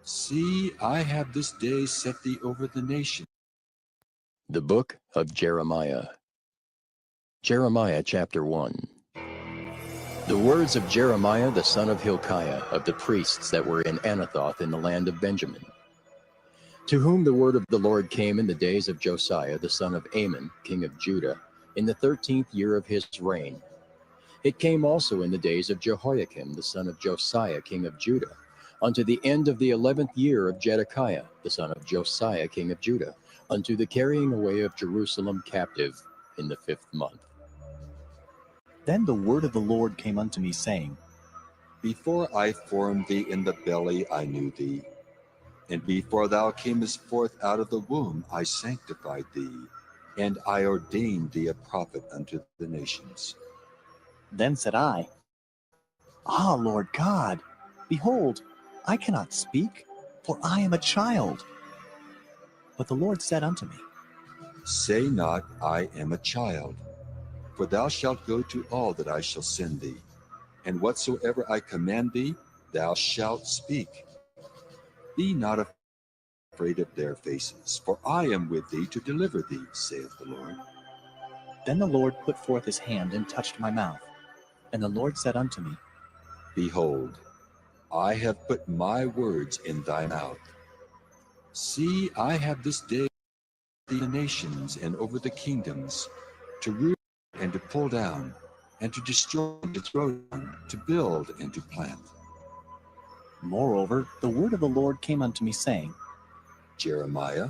See, I have this day set thee over the nation. The Book of Jeremiah. Jeremiah chapter 1. The words of Jeremiah the son of Hilkiah, of the priests that were in Anathoth in the land of Benjamin, to whom the word of the Lord came in the days of Josiah the son of Amon, king of Judah, in the 13th year of his reign. It came also in the days of Jehoiakim the son of Josiah, king of Judah, unto the end of the 11th year of Zedekiah the son of Josiah, king of Judah, unto the carrying away of Jerusalem captive in the 5th month. Then the word of the Lord came unto me, saying, Before I formed thee in the belly I knew thee, and before thou camest forth out of the womb I sanctified thee, and I ordained thee a prophet unto the nations. Then said I, Ah, Lord God, behold, I cannot speak, for I am a child. But the Lord said unto me, Say not, I am a child, for thou shalt go to all that I shall send thee, and whatsoever I command thee, thou shalt speak. Be not afraid of their faces, for I am with thee to deliver thee, saith the Lord. Then the Lord put forth his hand and touched my mouth. And the Lord said unto me, Behold, I have put my words in thy mouth. See, I have this day the nations and over the kingdoms, to root and to pull down, and to destroy and to throw down, to build and to plant. Moreover, the word of the Lord came unto me, saying, Jeremiah,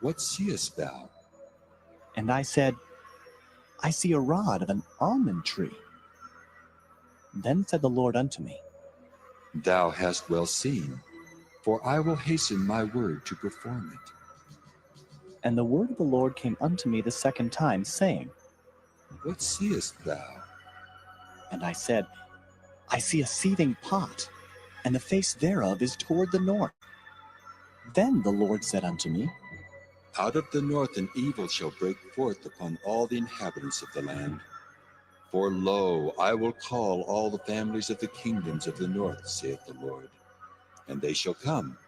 what seest thou? And I said, I see a rod of an almond tree. Then said the Lord unto me, Thou hast well seen, for I will hasten my word to perform it. And the word of the Lord came unto me the second time, saying, What seest thou? And I said, I see a seething pot, and the face thereof is toward the north. Then the Lord said unto me, Out of the north an evil shall break forth upon all the inhabitants of the land. For lo, I will call all the families of the kingdoms of the north, saith the Lord. And they shall come,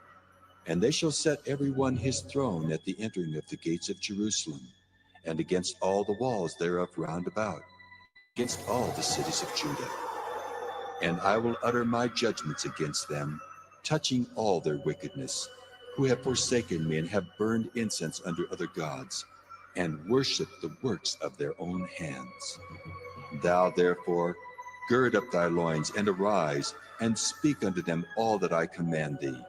and they shall set every one his throne at the entering of the gates of Jerusalem, and against all the walls thereof round about, against all the cities of Judah. And I will utter my judgments against them, touching all their wickedness, who have forsaken me and have burned incense unto other gods, and worshipped the works of their own hands. Thou therefore gird up thy loins, and arise, and speak unto them all that I command thee.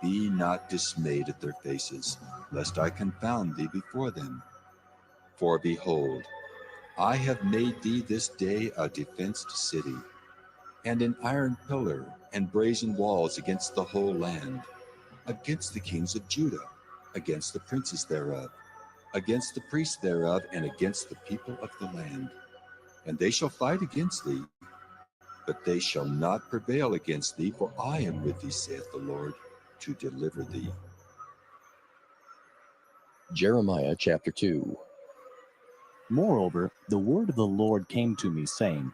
Be not dismayed at their faces, lest I confound thee before them. For behold, I have made thee this day a defenced city, and an iron pillar and brazen walls against the whole land, against the kings of Judah, against the princes thereof, against the priests thereof, and against the people of the land. And they shall fight against thee, but they shall not prevail against thee, for I am with thee, saith the Lord, to deliver thee. Jeremiah chapter 2. Moreover, the word of the Lord came to me, saying,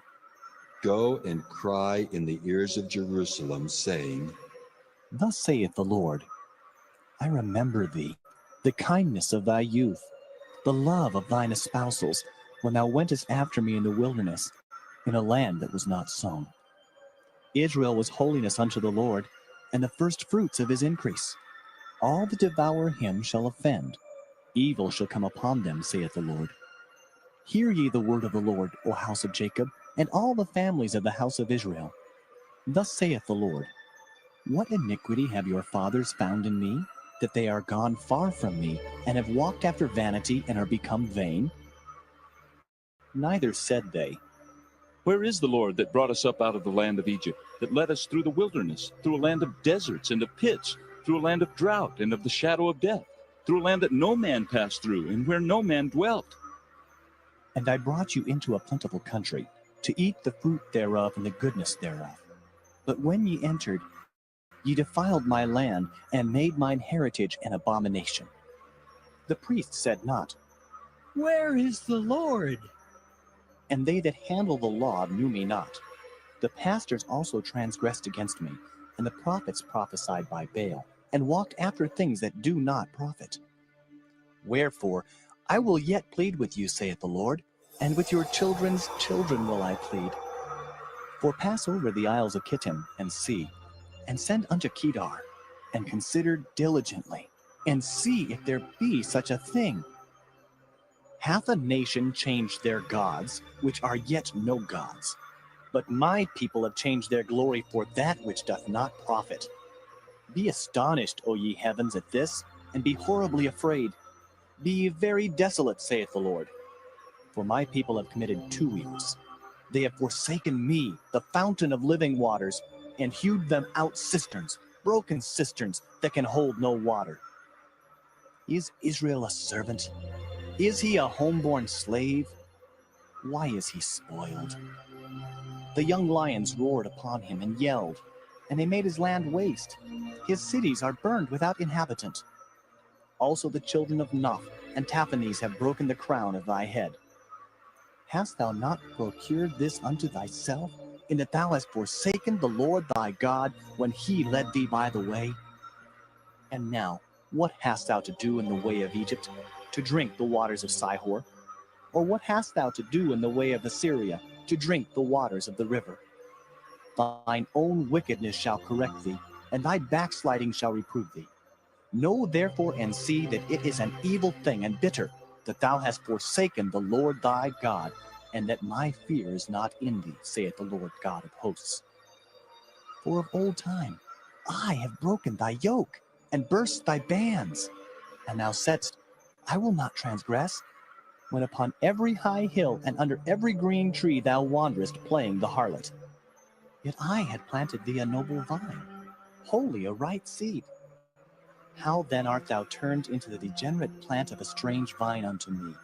Go and cry in the ears of Jerusalem, saying, Thus saith the Lord, I remember thee, the kindness of thy youth, the love of thine espousals, when thou wentest after me in the wilderness, in a land that was not sown. Israel was holiness unto the Lord, and the first fruits of his increase. All that devour him shall offend. Evil shall come upon them, saith the Lord. Hear ye the word of the Lord, O house of Jacob, and all the families of the house of Israel. Thus saith the Lord, What iniquity have your fathers found in me, that they are gone far from me, and have walked after vanity, and are become vain? Neither said they, Where is the Lord that brought us up out of the land of Egypt, that led us through the wilderness, through a land of deserts and of pits, through a land of drought and of the shadow of death, through a land that no man passed through, and where no man dwelt? And I brought you into a plentiful country, to eat the fruit thereof and the goodness thereof. But when ye entered, ye defiled my land, and made mine heritage an abomination. The priests said not, Where is the Lord? And they that handle the law knew me not. The pastors also transgressed against me, and the prophets prophesied by Baal, and walked after things that do not profit. Wherefore, I will yet plead with you, saith the Lord, and with your children's children will I plead. For pass over the isles of Kittim, and see, and send unto Kedar, and consider diligently, and see if there be such a thing. Hath a nation changed their gods, which are yet no gods? But my people have changed their glory for that which doth not profit. Be astonished, O ye heavens, at this, and be horribly afraid. Be ye very desolate, saith the Lord. For my people have committed 2 evils. They have forsaken me, the fountain of living waters, and hewed them out cisterns, broken cisterns that can hold no water. Is Israel a servant? Is he a homeborn slave? Why is he spoiled? The young lions roared upon him and yelled, and they made his land waste. His cities are burned without inhabitant. Also the children of Noph and Taphanes have broken the crown of thy head. Hast thou not procured this unto thyself, in that thou hast forsaken the Lord thy God when he led thee by the way? And now, what hast thou to do in the way of Egypt, to drink the waters of Sihor? Or what hast thou to do in the way of Assyria, to drink the waters of the river? Thine own wickedness shall correct thee, and thy backsliding shall reprove thee. Know therefore and see that it is an evil thing and bitter, that thou hast forsaken the Lord thy God, and that my fear is not in thee, saith the Lord God of hosts. For of old time I have broken thy yoke, and burst thy bands. And thou saidst, I will not transgress, when upon every high hill and under every green tree thou wanderest playing the harlot. Yet I had planted thee a noble vine, wholly a right seed. How then art thou turned into the degenerate plant of a strange vine unto me?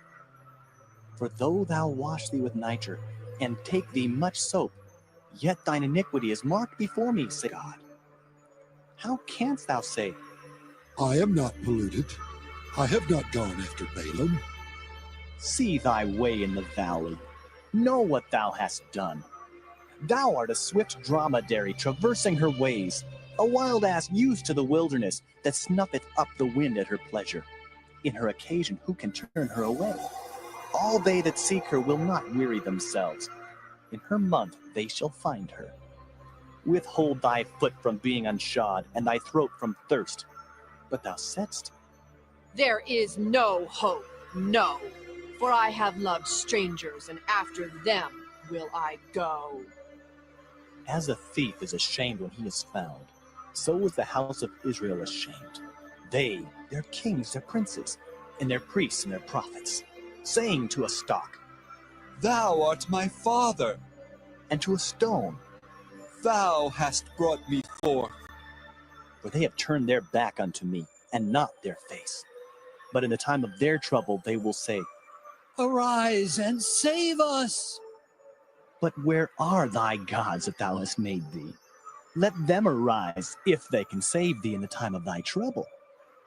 For though thou wash thee with nitre, and take thee much soap, yet thine iniquity is marked before me, saith God. How canst thou say, I am not polluted. I have not gone after Balaam. See thy way in the valley, know what thou hast done. Thou art a swift dromedary traversing her ways, a wild ass used to the wilderness that snuffeth up the wind at her pleasure. In her occasion who can turn her away? All they that seek her will not weary themselves. In her month they shall find her. Withhold thy foot from being unshod, and thy throat from thirst. But thou saidst, There is no hope, no, for I have loved strangers, and after them will I go. as a thief is ashamed when he is found, so was the house of Israel ashamed. They, their kings, their princes, and their priests and their prophets, saying to a stock, Thou art my father, and to a stone, thou hast brought me forth. for they have turned their back unto me, and not their face. But in the time of their trouble they will say, Arise and save us. But where are thy gods that thou hast made thee? Let them arise, if they can save thee in the time of thy trouble.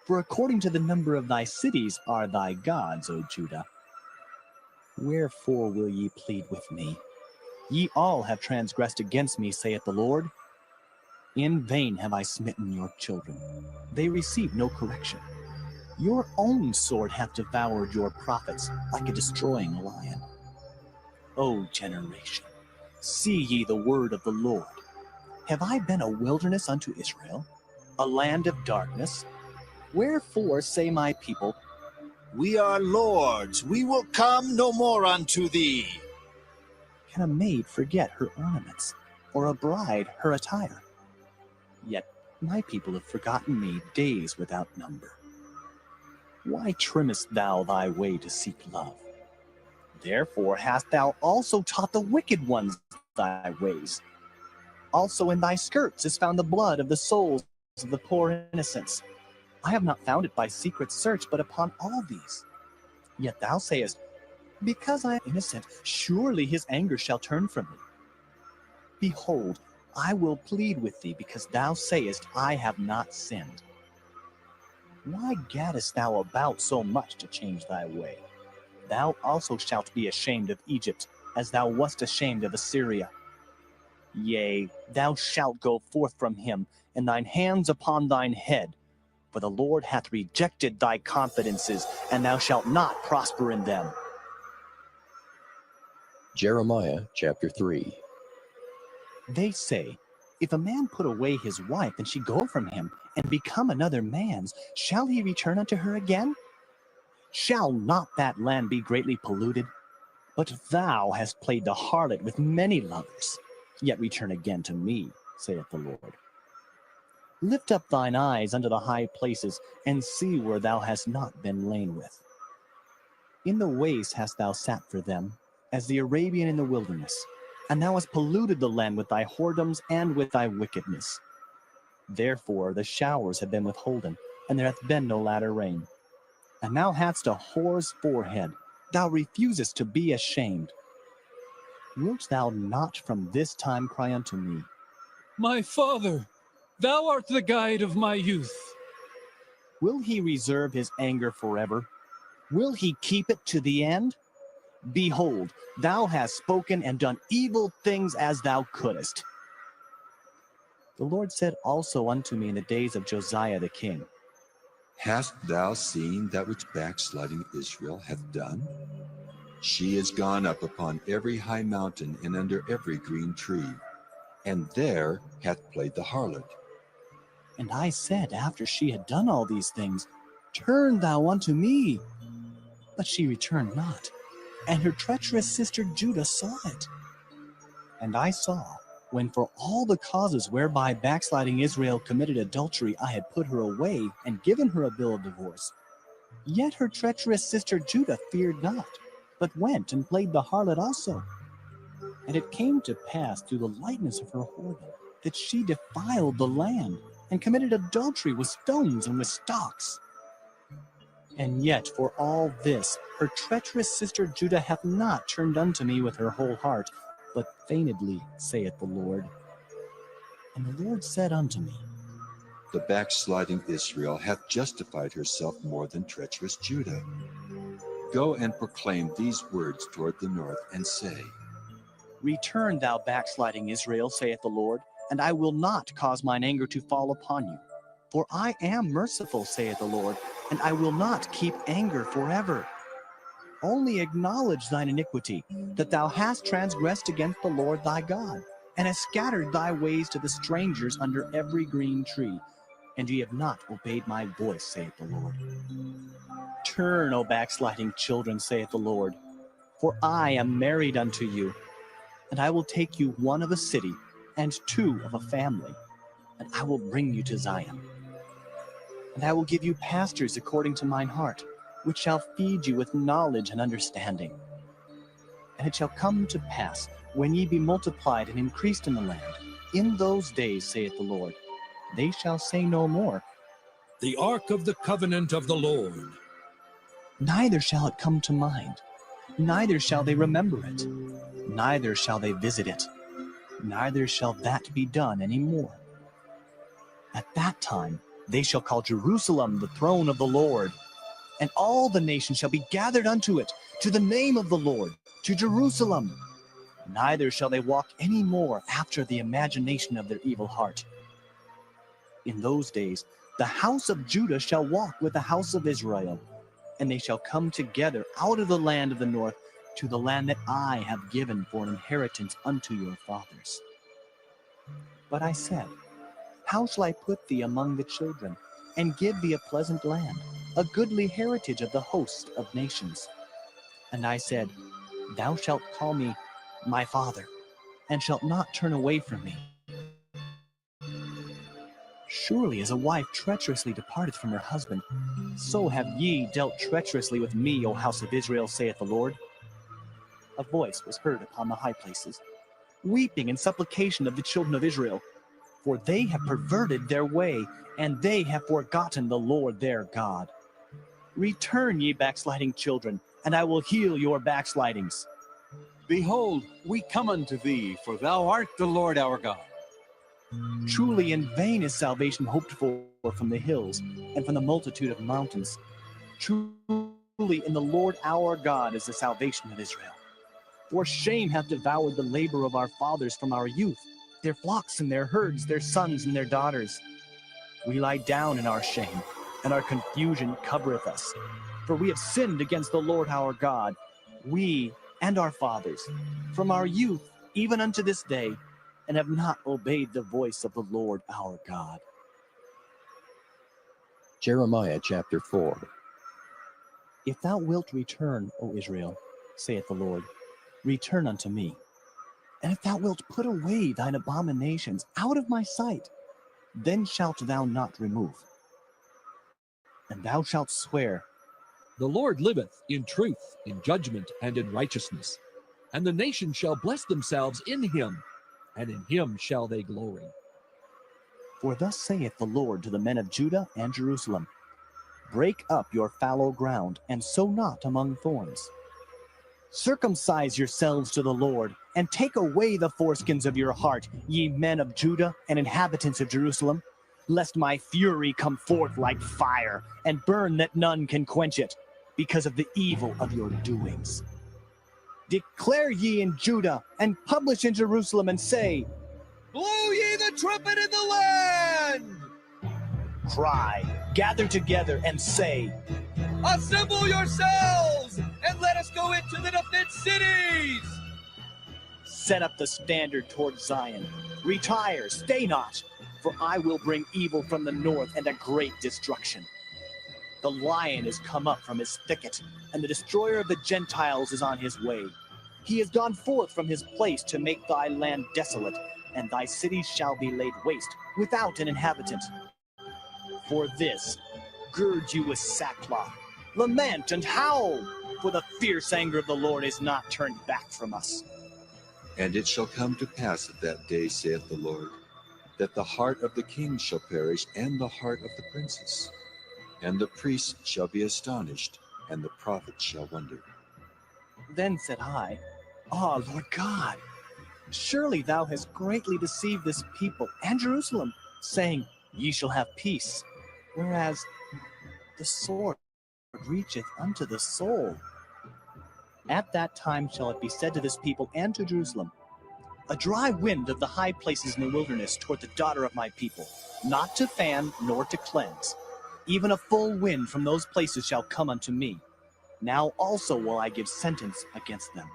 For according to the number of thy cities are thy gods, O Judah. Wherefore will ye plead with me? Ye all have transgressed against me, saith the Lord. In vain have I smitten your children. They receive no correction. Your own sword hath devoured your prophets like a destroying lion. O generation, see ye the word of the Lord. Have I been a wilderness unto Israel, a land of darkness? Wherefore say my people, We are lords, we will come no more unto thee. can a maid forget her ornaments, or a bride her attire? Yet my people have forgotten me days without number. Why trimmest thou thy way to seek love? Therefore hast thou also taught the wicked ones thy ways. Also in thy skirts is found the blood of the souls of the poor innocents. I have not found it by secret search, but upon all these. Yet thou sayest, Because I am innocent, surely his anger shall turn from me. Behold, I will plead with thee, because thou sayest, I have not sinned. Why gaddest thou about so much to change thy way? Thou also shalt be ashamed of Egypt, as thou wast ashamed of Assyria. Yea, thou shalt go forth from him, and thine hands upon thine head. For the Lord hath rejected thy confidences, and thou shalt not prosper in them. Jeremiah chapter 3. They say, if a man put away his wife, and she go from him, and become another man's, shall he return unto her again? Shall not that land be greatly polluted? But thou hast played the harlot with many lovers. Yet return again to me, saith the Lord. Lift up thine eyes unto the high places, and see where thou hast not been lain with. In the waste hast thou sat for them, as the Arabian in the wilderness, and thou hast polluted the land with thy whoredoms and with thy wickedness. Therefore the showers have been withholden, and there hath been no latter rain. And thou hadst a whore's forehead, thou refusest to be ashamed. Wilt thou not from this time cry unto me, My father, thou art the guide of my youth. will he reserve his anger forever? Will he keep it to the end? Behold, thou hast spoken and done evil things as thou couldest. The Lord said also unto me in the days of Josiah the king, Hast thou seen that which backsliding Israel hath done? She is gone up upon every high mountain and under every green tree, and there hath played the harlot. And I said, after she had done all these things, Turn thou unto me. But she returned not, and her treacherous sister Judah saw it. And I saw, when for all the causes whereby backsliding Israel committed adultery I had put her away and given her a bill of divorce, yet her treacherous sister Judah feared not, but went and played the harlot also. And it came to pass through the lightness of her whoredom that she defiled the land, and committed adultery with stones and with stocks. And yet for all this her treacherous sister Judah hath not turned unto me with her whole heart, but feignedly, saith the Lord. And the Lord said unto me, The backsliding Israel hath justified herself more than treacherous Judah. Go and proclaim these words toward the north, and say, Return, thou backsliding Israel, saith the Lord, and I will not cause mine anger to fall upon you. For I am merciful, saith the Lord, and I will not keep anger forever. Only acknowledge thine iniquity, that thou hast transgressed against the Lord thy God, and hast scattered thy ways to the strangers under every green tree, and ye have not obeyed my voice, saith the Lord. Turn, O backsliding children, saith the Lord, for I am married unto you, and I will take you one of a city, and two of a family, and I will bring you to Zion. And I will give you pastors according to mine heart, which shall feed you with knowledge and understanding. And it shall come to pass, when ye be multiplied and increased in the land, in those days, saith the Lord, they shall say no more, The ark of the covenant of the Lord. neither shall it come to mind, neither shall they remember it, neither shall they visit it, neither shall that be done any more. At that time they shall call Jerusalem the throne of the Lord, and all the nations shall be gathered unto it, to the name of the Lord, to Jerusalem. Neither shall they walk any more after the imagination of their evil heart. In those days the house of Judah shall walk with the house of Israel, and they shall come together out of the land of the north to the land that I have given for an inheritance unto your fathers. But I said, How shall I put thee among the children, and give thee a pleasant land, a goodly heritage of the host of nations? And I said, Thou shalt call me my father, and shalt not turn away from me. Surely as a wife treacherously departeth from her husband, so have ye dealt treacherously with me, O house of Israel, saith the Lord. A voice was heard upon the high places, weeping and supplication of the children of Israel, for they have perverted their way, and they have forgotten the Lord their God. Return, ye backsliding children, and I will heal your backslidings. Behold, we come unto thee, for thou art the Lord our God. Truly in vain is salvation hoped for from the hills and from the multitude of mountains. Truly in the Lord our God is the salvation of Israel. For shame hath devoured the labor of our fathers from our youth, their flocks and their herds, their sons and their daughters. We lie down in our shame, and our confusion covereth us. For we have sinned against the Lord our God, we and our fathers, from our youth even unto this day, and have not obeyed the voice of the Lord our God. Jeremiah chapter 4. If thou wilt return, O Israel, saith the Lord, return unto me. And if thou wilt put away thine abominations out of my sight, then shalt thou not remove. And thou shalt swear, The Lord liveth in truth, in judgment, and in righteousness. And the nations shall bless themselves in him, and in him shall they glory. For thus saith the Lord to the men of Judah and Jerusalem, break up your fallow ground, and sow not among thorns. Circumcise yourselves to the Lord, and take away the foreskins of your heart, ye men of Judah and inhabitants of Jerusalem, lest my fury come forth like fire, and burn that none can quench it, because of the evil of your doings. Declare ye in Judah, and publish in Jerusalem, and say, Blow ye the trumpet in the land! cry, gather together, and say, Assemble yourselves, and let us go into the defense cities! set up the standard toward Zion. Retire, stay not, for I will bring evil from the north and a great destruction. The lion is come up from his thicket, and the destroyer of the Gentiles is on his way. He is gone forth from his place to make thy land desolate, and thy cities shall be laid waste, without an inhabitant. For this, gird you with sackcloth, lament and howl, for the fierce anger of the Lord is not turned back from us. And it shall come to pass at that day, saith the Lord, that the heart of the king shall perish, and the heart of the princes. And the priests shall be astonished, and the prophets shall wonder. Then said I, Ah, Lord God, surely thou hast greatly deceived this people and Jerusalem, saying, Ye shall have peace, whereas the sword reacheth unto the soul. At that time shall it be said to this people and to Jerusalem, a dry wind of the high places in the wilderness toward the daughter of my people, not to fan nor to cleanse. Even a full wind from those places shall come unto me. Now also will I give sentence against them.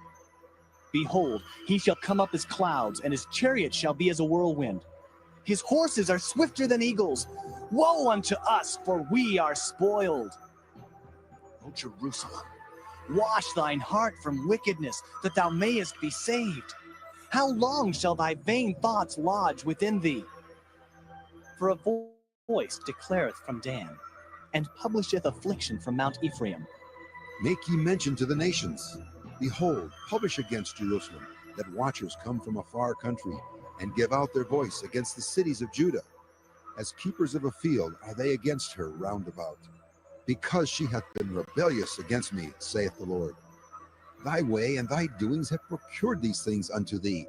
Behold, he shall come up as clouds, and his chariot shall be as a whirlwind. His horses are swifter than eagles. Woe unto us, for we are spoiled. O Jerusalem, wash thine heart from wickedness, that thou mayest be saved. How long shall thy vain thoughts lodge within thee? For a voice declareth from Dan, and publisheth affliction from Mount Ephraim. Make ye mention to the nations. Behold, publish against Jerusalem, that watchers come from a far country, and give out their voice against the cities of Judah. As keepers of a field are they against her round about, because she hath been rebellious against me, saith the Lord. Thy way and thy doings have procured these things unto thee.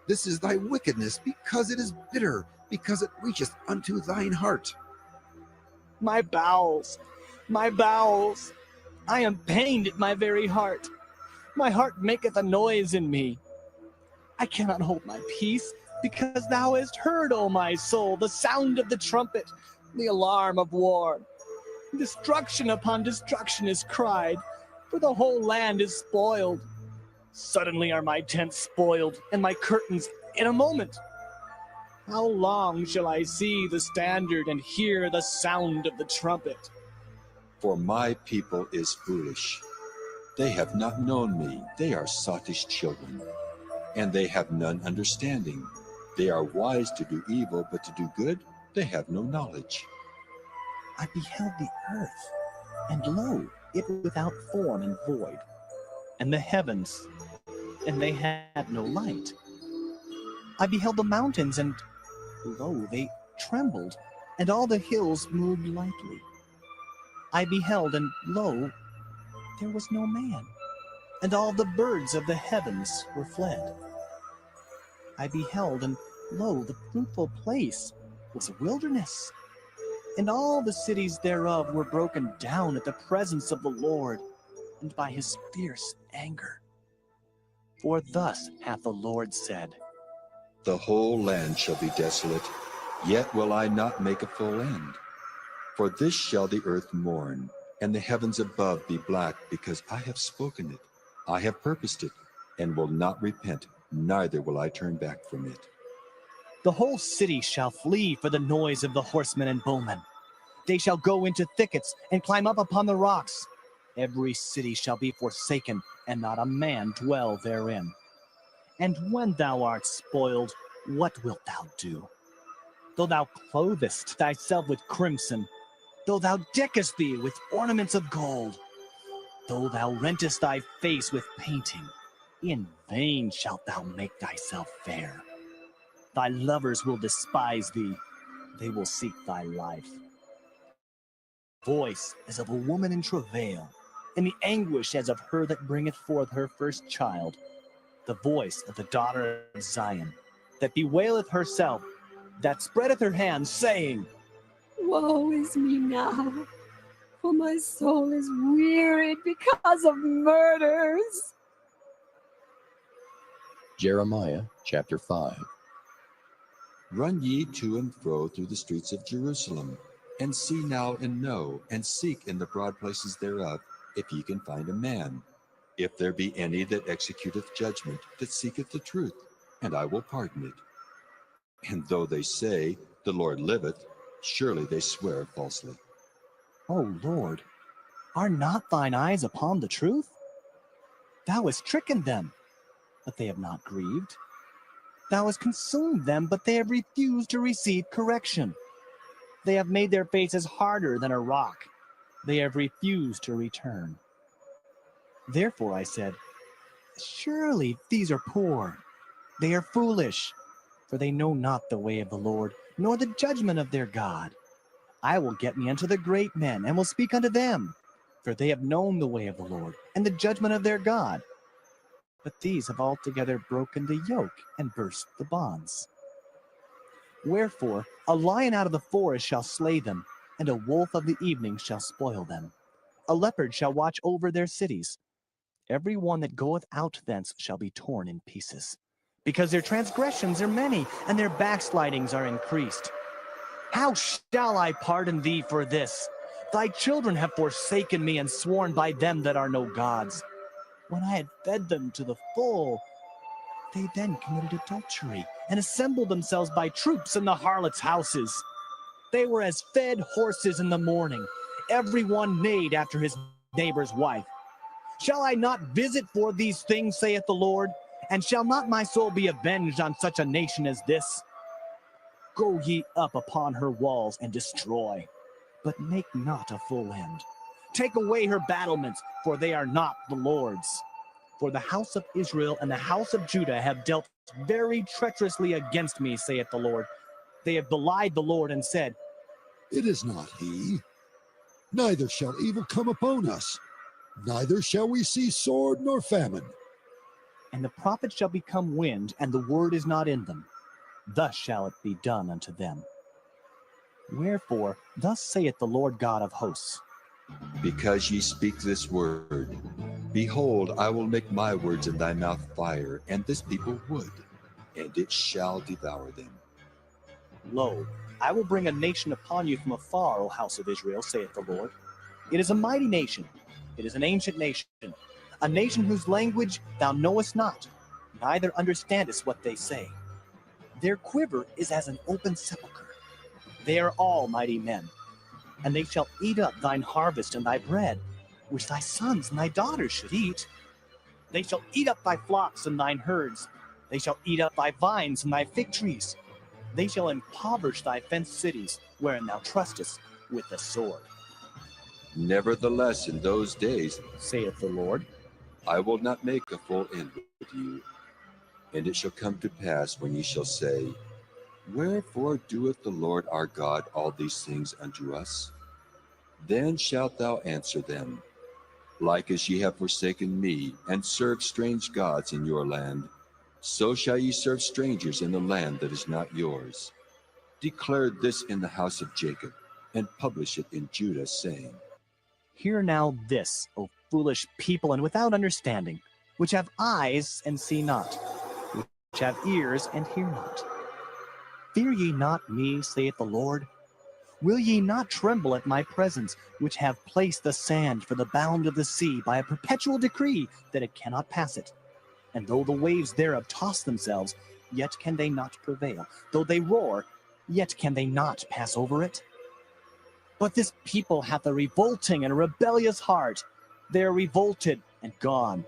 This is thy wickedness, because it is bitter, because it reacheth unto thine heart. My bowels, I am pained at my very heart. My heart maketh a noise in me. I cannot hold my peace, because thou hast heard, O my soul, the sound of the trumpet, the alarm of war. Destruction upon destruction is cried, for the whole land is spoiled. Suddenly are my tents spoiled, and my curtains in a moment. How long shall I see the standard and hear the sound of the trumpet? For my people is foolish. They have not known me. They are sottish children, and they have none understanding. They are wise to do evil, but to do good they have no knowledge. I beheld the earth, and lo, it was without form and void, and the heavens, and they had no light. I beheld the mountains, and lo, they trembled, and all the hills moved lightly. I beheld, and lo, there was no man, and all the birds of the heavens were fled. I beheld, and lo, the fruitful place was a wilderness, and all the cities thereof were broken down at the presence of the Lord, and by his fierce anger. For thus hath the Lord said, The whole land shall be desolate, yet will I not make a full end. For this shall the earth mourn, and the heavens above be black, because I have spoken it. I have purposed it, and will not repent, neither will I turn back from it. The whole city shall flee for the noise of the horsemen and bowmen. They shall go into thickets and climb up upon the rocks. Every city shall be forsaken, and not a man dwell therein. And when thou art spoiled, what wilt thou do? Though thou clothest thyself with crimson, though thou deckest thee with ornaments of gold, though thou rentest thy face with painting, in vain shalt thou make thyself fair. Thy lovers will despise thee, they will seek thy life. Voice as of a woman in travail, in the anguish as of her that bringeth forth her first child, the voice of the daughter of Zion, that bewaileth herself, that spreadeth her hands, saying, Woe is me now, for my soul is wearied because of murders. Jeremiah chapter 5. Run ye to and fro through the streets of Jerusalem, and see now and know, and seek in the broad places thereof, if ye can find a man, if there be any that executeth judgment, that seeketh the truth, and I will pardon it. And though they say, The Lord liveth, surely they swear falsely. O Lord, are not thine eyes upon the truth? Thou hast trickened them, but they have not grieved. Thou hast consumed them, but they have refused to receive correction. They have made their faces harder than a rock. They have refused to return. Therefore I said, Surely these are poor. They are foolish, for they know not the way of the Lord, nor the judgment of their God. I will get me unto the great men, and will speak unto them, for they have known the way of the Lord, and the judgment of their God. But these have altogether broken the yoke, and burst the bonds. Wherefore a lion out of the forest shall slay them, and a wolf of the evening shall spoil them. A leopard shall watch over their cities. Every one that goeth out thence shall be torn in pieces, because their transgressions are many, and their backslidings are increased. How shall I pardon thee for this? Thy children have forsaken me, and sworn by them that are no gods. When I had fed them to the full, they then committed adultery, and assembled themselves by troops in the harlots' houses. They were as fed horses in the morning, every one neighed after his neighbor's wife. Shall I not visit for these things, saith the Lord? And shall not my soul be avenged on such a nation as this? Go ye up upon her walls and destroy, but make not a full end. Take away her battlements, for they are not the Lord's. For the house of Israel and the house of Judah have dealt very treacherously against me, saith the Lord. They have belied the Lord and said, It is not he. Neither shall evil come upon us. Neither shall we see sword nor famine. And the prophets shall become wind, and the word is not in them. Thus shall it be done unto them. Wherefore, thus saith the Lord God of hosts, Because ye speak this word, behold, I will make my words in thy mouth fire, and this people wood, and it shall devour them. Lo, I will bring a nation upon you from afar, O house of Israel, saith the Lord. It is a mighty nation. It is an ancient nation, a nation whose language thou knowest not, neither understandest what they say. Their quiver is as an open sepulchre. They are all mighty men, and they shall eat up thine harvest and thy bread, which thy sons and thy daughters should eat. They shall eat up thy flocks and thine herds. They shall eat up thy vines and thy fig trees. They shall impoverish thy fenced cities, wherein thou trustest, with the sword. Nevertheless, in those days, saith the Lord, I will not make a full end with you. And it shall come to pass when ye shall say, Wherefore doeth the Lord our God all these things unto us? Then shalt thou answer them, Like as ye have forsaken me, and served strange gods in your land, so shall ye serve strangers in the land that is not yours. Declare this in the house of Jacob, and publish it in Judah, saying, Hear now this, O foolish people and without understanding, which have eyes and see not, which have ears and hear not. Fear ye not me, saith the Lord. Will ye not tremble at my presence, which have placed the sand for the bound of the sea by a perpetual decree that it cannot pass it? And though the waves thereof toss themselves, yet can they not prevail. Though they roar, yet can they not pass over it. But this people hath a revolting and a rebellious heart. They are revolted and gone.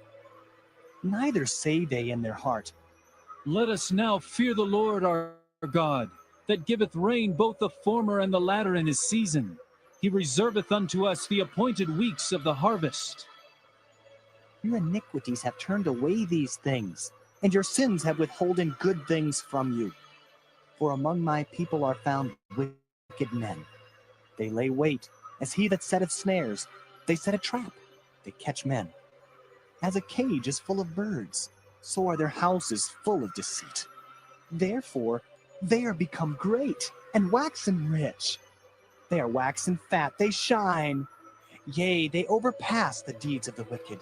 Neither say they in their heart, Let us now fear the Lord our God, that giveth rain both the former and the latter in his season. He reserveth unto us the appointed weeks of the harvest. Your iniquities have turned away these things, and your sins have withholden good things from you. For among my people are found wicked men. They lay wait, as he that setteth snares. They set a trap, they catch men. As a cage is full of birds, so are their houses full of deceit. Therefore they are become great, and waxen rich. They are waxen fat, they shine. Yea, they overpass the deeds of the wicked.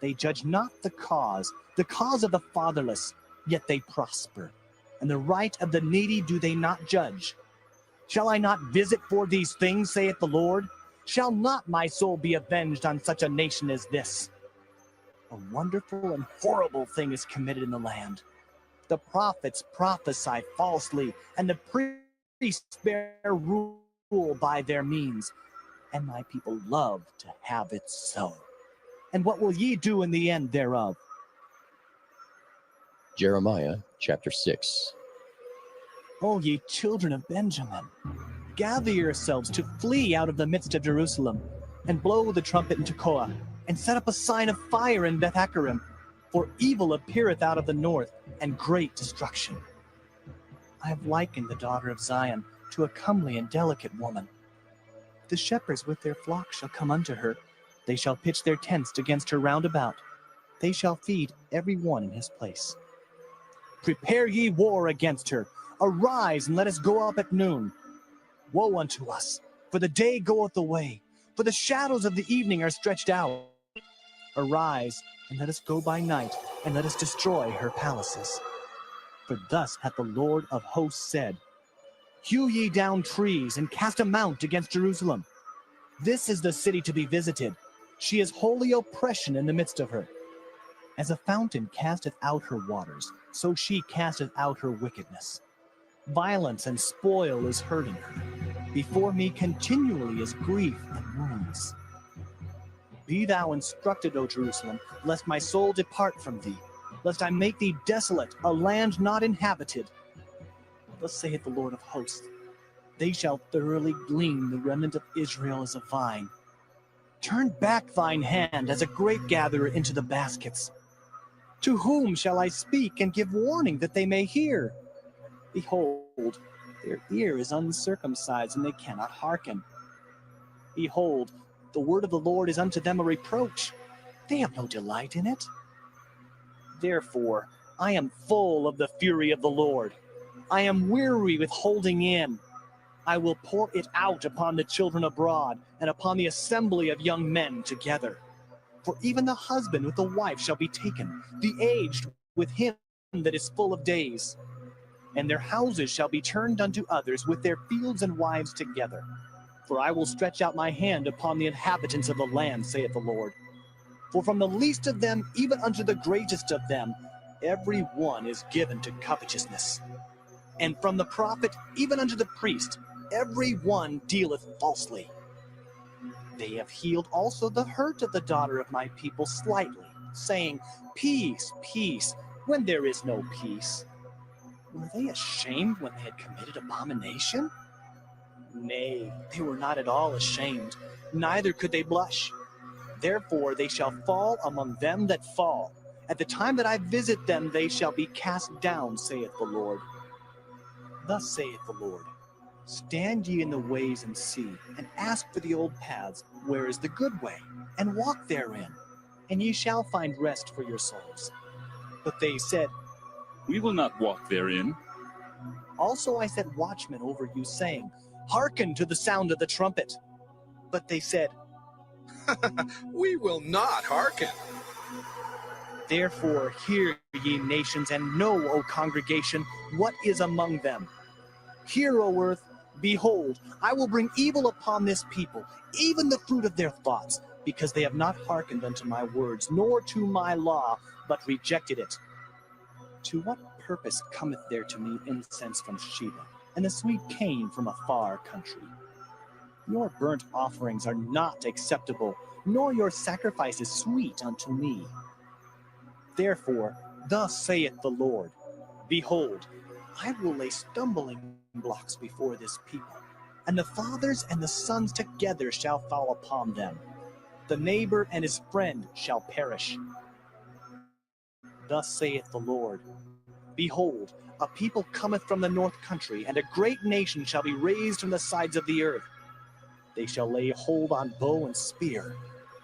They judge not the cause of the fatherless, yet they prosper. And the right of the needy do they not judge. Shall I not visit for these things, saith the Lord? Shall not my soul be avenged on such a nation as this? A wonderful and horrible thing is committed in the land. The prophets prophesy falsely, and the priests bear rule by their means. And my people love to have it so. And what will ye do in the end thereof? Jeremiah chapter 6. O ye children of Benjamin, gather yourselves to flee out of the midst of Jerusalem, and blow the trumpet in Tekoa, and set up a sign of fire in Beth-Haccherem, for evil appeareth out of the north, and great destruction. I have likened the daughter of Zion to a comely and delicate woman. The shepherds with their flocks shall come unto her. They shall pitch their tents against her round about. They shall feed every one in his place. Prepare ye war against her. Arise, and let us go up at noon. Woe unto us, for the day goeth away, for the shadows of the evening are stretched out. Arise, and let us go by night, and let us destroy her palaces. For thus hath the Lord of hosts said, Hew ye down trees, and cast a mount against Jerusalem. This is the city to be visited. She is holy oppression in the midst of her. As a fountain casteth out her waters, so she casteth out her wickedness. Violence and spoil is heard in her. Before me continually is grief and wounds. Be thou instructed, O Jerusalem, lest my soul depart from thee, lest I make thee desolate, a land not inhabited. Thus saith the Lord of hosts, they shall thoroughly glean the remnant of Israel as a vine. Turn back thine hand as a grape gatherer into the baskets. To whom shall I speak and give warning that they may hear? Behold, their ear is uncircumcised, and they cannot hearken. Behold, the word of the Lord is unto them a reproach. They have no delight in it. Therefore, I am full of the fury of the Lord. I am weary with holding in. I will pour it out upon the children abroad, and upon the assembly of young men together. For even the husband with the wife shall be taken, the aged with him that is full of days. And their houses shall be turned unto others, with their fields and wives together. For I will stretch out my hand upon the inhabitants of the land, saith the Lord. For from the least of them even unto the greatest of them, every one is given to covetousness. And from the prophet even unto the priest, every one dealeth falsely. They have healed also the hurt of the daughter of my people slightly, saying, Peace, peace, when there is no peace. Were they ashamed when they had committed abomination? Nay, they were not at all ashamed, neither could they blush. Therefore they shall fall among them that fall. At the time that I visit them, they shall be cast down, saith the Lord. Thus saith the Lord, stand ye in the ways and see, and ask for the old paths, where is the good way, and walk therein, and ye shall find rest for your souls. But they said, We will not walk therein. Also I set watchmen over you, saying, Hearken to the sound of the trumpet. But they said, We will not hearken. Therefore hear, ye nations, and know, O congregation, what is among them. Hear, O earth, behold, I will bring evil upon this people, even the fruit of their thoughts, because they have not hearkened unto my words, nor to my law, but rejected it. To what purpose cometh there to me incense from Sheba, and a sweet cane from a far country? Your burnt offerings are not acceptable, nor your sacrifices sweet unto me. Therefore, thus saith the Lord, Behold, I will lay stumbling blocks before this people, and the fathers and the sons together shall fall upon them. The neighbor and his friend shall perish. Thus saith the Lord, Behold, a people cometh from the north country, and a great nation shall be raised from the sides of the earth. They shall lay hold on bow and spear.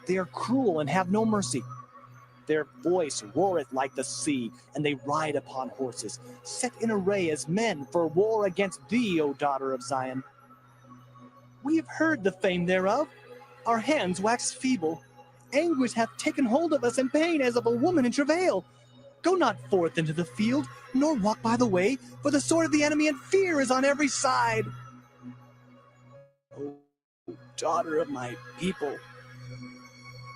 They are cruel and have no mercy. Their voice roareth like the sea, and they ride upon horses, set in array as men for war against thee, O daughter of Zion. We have heard the fame thereof. Our hands wax feeble. Anguish hath taken hold of us, and pain as of a woman in travail. Go not forth into the field, nor walk by the way, for the sword of the enemy and fear is on every side. O daughter of my people,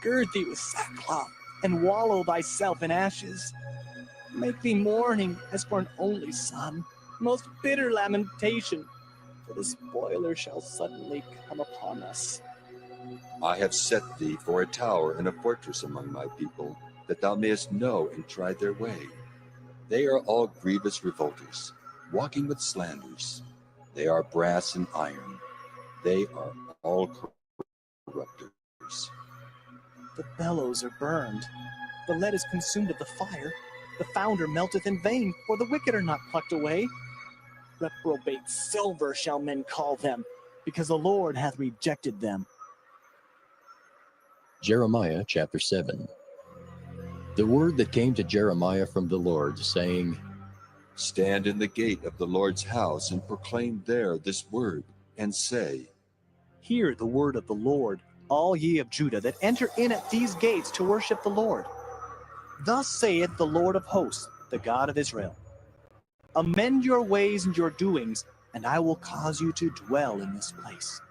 gird thee with sackcloth, and wallow thyself in ashes. Make thee mourning as for an only son, most bitter lamentation, for the spoiler shall suddenly come upon us. I have set thee for a tower and a fortress among my people, that thou mayest know and try their way. They are all grievous revolters, walking with slanders. They are brass and iron. They are all corrupters. The bellows are burned. The lead is consumed of the fire. The founder melteth in vain, for the wicked are not plucked away. Reprobate silver shall men call them, because the Lord hath rejected them. Jeremiah chapter 7. The word that came to Jeremiah from the Lord, saying, Stand in the gate of the Lord's house, and proclaim there this word, and say, Hear the word of the Lord, all ye of Judah that enter in at these gates to worship the Lord. Thus saith the Lord of hosts, the God of Israel, Amend your ways and your doings, and I will cause you to dwell in this place.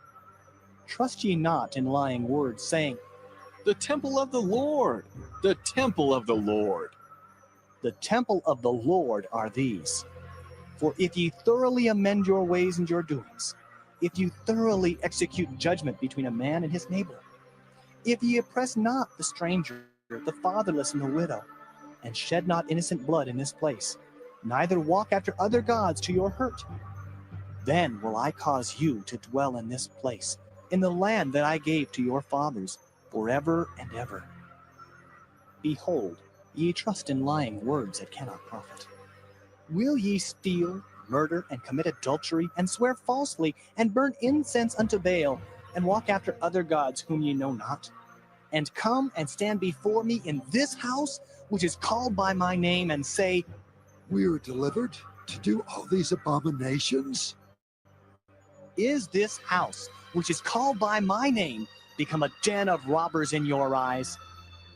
Trust ye not in lying words, saying, The temple of the Lord, the temple of the Lord. The temple of the Lord are these. For if ye thoroughly amend your ways and your doings, if you thoroughly execute judgment between a man and his neighbor, if ye oppress not the stranger, the fatherless, and the widow, and shed not innocent blood in this place, neither walk after other gods to your hurt, then will I cause you to dwell in this place, in the land that I gave to your fathers, forever and ever. Behold, ye trust in lying words that cannot profit. Will ye steal, murder, and commit adultery, and swear falsely, and burn incense unto Baal, and walk after other gods whom ye know not? And come and stand before me in this house, which is called by my name, and say, We are delivered to do all these abominations? Is this house, which is called by my name, become a den of robbers in your eyes?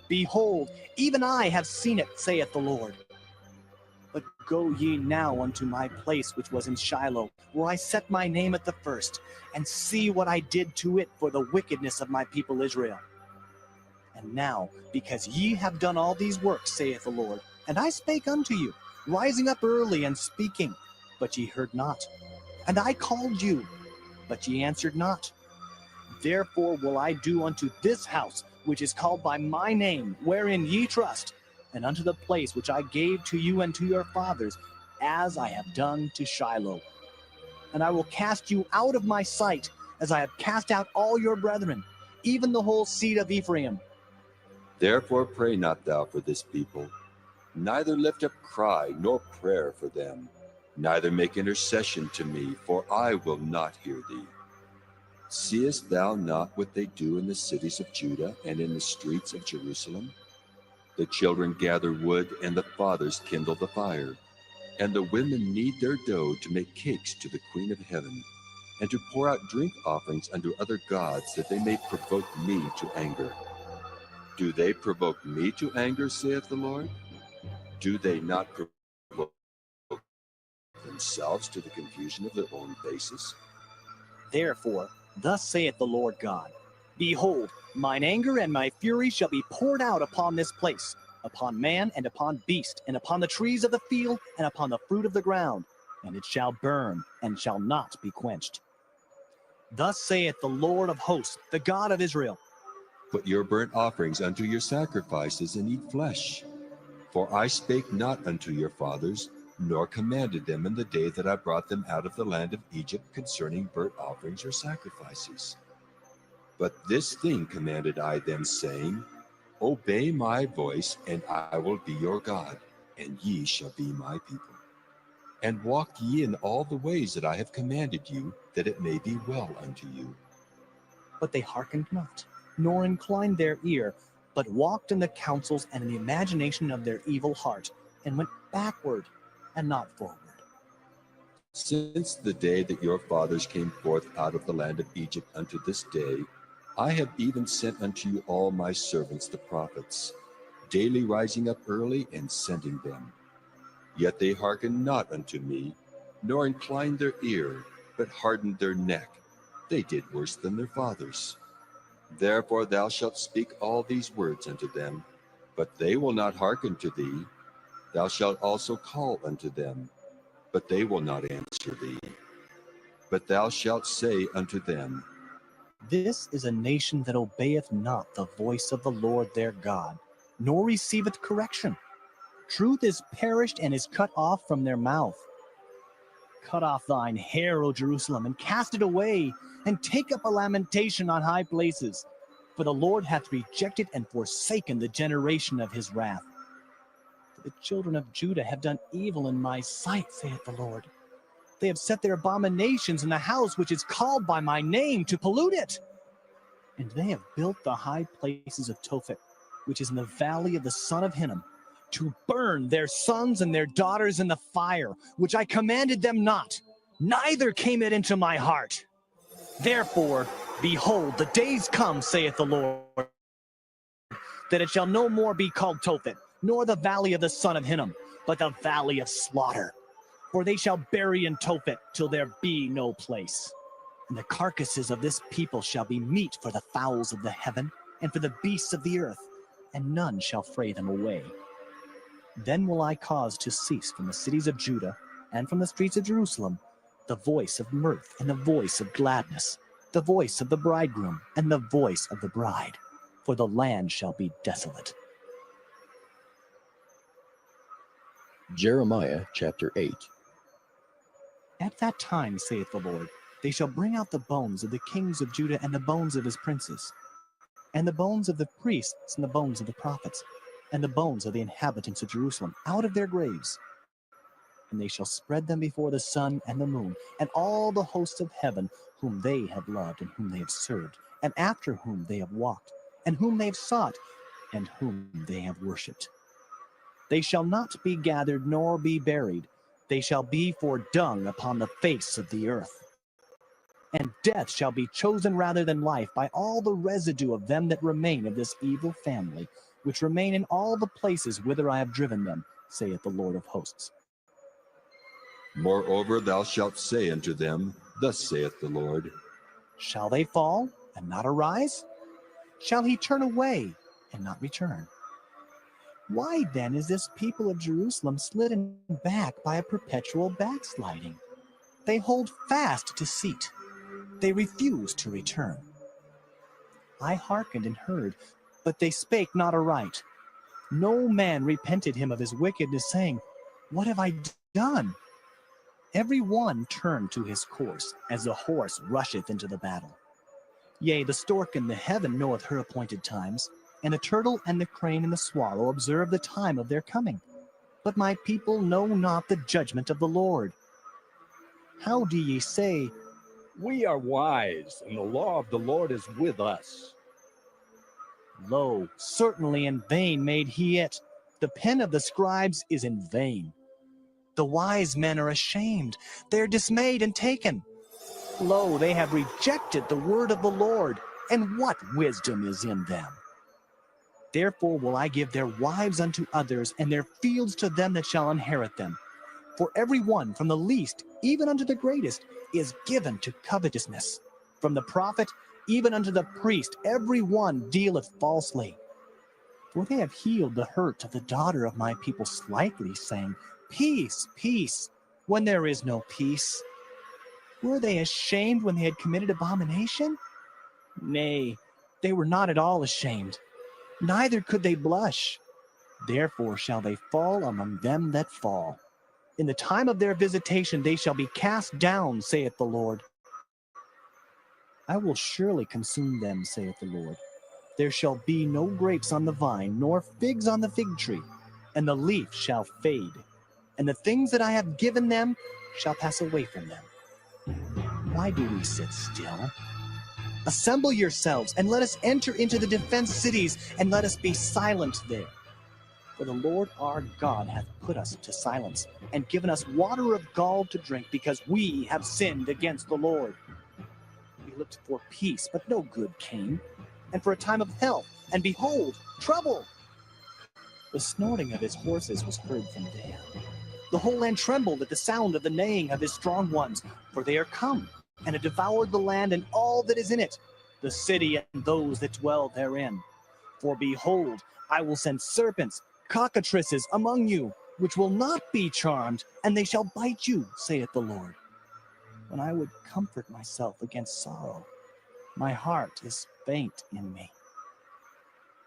Behold, even I have seen it, saith the Lord. But go ye now unto my place which was in Shiloh, where I set my name at the first, and see what I did to it for the wickedness of my people Israel. And now, because ye have done all these works, saith the Lord, and I spake unto you, rising up early and speaking, but ye heard not. And I called you, but ye answered not. Therefore will I do unto this house, which is called by my name, wherein ye trust, and unto the place which I gave to you and to your fathers, as I have done to Shiloh. And I will cast you out of my sight, as I have cast out all your brethren, even the whole seed of Ephraim. Therefore pray not thou for this people, neither lift up cry nor prayer for them, neither make intercession to me, for I will not hear thee. Seest thou not what they do in the cities of Judah and in the streets of Jerusalem? The children gather wood, and the fathers kindle the fire, and the women knead their dough to make cakes to the Queen of Heaven, and to pour out drink offerings unto other gods, that they may provoke me to anger. Do they provoke me to anger, saith the Lord? Do they not provoke themselves to the confusion of their own faces? Therefore, thus saith the Lord God, Behold, mine anger and my fury shall be poured out upon this place, upon man and upon beast, and upon the trees of the field, and upon the fruit of the ground, and it shall burn, and shall not be quenched. Thus saith the Lord of hosts, the God of Israel, Put your burnt offerings unto your sacrifices, and eat flesh. For I spake not unto your fathers, nor commanded them in the day that I brought them out of the land of Egypt concerning burnt offerings or sacrifices. But this thing commanded I them, saying, Obey my voice, and I will be your God, and ye shall be my people. And walk ye in all the ways that I have commanded you, that it may be well unto you. but they hearkened not, nor inclined their ear, but walked in the counsels and in the imagination of their evil heart, and went backward and not forward. Since the day that your fathers came forth out of the land of Egypt unto this day, I have even sent unto you all my servants the prophets, daily rising up early and sending them. Yet they hearkened not unto me, nor inclined their ear, but hardened their neck. They did worse than their fathers. Therefore thou shalt speak all these words unto them, but they will not hearken to thee. Thou shalt also call unto them, but they will not answer thee. But thou shalt say unto them, This is a nation that obeyeth not the voice of the Lord their God, nor receiveth correction. Truth is perished and is cut off from their mouth. Cut off thine hair, O Jerusalem, and cast it away, and take up a lamentation on high places. For the Lord hath rejected and forsaken the generation of his wrath. For the children of Judah have done evil in my sight, saith the Lord. They have set their abominations in the house which is called by my name, to pollute it. And they have built the high places of Tophet, which is in the valley of the son of Hinnom, to burn their sons and their daughters in the fire, which I commanded them not, neither came it into my heart. Therefore, behold, the days come, saith the Lord, that it shall no more be called Tophet, nor the valley of the son of Hinnom, but the valley of slaughter. For they shall bury in Tophet till there be no place. And the carcasses of this people shall be meat for the fowls of the heaven, and for the beasts of the earth, and none shall fray them away. Then will I cause to cease from the cities of Judah, and from the streets of Jerusalem, the voice of mirth and the voice of gladness, the voice of the bridegroom and the voice of the bride, for the land shall be desolate. Jeremiah chapter 8. At that time, saith the Lord, they shall bring out the bones of the kings of Judah and the bones of his princes, and the bones of the priests and the bones of the prophets, and the bones of the inhabitants of Jerusalem out of their graves. And they shall spread them before the sun and the moon, and all the hosts of heaven, whom they have loved and whom they have served, and after whom they have walked, and whom they have sought, and whom they have worshipped. They shall not be gathered nor be buried. They shall be for dung upon the face of the earth. And death shall be chosen rather than life by all the residue of them that remain of this evil family, which remain in all the places whither I have driven them, saith the Lord of hosts. Moreover, thou shalt say unto them, Thus saith the Lord, Shall they fall and not arise? Shall he turn away and not return? Why then is this people of Jerusalem slidden back by a perpetual backsliding? They hold fast deceit. They refuse to return. I hearkened and heard, but they spake not aright. No man repented him of his wickedness, saying, What have I done? Every one turned to his course, as the horse rusheth into the battle. Yea, the stork in the heaven knoweth her appointed times, and the turtle and the crane and the swallow observe the time of their coming. But my people know not the judgment of the Lord. How do ye say, We are wise, and the law of the Lord is with us? Lo, certainly in vain made he it. The pen of the scribes is in vain. The wise men are ashamed. They are dismayed and taken. Lo, they have rejected the word of the Lord, and what wisdom is in them? Therefore will I give their wives unto others, and their fields to them that shall inherit them. For every one, from the least even unto the greatest, is given to covetousness. From the prophet even unto the priest, every one dealeth falsely. For they have healed the hurt of the daughter of my people slightly, saying, Peace, peace, when there is no peace. Were they ashamed when they had committed abomination? Nay, they were not at all ashamed, neither could they blush. Therefore shall they fall among them that fall. In the time of their visitation they shall be cast down, saith the Lord. I will surely consume them, saith the Lord. There shall be no grapes on the vine, nor figs on the fig tree, and the leaf shall fade, and the things that I have given them shall pass away from them. Why do we sit still? Assemble yourselves, and let us enter into the defense cities, and let us be silent there. For the Lord our God hath put us to silence, and given us water of gall to drink, because we have sinned against the Lord. We looked for peace, but no good came, and for a time of health, and behold, trouble. The snorting of his horses was heard from Dan. The whole land trembled at the sound of the neighing of his strong ones, for they are come, and have devoured the land and all that is in it, the city and those that dwell therein. For behold, I will send serpents, cockatrices among you, which will not be charmed, and they shall bite you, saith the Lord. When I would comfort myself against sorrow, my heart is faint in me.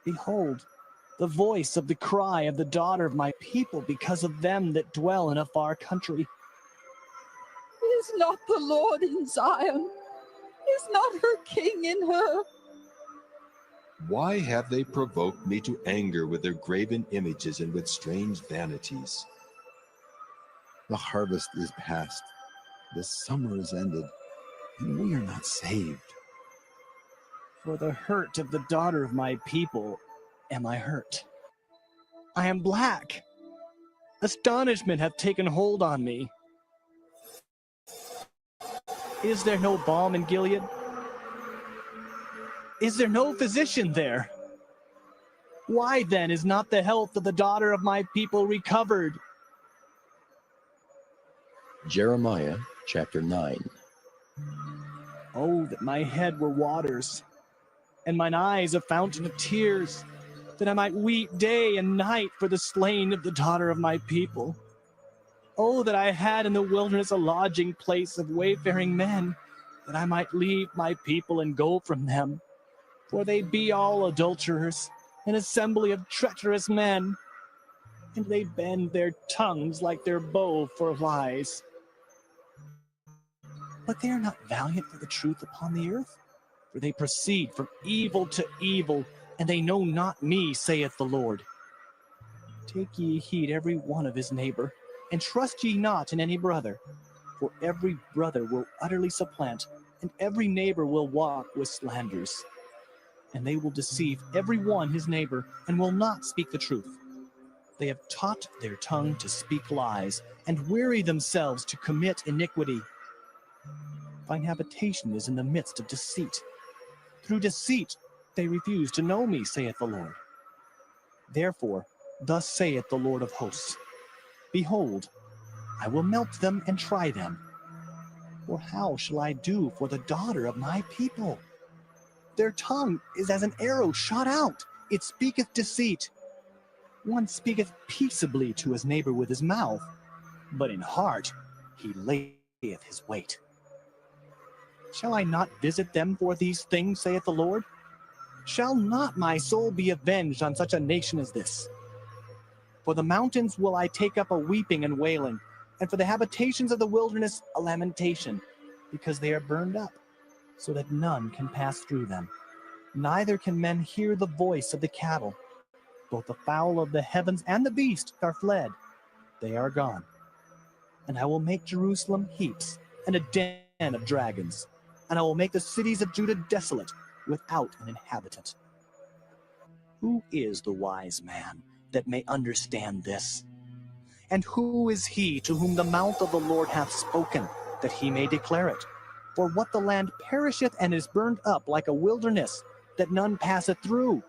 Behold, the voice of the cry of the daughter of my people because of them that dwell in a far country. Is not the Lord in Zion? Is not her king in her? Why have they provoked me to anger with their graven images and with strange vanities? The harvest is past, the summer is ended, and we are not saved. For the hurt of the daughter of my people am I hurt. I am black. Astonishment hath taken hold on me. Is there no balm in Gilead? Is there no physician there? Why then is not the health of the daughter of my people recovered? Jeremiah chapter 9. Oh, that my head were waters, and mine eyes a fountain of tears, that I might weep day and night for the slain of the daughter of my people. Oh, that I had in the wilderness a lodging place of wayfaring men, that I might leave my people and go from them. For they be all adulterers, an assembly of treacherous men, and they bend their tongues like their bow for lies. But they are not valiant for the truth upon the earth, for they proceed from evil to evil, and they know not me, saith the Lord. Take ye heed every one of his neighbor, and trust ye not in any brother, for every brother will utterly supplant, and every neighbor will walk with slanders. And they will deceive every one his neighbor, and will not speak the truth. They have taught their tongue to speak lies, and weary themselves to commit iniquity. Thine habitation is in the midst of deceit. Through deceit they refuse to know me, saith the Lord. Therefore, thus saith the Lord of hosts, Behold, I will melt them and try them. For how shall I do for the daughter of my people? Their tongue is as an arrow shot out. It speaketh deceit. One speaketh peaceably to his neighbor with his mouth, but in heart he layeth his weight. Shall I not visit them for these things, saith the Lord? Shall not my soul be avenged on such a nation as this? For the mountains will I take up a weeping and wailing, and for the habitations of the wilderness a lamentation, because they are burned up, so that none can pass through them. Neither can men hear the voice of the cattle. Both the fowl of the heavens and the beast are fled. They are gone. And I will make Jerusalem heaps, and a den of dragons. And I will make the cities of Judah desolate, without an inhabitant. Who is the wise man that may understand this? And who is he to whom the mouth of the Lord hath spoken, that he may declare it? For what the land perisheth and is burned up like a wilderness, that none passeth through.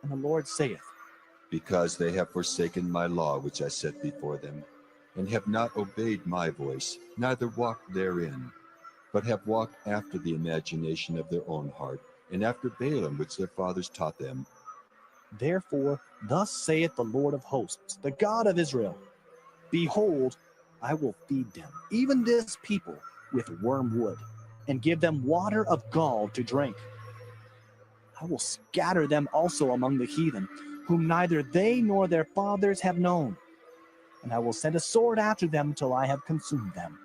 And the Lord saith, Because they have forsaken my law which I set before them, and have not obeyed my voice, neither walked therein, but have walked after the imagination of their own heart, and after Balaam which their fathers taught them. Therefore, thus saith the Lord of hosts, the God of Israel, Behold, I will feed them, even this people, with wormwood, and give them water of gall to drink. I will scatter them also among the heathen, whom neither they nor their fathers have known. And I will send a sword after them till I have consumed them.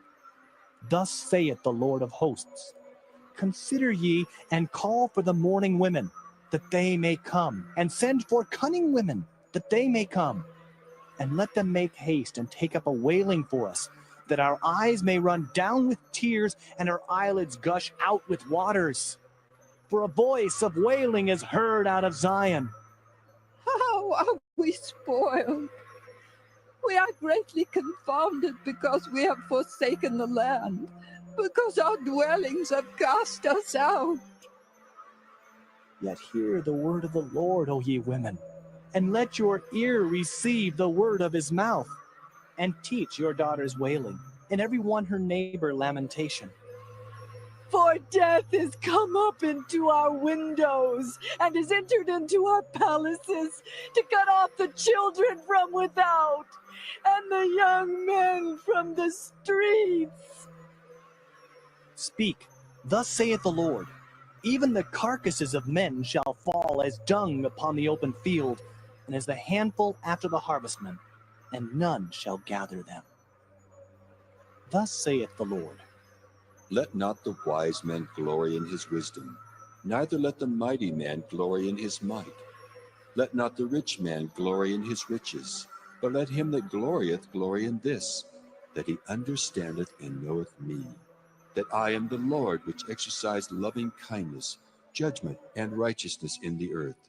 Thus saith the Lord of hosts, Consider ye, and call for the mourning women, that they may come, and send for cunning women, that they may come. And let them make haste and take up a wailing for us, that our eyes may run down with tears, and our eyelids gush out with waters. For a voice of wailing is heard out of Zion. How are we spoiled? We are greatly confounded because we have forsaken the land, because our dwellings have cast us out. Yet hear the word of the Lord, O ye women, and let your ear receive the word of his mouth, and teach your daughters wailing, and every one her neighbor lamentation. For death is come up into our windows, and is entered into our palaces, to cut off the children from without, and the young men from the streets. Speak, thus saith the Lord, even the carcasses of men shall fall as dung upon the open field, and as the handful after the harvestmen, and none shall gather them. Thus saith the Lord. Let not the wise man glory in his wisdom, neither let the mighty man glory in his might. Let not the rich man glory in his riches, but let him that glorieth glory in this, that he understandeth and knoweth me, that I am the Lord which exercise loving kindness, judgment, and righteousness in the earth.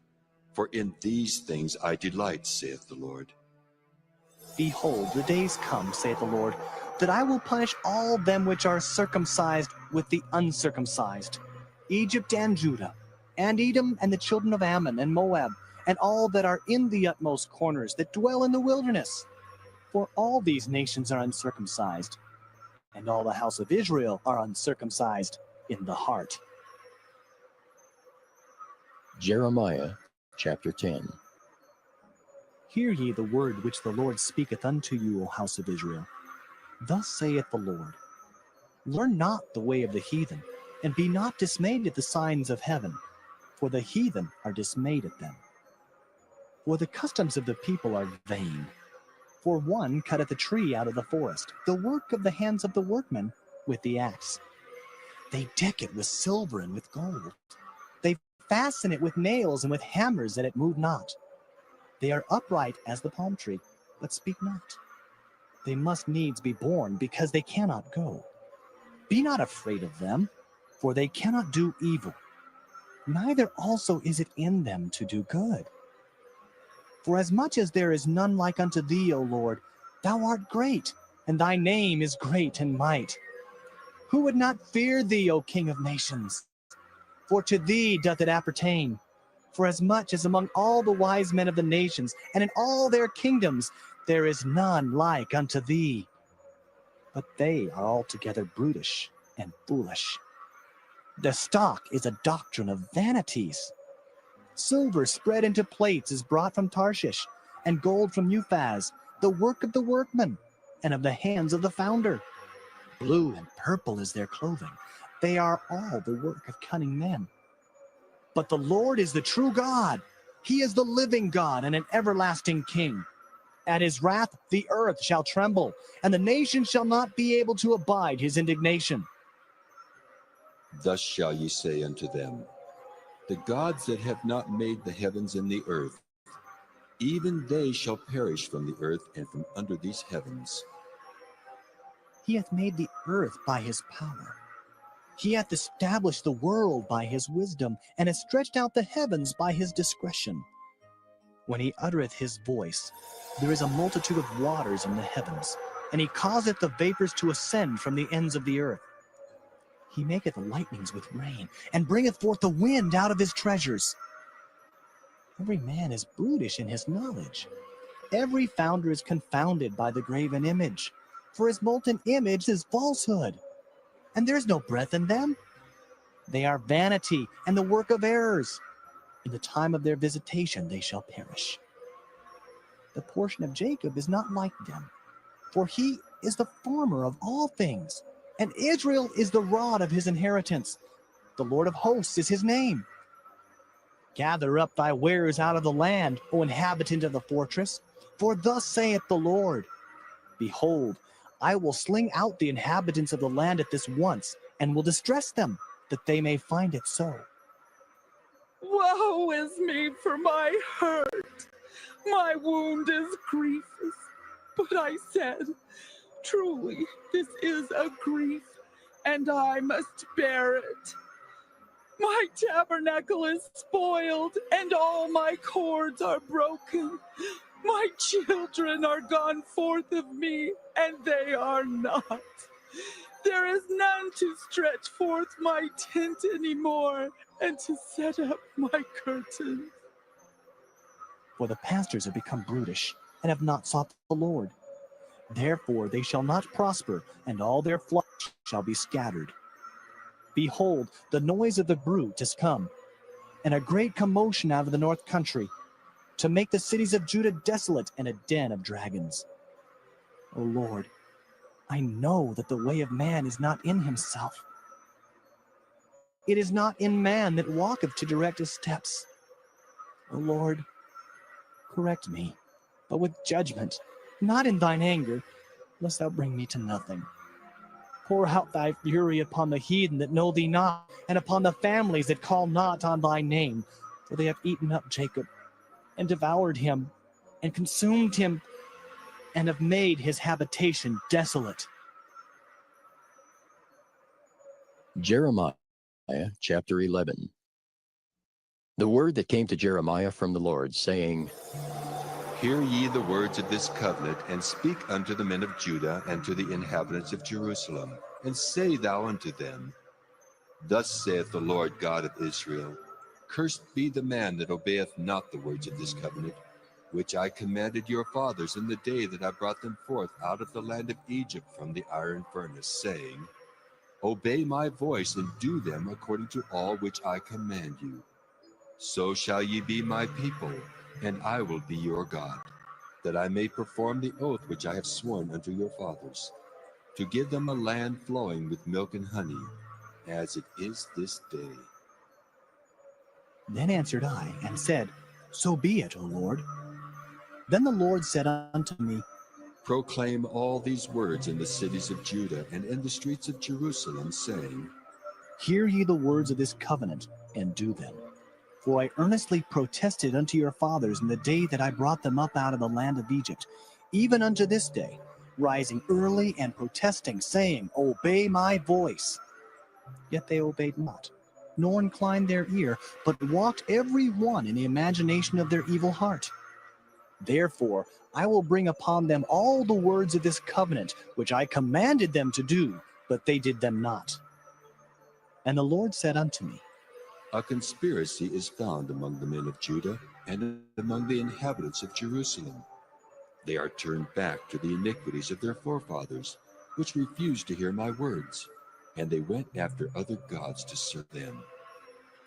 For in these things I delight, saith the Lord. Behold, the days come, saith the Lord, that I will punish all them which are circumcised with the uncircumcised, Egypt and Judah, and Edom and the children of Ammon and Moab, and all that are in the utmost corners that dwell in the wilderness. For all these nations are uncircumcised, and all the house of Israel are uncircumcised in the heart. Jeremiah chapter 10. Hear ye the word which the Lord speaketh unto you, O house of Israel. Thus saith the Lord, Learn not the way of the heathen, and be not dismayed at the signs of heaven, for the heathen are dismayed at them. For the customs of the people are vain. For one cutteth a tree out of the forest, the work of the hands of the workmen with the axe. They deck it with silver and with gold. They fasten it with nails and with hammers, that it move not. They are upright as the palm tree, but speak not. They must needs be born, because they cannot go. Be not afraid of them, for they cannot do evil. Neither also is it in them to do good. For as much as there is none like unto thee, O Lord, thou art great, and thy name is great in might. Who would not fear thee, O King of nations? For to thee doth it appertain. For as much as among all the wise men of the nations, and in all their kingdoms, there is none like unto thee. But they are altogether brutish and foolish. Their stock is a doctrine of vanities. Silver spread into plates is brought from Tarshish, and gold from Uphaz, the work of the workman, and of the hands of the founder. Blue and purple is their clothing. They are all the work of cunning men. But the Lord is the true God. He is the living God and an everlasting King. At his wrath the earth shall tremble, and the nation shall not be able to abide his indignation. Thus shall ye say unto them, The gods that have not made the heavens and the earth, even they shall perish from the earth and from under these heavens. He hath made the earth by his power. He hath established the world by his wisdom, and hath stretched out the heavens by his discretion. When he uttereth his voice, there is a multitude of waters in the heavens, and he causeth the vapors to ascend from the ends of the earth. He maketh lightnings with rain, and bringeth forth the wind out of his treasures. Every man is brutish in his knowledge. Every founder is confounded by the graven image, for his molten image is falsehood, and there is no breath in them. They are vanity and the work of errors. In the time of their visitation they shall perish. The portion of Jacob is not like them, for he is the former of all things, and Israel is the rod of his inheritance. The Lord of hosts is his name. Gather up thy wares out of the land, O inhabitant of the fortress, for thus saith the Lord, Behold, I will sling out the inhabitants of the land at this once, and will distress them, that they may find it so. Woe is me for my hurt. My wound is grievous. But I said, Truly, this is a grief, and I must bear it. My tabernacle is spoiled, and all my cords are broken. My children are gone forth of me, and they are not. There is none to stretch forth my tent anymore, and to set up my curtains. For the pastors have become brutish, and have not sought the Lord. Therefore they shall not prosper, and all their flocks shall be scattered. Behold, the noise of the brute is come, and a great commotion out of the north country, to make the cities of Judah desolate and a den of dragons. O Lord, I know that the way of man is not in himself. It is not in man that walketh to direct his steps. O Lord, correct me, but with judgment, not in thine anger, lest thou bring me to nothing. Pour out thy fury upon the heathen that know thee not, and upon the families that call not on thy name, for they have eaten up Jacob, and devoured him, and consumed him, and have made his habitation desolate. Jeremiah chapter 11. The word that came to Jeremiah from the Lord, saying, Hear ye the words of this covenant, and speak unto the men of Judah and to the inhabitants of Jerusalem, and say thou unto them, Thus saith the Lord God of Israel, Cursed be the man that obeyeth not the words of this covenant, which I commanded your fathers in the day that I brought them forth out of the land of Egypt from the iron furnace, saying, Obey my voice, and do them according to all which I command you. So shall ye be my people, and I will be your God, that I may perform the oath which I have sworn unto your fathers, to give them a land flowing with milk and honey, as it is this day. Then answered I, and said, So be it, O Lord. Then the Lord said unto me, Proclaim all these words in the cities of Judah and in the streets of Jerusalem, saying, Hear ye the words of this covenant, and do them. For I earnestly protested unto your fathers in the day that I brought them up out of the land of Egypt, even unto this day, rising early and protesting, saying, Obey my voice. Yet they obeyed not, nor inclined their ear, but walked every one in the imagination of their evil heart. Therefore I will bring upon them all the words of this covenant, which I commanded them to do, but they did them not. And the Lord said unto me, A conspiracy is found among the men of Judah and among the inhabitants of Jerusalem. They are turned back to the iniquities of their forefathers, which refused to hear my words, and they went after other gods to serve them.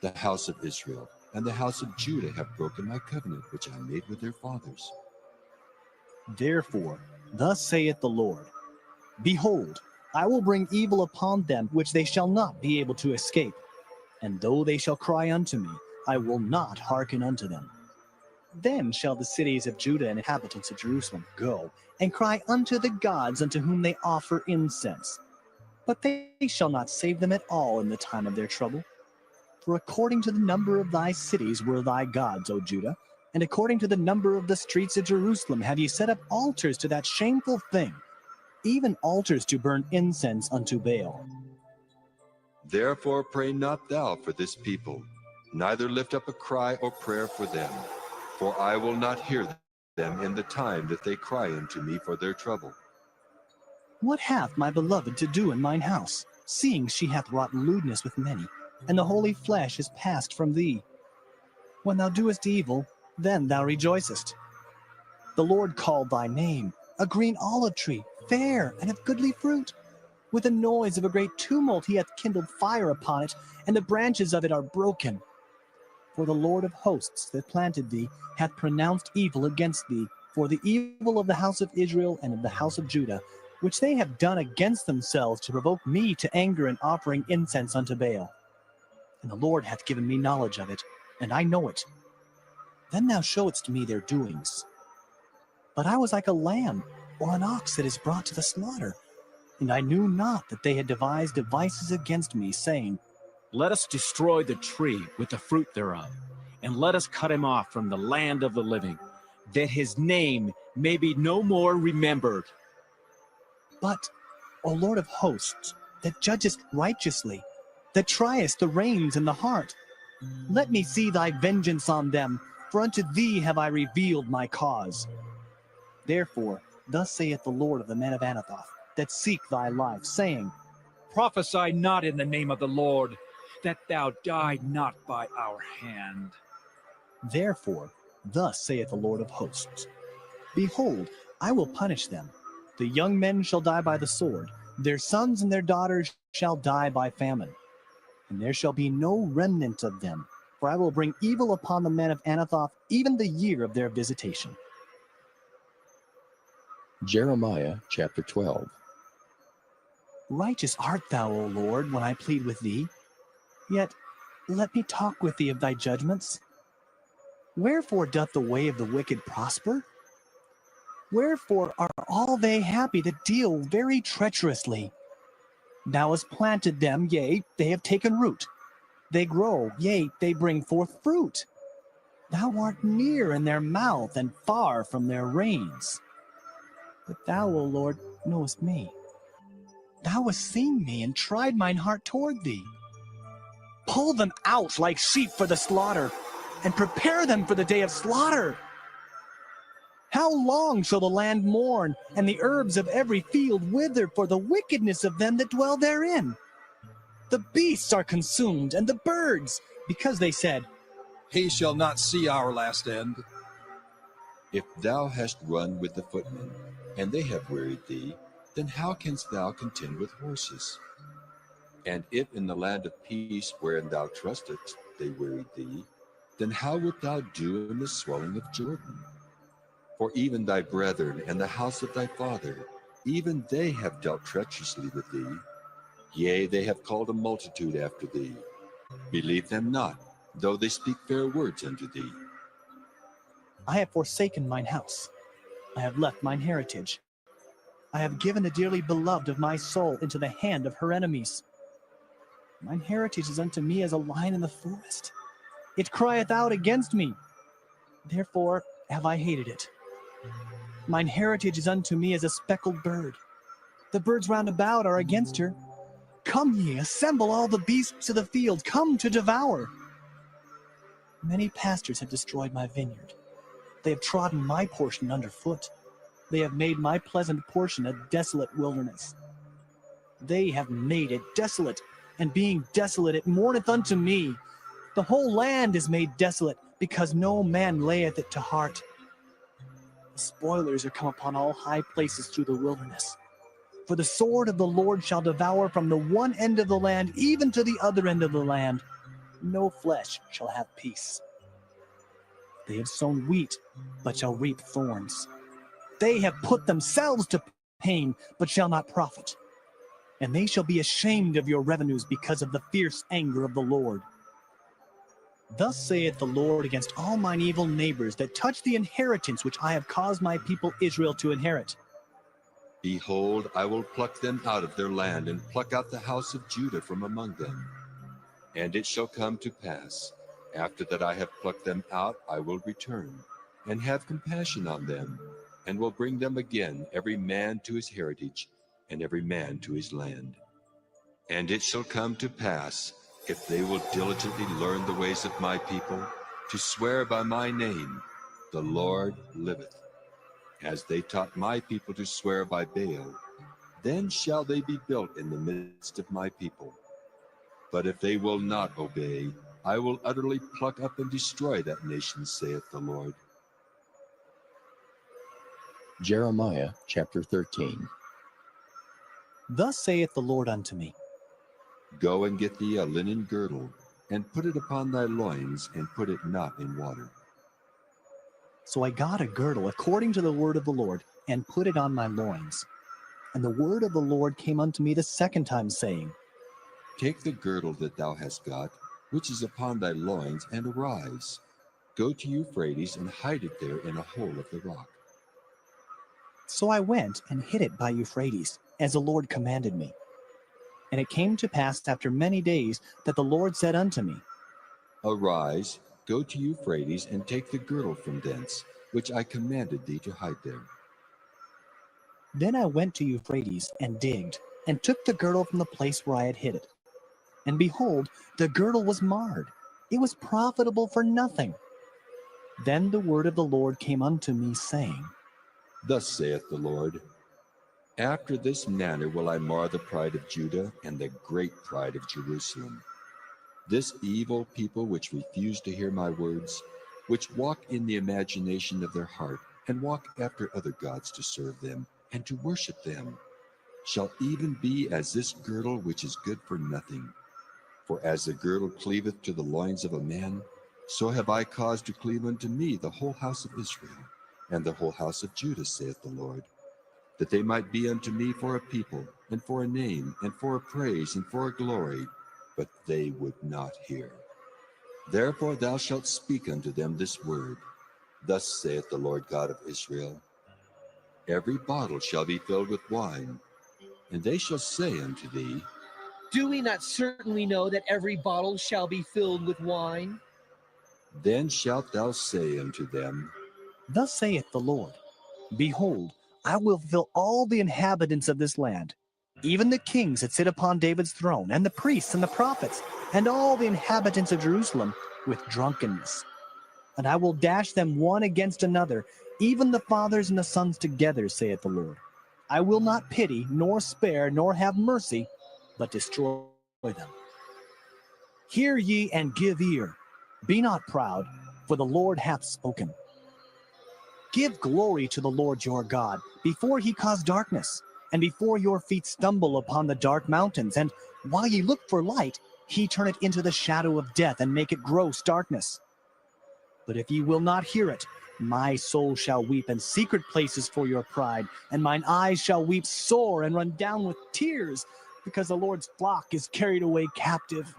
The house of Israel and the house of Judah have broken my covenant which I made with their fathers. Therefore, thus saith the Lord, Behold, I will bring evil upon them which they shall not be able to escape. And though they shall cry unto me, I will not hearken unto them. Then shall the cities of Judah and inhabitants of Jerusalem go and cry unto the gods unto whom they offer incense. But they shall not save them at all in the time of their trouble. For according to the number of thy cities were thy gods, O Judah, and according to the number of the streets of Jerusalem have ye set up altars to that shameful thing, even altars to burn incense unto Baal. Therefore pray not thou for this people, neither lift up a cry or prayer for them, for I will not hear them in the time that they cry unto me for their trouble. What hath my beloved to do in mine house, seeing she hath wrought lewdness with many, and the holy flesh is passed from thee? When thou doest evil, then thou rejoicest. The Lord called thy name, a green olive tree, fair and of goodly fruit. With the noise of a great tumult he hath kindled fire upon it, and the branches of it are broken. For the Lord of hosts that planted thee hath pronounced evil against thee, for the evil of the house of Israel and of the house of Judah, which they have done against themselves to provoke me to anger in offering incense unto Baal. And the Lord hath given me knowledge of it, and I know it. Then thou showedst me their doings. But I was like a lamb or an ox that is brought to the slaughter, and I knew not that they had devised devices against me, saying, Let us destroy the tree with the fruit thereof, and let us cut him off from the land of the living, that his name may be no more remembered. But, O Lord of hosts, that judgest righteously, that triest the reins and the heart, let me see thy vengeance on them, for unto thee have I revealed my cause. Therefore, thus saith the Lord of the men of Anathoth, that seek thy life, saying, Prophesy not in the name of the Lord, that thou die not by our hand. Therefore, thus saith the Lord of hosts, Behold, I will punish them. The young men shall die by the sword, their sons and their daughters shall die by famine. And there shall be no remnant of them, for I will bring evil upon the men of Anathoth even the year of their visitation. Jeremiah chapter 12. Righteous art thou, O Lord, when I plead with thee. Yet let me talk with thee of thy judgments. Wherefore doth the way of the wicked prosper? Wherefore are all they happy that deal very treacherously? Thou hast planted them, yea, they have taken root. They grow, yea, they bring forth fruit. Thou art near in their mouth and far from their reins. But thou, O Lord, knowest me. Thou hast seen me and tried mine heart toward thee. Pull them out like sheep for the slaughter, and prepare them for the day of slaughter. How long shall the land mourn, and the herbs of every field wither for the wickedness of them that dwell therein? The beasts are consumed, and the birds, because they said, He shall not see our last end. If thou hast run with the footmen, and they have wearied thee, then how canst thou contend with horses? And if in the land of peace wherein thou trustest they wearied thee, then how wilt thou do in the swelling of Jordan? For even thy brethren and the house of thy father, even they have dealt treacherously with thee. Yea, they have called a multitude after thee. Believe them not, though they speak fair words unto thee. I have forsaken mine house. I have left mine heritage. I have given the dearly beloved of my soul into the hand of her enemies. Mine heritage is unto me as a lion in the forest. It crieth out against me. Therefore have I hated it. Mine heritage is unto me as a speckled bird. The birds round about are against her. Come ye, assemble all the beasts of the field, come to devour. Many pastors have destroyed my vineyard. They have trodden my portion underfoot. They have made my pleasant portion a desolate wilderness. They have made it desolate, and being desolate it mourneth unto me. The whole land is made desolate, because no man layeth it to heart. The spoilers are come upon all high places through the wilderness. For the sword of the Lord shall devour from the one end of the land even to the other end of the land. No flesh shall have peace. They have sown wheat, but shall reap thorns. They have put themselves to pain, but shall not profit. And they shall be ashamed of your revenues because of the fierce anger of the Lord. Thus saith the Lord against all mine evil neighbors that touch the inheritance which I have caused my people Israel to inherit. Behold, I will pluck them out of their land, and pluck out the house of Judah from among them. And it shall come to pass, after that I have plucked them out, I will return, and have compassion on them, and will bring them again, every man to his heritage, and every man to his land. And it shall come to pass, if they will diligently learn the ways of my people, to swear by my name, the Lord liveth, as they taught my people to swear by Baal, then shall they be built in the midst of my people. But if they will not obey, I will utterly pluck up and destroy that nation, saith the Lord. Jeremiah chapter 13. Thus saith the Lord unto me, Go and get thee a linen girdle, and put it upon thy loins, and put it not in water. So I got a girdle according to the word of the Lord, and put it on my loins. And the word of the Lord came unto me the second time, saying, Take the girdle that thou hast got, which is upon thy loins, and arise. Go to Euphrates, and hide it there in a hole of the rock. So I went and hid it by Euphrates, as the Lord commanded me. And it came to pass after many days that the Lord said unto me, Arise, go to Euphrates, and take the girdle from thence, which I commanded thee to hide there. Then I went to Euphrates, and digged, and took the girdle from the place where I had hid it. And behold, the girdle was marred. It was profitable for nothing. Then the word of the Lord came unto me, saying, Thus saith the Lord, After this manner will I mar the pride of Judah, and the great pride of Jerusalem. This evil people which refuse to hear my words, which walk in the imagination of their heart, and walk after other gods to serve them, and to worship them, shall even be as this girdle which is good for nothing. For as the girdle cleaveth to the loins of a man, so have I caused to cleave unto me the whole house of Israel, and the whole house of Judah, saith the Lord, that they might be unto me for a people, and for a name, and for a praise, and for a glory, but they would not hear. Therefore thou shalt speak unto them this word, Thus saith the Lord God of Israel, Every bottle shall be filled with wine, and they shall say unto thee, Do we not certainly know that every bottle shall be filled with wine? Then shalt thou say unto them, Thus saith the Lord, Behold, I will fill all the inhabitants of this land, even the kings that sit upon David's throne, and the priests and the prophets, and all the inhabitants of Jerusalem, with drunkenness. And I will dash them one against another, even the fathers and the sons together, saith the Lord. I will not pity, nor spare, nor have mercy, but destroy them. Hear ye and give ear. Be not proud, for the Lord hath spoken. Give glory to the Lord your God, before he cause darkness, and before your feet stumble upon the dark mountains, and while ye look for light, he turn it into the shadow of death, and make it gross darkness. But if ye will not hear it, my soul shall weep in secret places for your pride, and mine eyes shall weep sore and run down with tears, because the Lord's flock is carried away captive.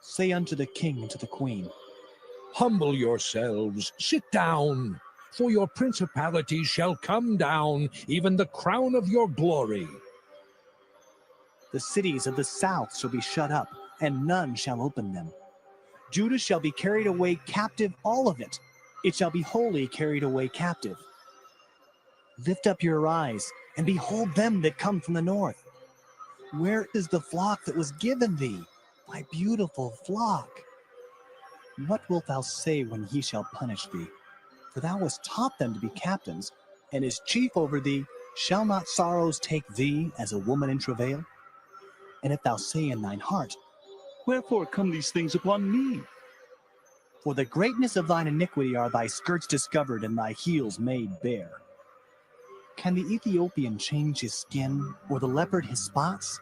Say unto the king and to the queen, Humble yourselves, sit down, for your principality shall come down, even the crown of your glory. The cities of the south shall be shut up, and none shall open them. Judah shall be carried away captive, all of it. It shall be wholly carried away captive. Lift up your eyes, and behold them that come from the north. Where is the flock that was given thee, my beautiful flock? What wilt thou say when he shall punish thee? For thou hast taught them to be captains, and as chief over thee, shall not sorrows take thee as a woman in travail? And if thou say in thine heart, Wherefore come these things upon me? For the greatness of thine iniquity are thy skirts discovered, and thy heels made bare. Can the Ethiopian change his skin, or the leopard his spots?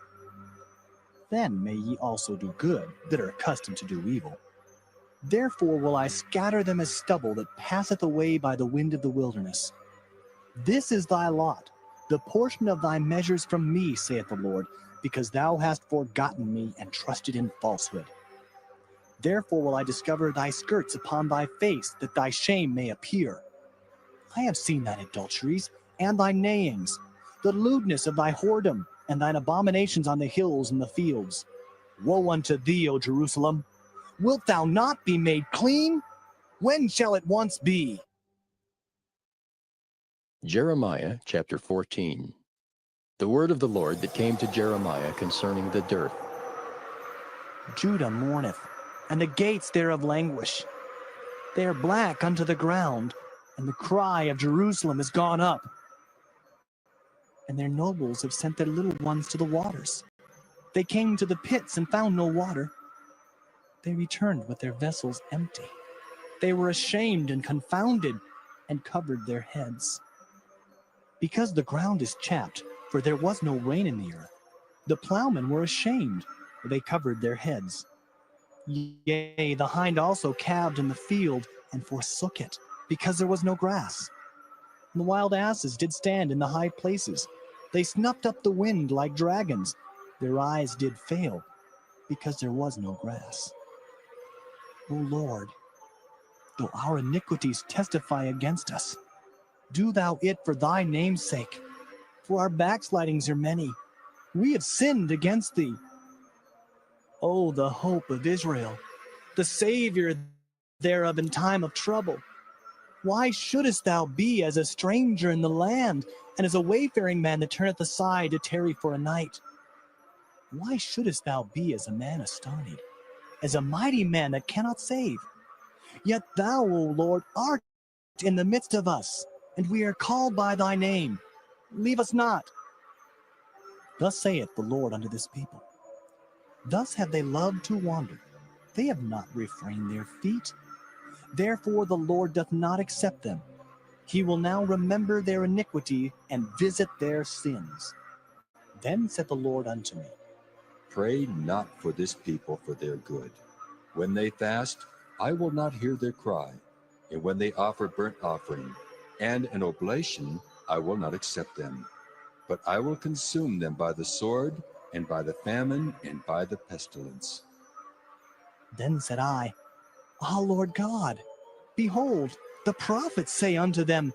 Then may ye also do good, that are accustomed to do evil. Therefore will I scatter them as stubble that passeth away by the wind of the wilderness. This is thy lot, the portion of thy measures from me, saith the Lord, because thou hast forgotten me and trusted in falsehood. Therefore will I discover thy skirts upon thy face, that thy shame may appear. I have seen thine adulteries, and thy neighings, the lewdness of thy whoredom, and thine abominations on the hills and the fields. Woe unto thee, O Jerusalem! Wilt thou not be made clean? When shall it once be? Jeremiah chapter 14. The word of the Lord that came to Jeremiah concerning the dearth. Judah mourneth, and the gates thereof languish. They are black unto the ground, and the cry of Jerusalem is gone up. And their nobles have sent their little ones to the waters. They came to the pits and found no water. they returned with their vessels empty. They were ashamed and confounded, and covered their heads. Because the ground is chapped, for there was no rain in the earth, the plowmen were ashamed, for they covered their heads. Yea, the hind also calved in the field, and forsook it, because there was no grass. And the wild asses did stand in the high places. They snuffed up the wind like dragons. Their eyes did fail, because there was no grass. O Lord, though our iniquities testify against us, do thou it for thy name's sake, for our backslidings are many. We have sinned against thee. O the hope of Israel, the Savior thereof in time of trouble. Why shouldest thou be as a stranger in the land, and as a wayfaring man that turneth aside to tarry for a night? Why shouldest thou be as a man astonied, as a mighty man that cannot save? Yet thou, O Lord, art in the midst of us, and we are called by thy name. Leave us not. Thus saith the Lord unto this people. Thus have they loved to wander. They have not refrained their feet. Therefore the Lord doth not accept them. He will now remember their iniquity and visit their sins. Then said the Lord unto me, Pray not for this people for their good. When they fast, I will not hear their cry, and when they offer burnt offering and an oblation, I will not accept them. But I will consume them by the sword, and by the famine, and by the pestilence. Then said I, Ah, Lord God, behold, the prophets say unto them,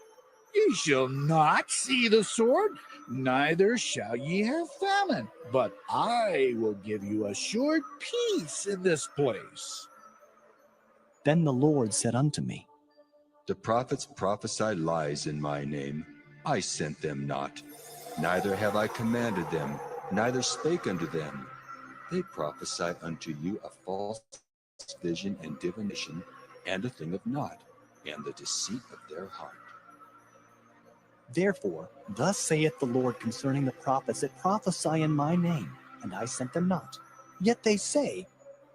Ye shall not see the sword, neither shall ye have famine, but I will give you assured peace in this place. Then the Lord said unto me, The prophets prophesy lies in my name. I sent them not, neither have I commanded them, neither spake unto them. They prophesy unto you a false vision and divination, and a thing of naught, and the deceit of their heart. Therefore, thus saith the Lord concerning the prophets that prophesy in my name, and I sent them not. Yet they say,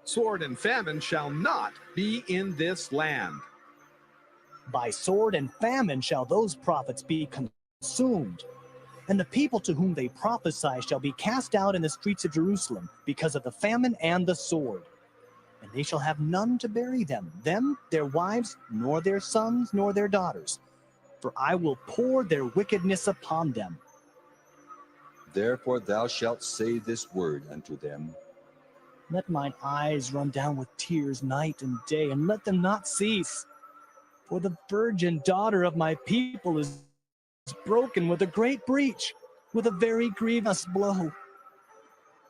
Sword and famine shall not be in this land. By sword and famine shall those prophets be consumed. And the people to whom they prophesy shall be cast out in the streets of Jerusalem because of the famine and the sword. And they shall have none to bury them, their wives, nor their sons, nor their daughters. For I will pour their wickedness upon them. Therefore thou shalt say this word unto them. Let mine eyes run down with tears night and day, and let them not cease. For the virgin daughter of my people is broken with a great breach, with a very grievous blow.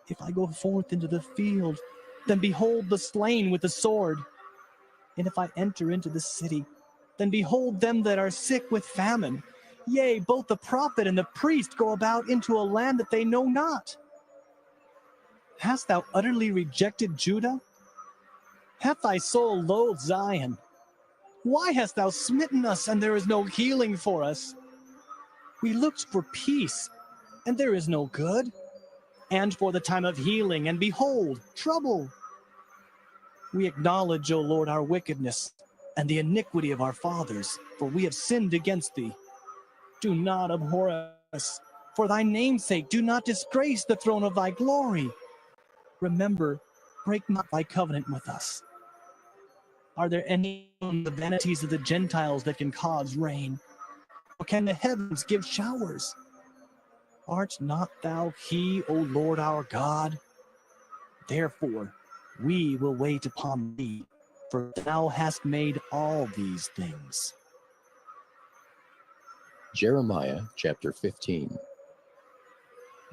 If I go forth into the field, then behold the slain with the sword. And if I enter into the city, then behold them that are sick with famine. Yea, both the prophet and the priest go about into a land that they know not. Hast thou utterly rejected Judah? Hath thy soul loathed Zion? Why hast thou smitten us, and there is no healing for us? We looked for peace, and there is no good, and for the time of healing, and behold, trouble. We acknowledge, O Lord, our wickedness, and the iniquity of our fathers, for we have sinned against thee. Do not abhor us. For thy name's sake, do not disgrace the throne of thy glory. Remember, break not thy covenant with us. Are there any of the vanities of the Gentiles that can cause rain? Or can the heavens give showers? Art not thou he, O Lord our God? Therefore, we will wait upon thee, for thou hast made all these things. Jeremiah chapter 15.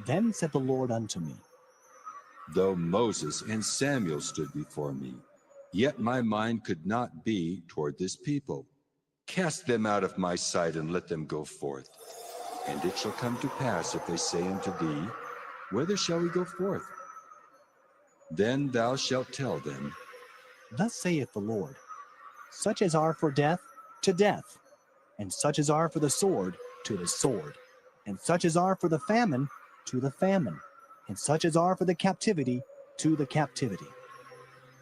Then said the Lord unto me, Though Moses and Samuel stood before me, yet my mind could not be toward this people. Cast them out of my sight, and let them go forth. And it shall come to pass, if they say unto thee, Whither shall we go forth? Then thou shalt tell them, Thus saith the Lord, Such as are for death, to death, and such as are for the sword, to the sword, and such as are for the famine, to the famine, and such as are for the captivity, to the captivity.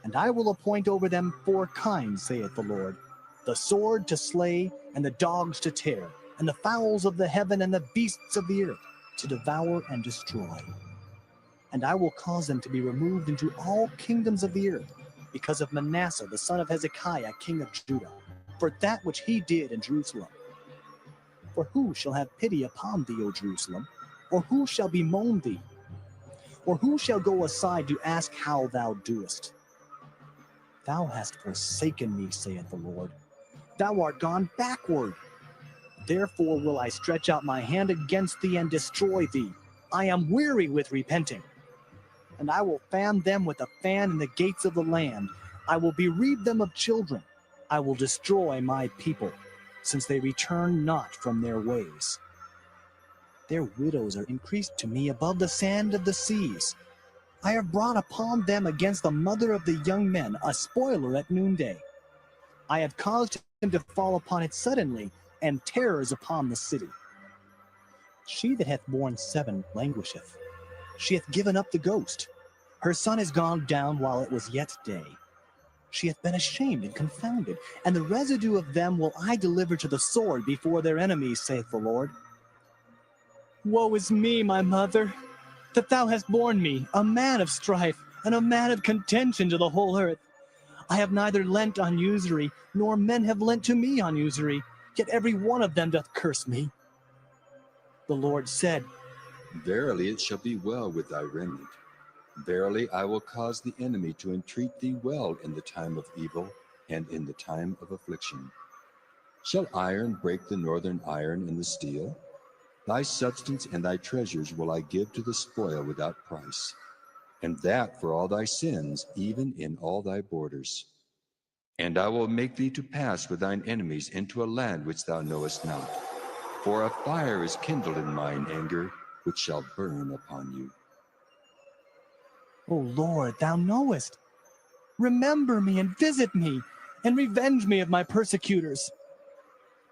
And I will appoint over them 4 kinds, saith the Lord, the sword to slay, and the dogs to tear, and the fowls of the heaven and the beasts of the earth to devour and destroy. And I will cause them to be removed into all kingdoms of the earth, because of Manasseh the son of Hezekiah, king of Judah, for that which he did in Jerusalem. For who shall have pity upon thee, O Jerusalem? Or who shall bemoan thee? Or who shall go aside to ask how thou doest? Thou hast forsaken me, saith the Lord. Thou art gone backward. Therefore will I stretch out my hand against thee and destroy thee. I am weary with repenting. And I will fan them with a fan in the gates of the land. I will bereave them of children. I will destroy my people, since they return not from their ways. Their widows are increased to me above the sand of the seas. I have brought upon them against the mother of the young men a spoiler at noonday. I have caused him to fall upon it suddenly, and terrors upon the city. She that hath borne 7 languisheth. She hath given up the ghost. Her son is gone down while it was yet day. She hath been ashamed and confounded, and the residue of them will I deliver to the sword before their enemies, saith the Lord. Woe is me, my mother, that thou hast borne me, a man of strife, and a man of contention to the whole earth. I have neither lent on usury, nor men have lent to me on usury, yet every one of them doth curse me. The Lord said, Verily it shall be well with thy remnant. Verily I will cause the enemy to entreat thee well in the time of evil and in the time of affliction. Shall iron break the northern iron and the steel? Thy substance and thy treasures will I give to the spoil without price, and that for all thy sins, even in all thy borders. And I will make thee to pass with thine enemies into a land which thou knowest not. For a fire is kindled in mine anger, which shall burn upon you. O Lord, thou knowest. Remember me and visit me, and revenge me of my persecutors.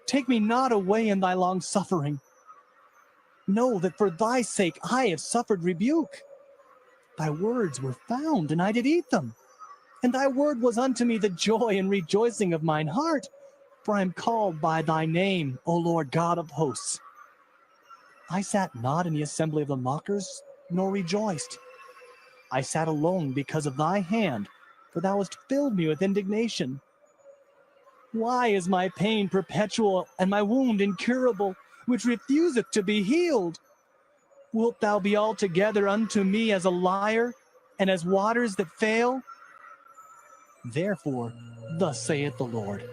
Take me not away in thy long suffering. Know that for thy sake I have suffered rebuke. Thy words were found, and I did eat them. And thy word was unto me the joy and rejoicing of mine heart. For I am called by thy name, O Lord God of hosts. I sat not in the assembly of the mockers, nor rejoiced. I sat alone because of thy hand, for thou hast filled me with indignation. Why is my pain perpetual, and my wound incurable, which refuseth to be healed? Wilt thou be altogether unto me as a liar, and as waters that fail? Therefore, thus saith the Lord,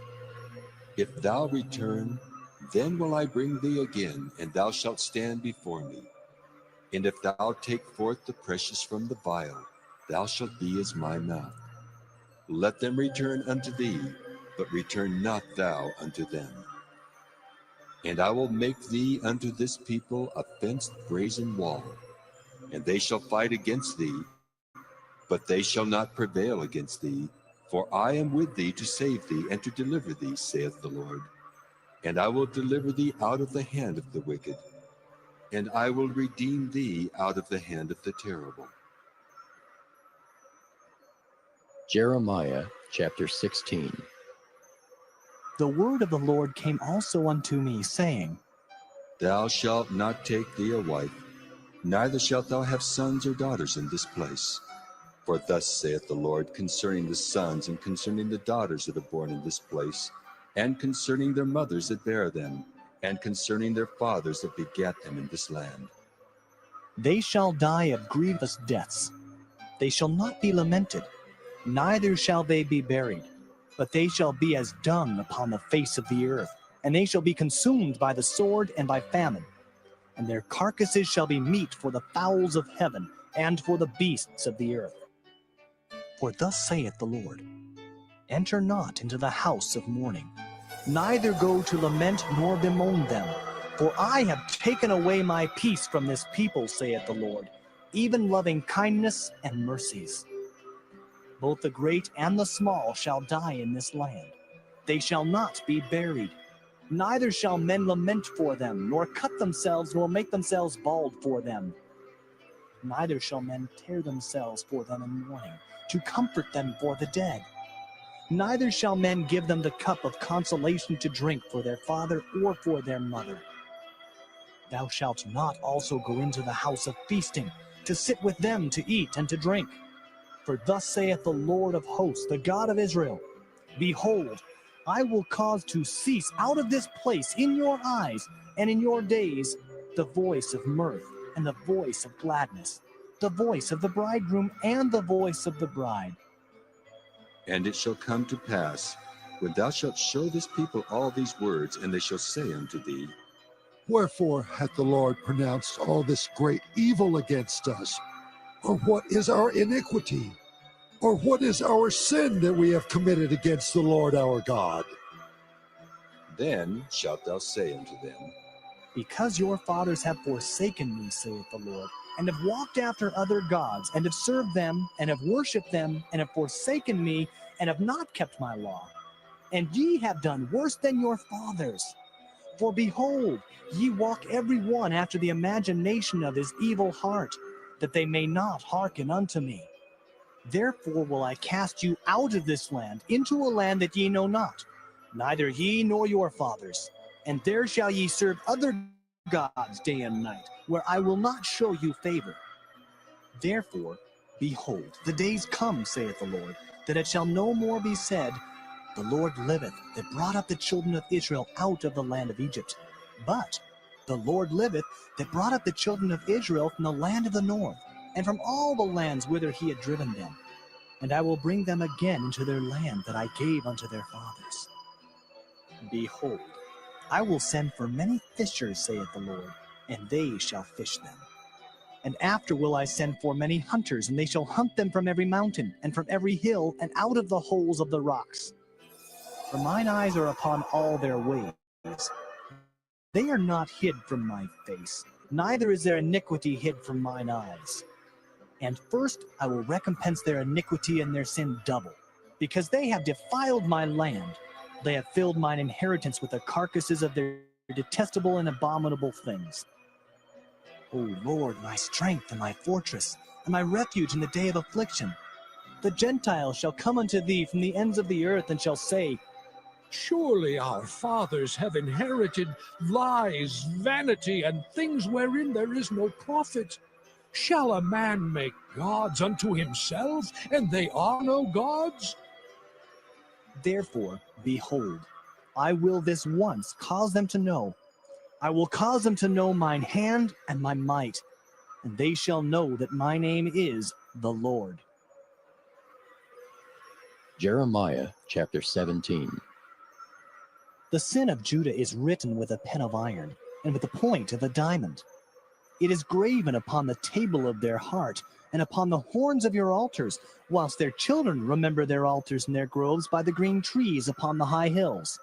If thou return, then will I bring thee again, and thou shalt stand before me. And if thou take forth the precious from the vial, thou shalt be as my mouth. Let them return unto thee, but return not thou unto them. And I will make thee unto this people a fenced brazen wall, and they shall fight against thee, but they shall not prevail against thee, for I am with thee to save thee and to deliver thee, saith the Lord. And I will deliver thee out of the hand of the wicked, and I will redeem thee out of the hand of the terrible. Jeremiah chapter 16. The word of the Lord came also unto me, saying, Thou shalt not take thee a wife, neither shalt thou have sons or daughters in this place. For thus saith the Lord concerning the sons and concerning the daughters that are born in this place, and concerning their mothers that bear them, and concerning their fathers that begat them in this land. They shall die of grievous deaths. They shall not be lamented, neither shall they be buried, but they shall be as dung upon the face of the earth, and they shall be consumed by the sword and by famine. And their carcasses shall be meat for the fowls of heaven, and for the beasts of the earth. For thus saith the Lord, Enter not into the house of mourning, neither go to lament nor bemoan them. For I have taken away my peace from this people, saith the Lord, even loving kindness and mercies. Both the great and the small shall die in this land. They shall not be buried. Neither shall men lament for them, nor cut themselves, nor make themselves bald for them. neither shall men tear themselves for them in mourning, to comfort them for the dead. Neither shall men give them the cup of consolation to drink for their father or for their mother. Thou shalt not also go into the house of feasting, to sit with them to eat and to drink. For thus saith the Lord of hosts, the God of Israel, Behold, I will cause to cease out of this place in your eyes and in your days the voice of mirth and the voice of gladness, the voice of the bridegroom and the voice of the bride. And it shall come to pass, when thou shalt show this people all these words, and they shall say unto thee, Wherefore hath the Lord pronounced all this great evil against us? Or what is our iniquity? Or what is our sin that we have committed against the Lord our God? Then shalt thou say unto them, Because your fathers have forsaken me, saith the Lord, and have walked after other gods, and have served them, and have worshipped them, and have forsaken me, and have not kept my law. And ye have done worse than your fathers. For behold, ye walk every one after the imagination of his evil heart, that they may not hearken unto me. Therefore will I cast you out of this land into a land that ye know not, neither ye nor your fathers. And there shall ye serve other gods day and night, where I will not show you favor. Therefore, behold, the days come, saith the Lord, that it shall no more be said, The Lord liveth, that brought up the children of Israel out of the land of Egypt. But the Lord liveth, that brought up the children of Israel from the land of the north, and from all the lands whither he had driven them. And I will bring them again into their land that I gave unto their fathers. Behold, I will send for many fishers, saith the Lord, and they shall fish them. And after will I send for many hunters, and they shall hunt them from every mountain, and from every hill, and out of the holes of the rocks. For mine eyes are upon all their ways. They are not hid from my face, neither is their iniquity hid from mine eyes. And first I will recompense their iniquity and their sin double, because they have defiled my land. They have filled mine inheritance with the carcasses of their detestable and abominable things. O Lord, my strength and my fortress, and my refuge in the day of affliction. The Gentiles shall come unto thee from the ends of the earth, and shall say, Surely our fathers have inherited lies, vanity, and things wherein there is no profit. Shall a man make gods unto himself, and they are no gods? Therefore, behold, I will this once cause them to know. I will cause them to know mine hand and my might, and they shall know that my name is the Lord. Jeremiah chapter 17. The sin of Judah is written with a pen of iron, and with the point of a diamond. It is graven upon the table of their heart, and upon the horns of your altars, whilst their children remember their altars and their groves by the green trees upon the high hills.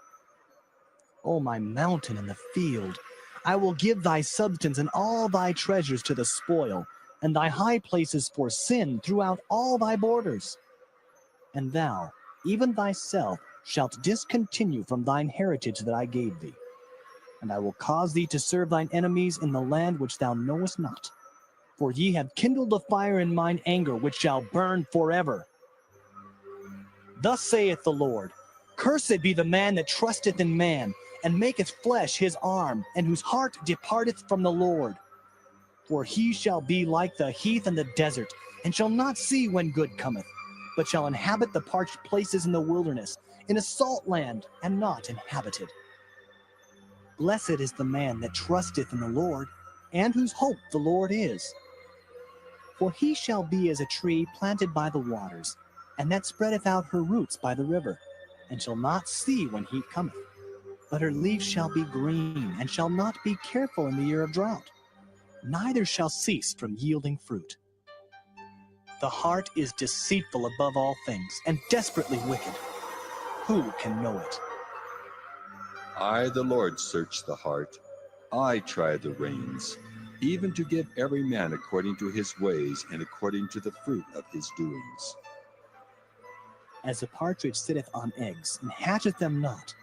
O my mountain and the field, I will give thy substance and all thy treasures to the spoil, and thy high places for sin throughout all thy borders. And thou, even thyself, shalt discontinue from thine heritage that I gave thee. And I will cause thee to serve thine enemies in the land which thou knowest not. For ye have kindled a fire in mine anger, which shall burn forever. Thus saith the Lord, Cursed be the man that trusteth in man, and maketh flesh his arm, and whose heart departeth from the Lord. For he shall be like the heath and the desert, and shall not see when good cometh, but shall inhabit the parched places in the wilderness, in a salt land, and not inhabited. Blessed is the man that trusteth in the Lord, and whose hope the Lord is. For he shall be as a tree planted by the waters, and that spreadeth out her roots by the river, and shall not see when heat cometh. But her leaves shall be green, and shall not be careful in the year of drought, neither shall cease from yielding fruit. The heart is deceitful above all things, and desperately wicked. Who can know it? I, the Lord, search the heart. I try the reins, even to give every man according to his ways and according to the fruit of his doings. As a partridge sitteth on eggs, and hatcheth them not,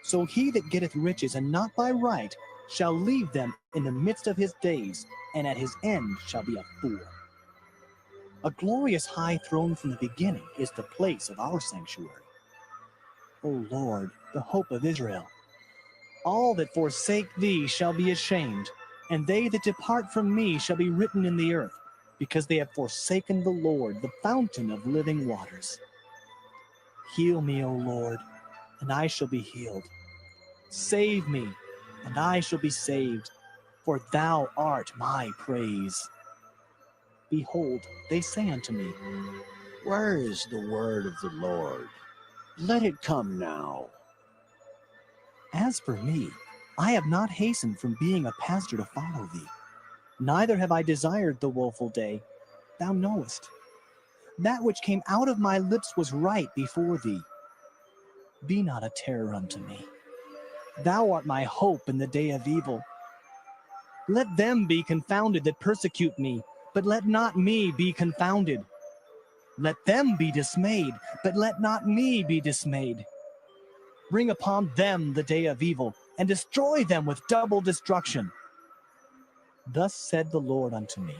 so he that getteth riches, and not by right, shall leave them in the midst of his days, and at his end shall be a fool. A glorious high throne from the beginning is the place of our sanctuary. O Lord, the hope of Israel, all that forsake thee shall be ashamed, and they that depart from me shall be written in the earth, because they have forsaken the Lord, the fountain of living waters. Heal me, O Lord, and I shall be healed. Save me, and I shall be saved, for thou art my praise. Behold, they say unto me, Where is the word of the Lord? Let it come now. As for me, I have not hastened from being a pastor to follow thee. Neither have I desired the woeful day. Thou knowest. That which came out of my lips was right before thee. Be not a terror unto me. Thou art my hope in the day of evil. Let them be confounded that persecute me, but let not me be confounded. Let them be dismayed, but let not me be dismayed. Bring upon them the day of evil, and destroy them with double destruction. Thus said the Lord unto me,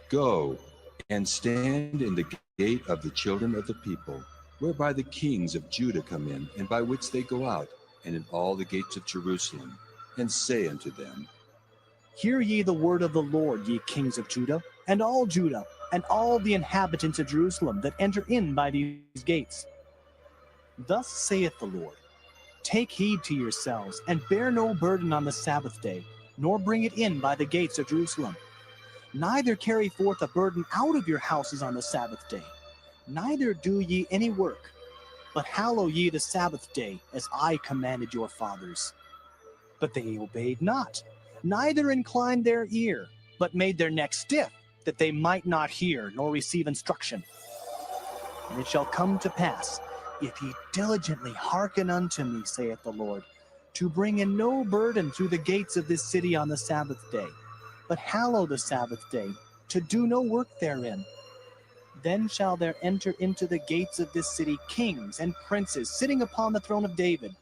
Go and stand in the gate of the children of the people, whereby the kings of Judah come in, and by which they go out, and in all the gates of Jerusalem, and say unto them, Hear ye the word of the Lord, ye kings of Judah, and all the inhabitants of Jerusalem that enter in by these gates. Thus saith the Lord, Take heed to yourselves, and bear no burden on the Sabbath day, nor bring it in by the gates of Jerusalem. Neither carry forth a burden out of your houses on the Sabbath day, neither do ye any work, but hallow ye the Sabbath day, as I commanded your fathers. But they obeyed not, neither inclined their ear, but made their neck stiff, that they might not hear nor receive instruction. And it shall come to pass, if ye diligently hearken unto me, saith the Lord, to bring in no burden through the gates of this city on the Sabbath day, but hallow the Sabbath day, to do no work therein. Then shall there enter into the gates of this city kings and princes sitting upon the throne of David,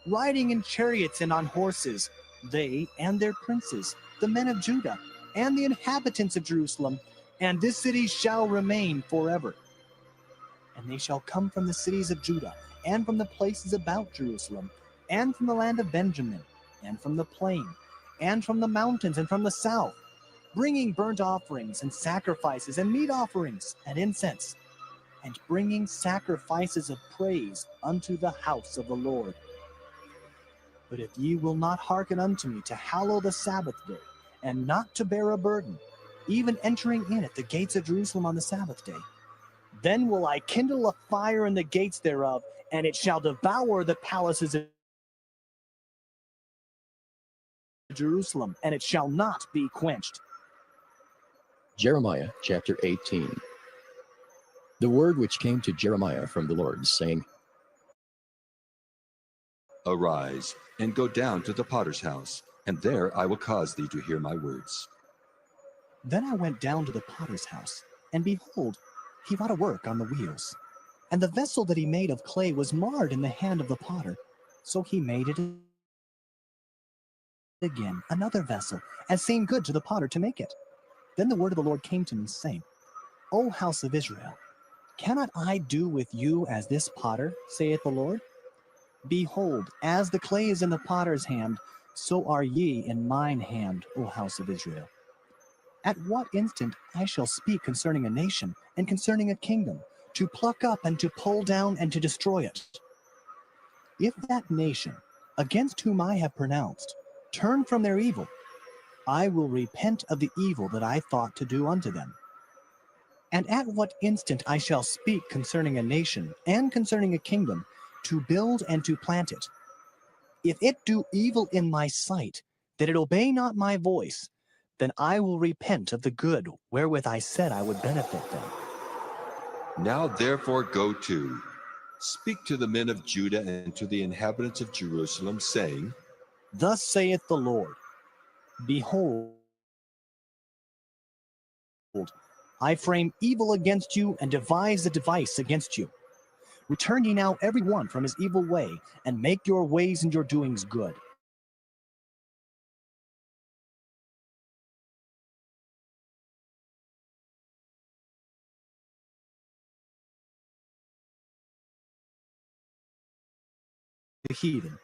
riding in chariots and on horses, they and their princes, the men of Judah, and the inhabitants of Jerusalem, and this city shall remain forever. And they shall come from the cities of Judah, and from the places about Jerusalem, and from the land of Benjamin, and from the plain, and from the mountains, and from the south, bringing burnt offerings, and sacrifices, and meat offerings, and incense, and bringing sacrifices of praise unto the house of the Lord. But if ye will not hearken unto me to hallow the Sabbath day, and not to bear a burden, even entering in at the gates of Jerusalem on the Sabbath day, then will I kindle a fire in the gates thereof, and it shall devour the palaces of Jerusalem, and it shall not be quenched. Jeremiah chapter 18. The word which came to Jeremiah from the Lord, saying, Arise, and go down to the potter's house, and there I will cause thee to hear my words. Then I went down to the potter's house, and behold, he wrought a work on the wheels. And the vessel that he made of clay was marred in the hand of the potter. So he made it again, another vessel, as seemed good to the potter to make it. Then the word of the Lord came to me, saying, O house of Israel, cannot I do with you as this potter, saith the Lord? Behold, as the clay is in the potter's hand, so are ye in mine hand, O house of Israel. At what instant I shall speak concerning a nation, and concerning a kingdom, to pluck up and to pull down and to destroy it. If that nation, against whom I have pronounced, turn from their evil, I will repent of the evil that I thought to do unto them. And at what instant I shall speak concerning a nation, and concerning a kingdom, to build and to plant it. If it do evil in my sight, that it obey not my voice, then I will repent of the good wherewith I said I would benefit them. Now therefore go to, speak to the men of Judah and to the inhabitants of Jerusalem, saying, Thus saith the Lord, Behold, I frame evil against you, and devise a device against you. Return ye now every one from his evil way, and make your ways and your doings good. the heathen.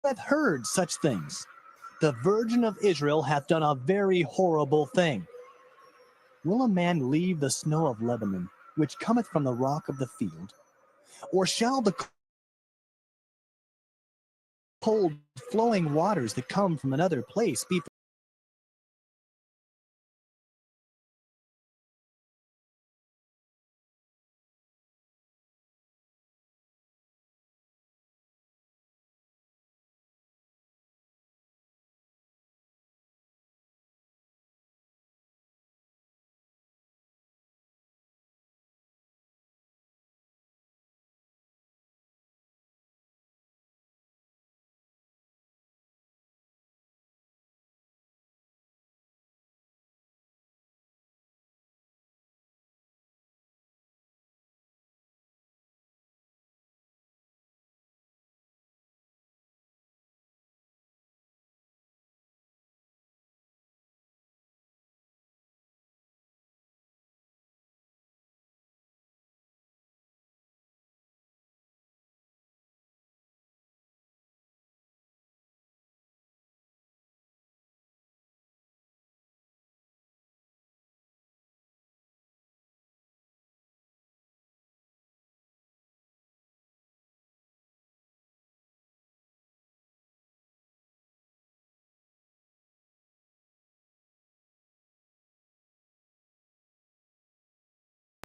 I have heard such things. The Virgin of Israel hath done a very horrible thing. Will a man leave the snow of Lebanon, which cometh from the rock of the field? Or shall the cold flowing waters that come from another place be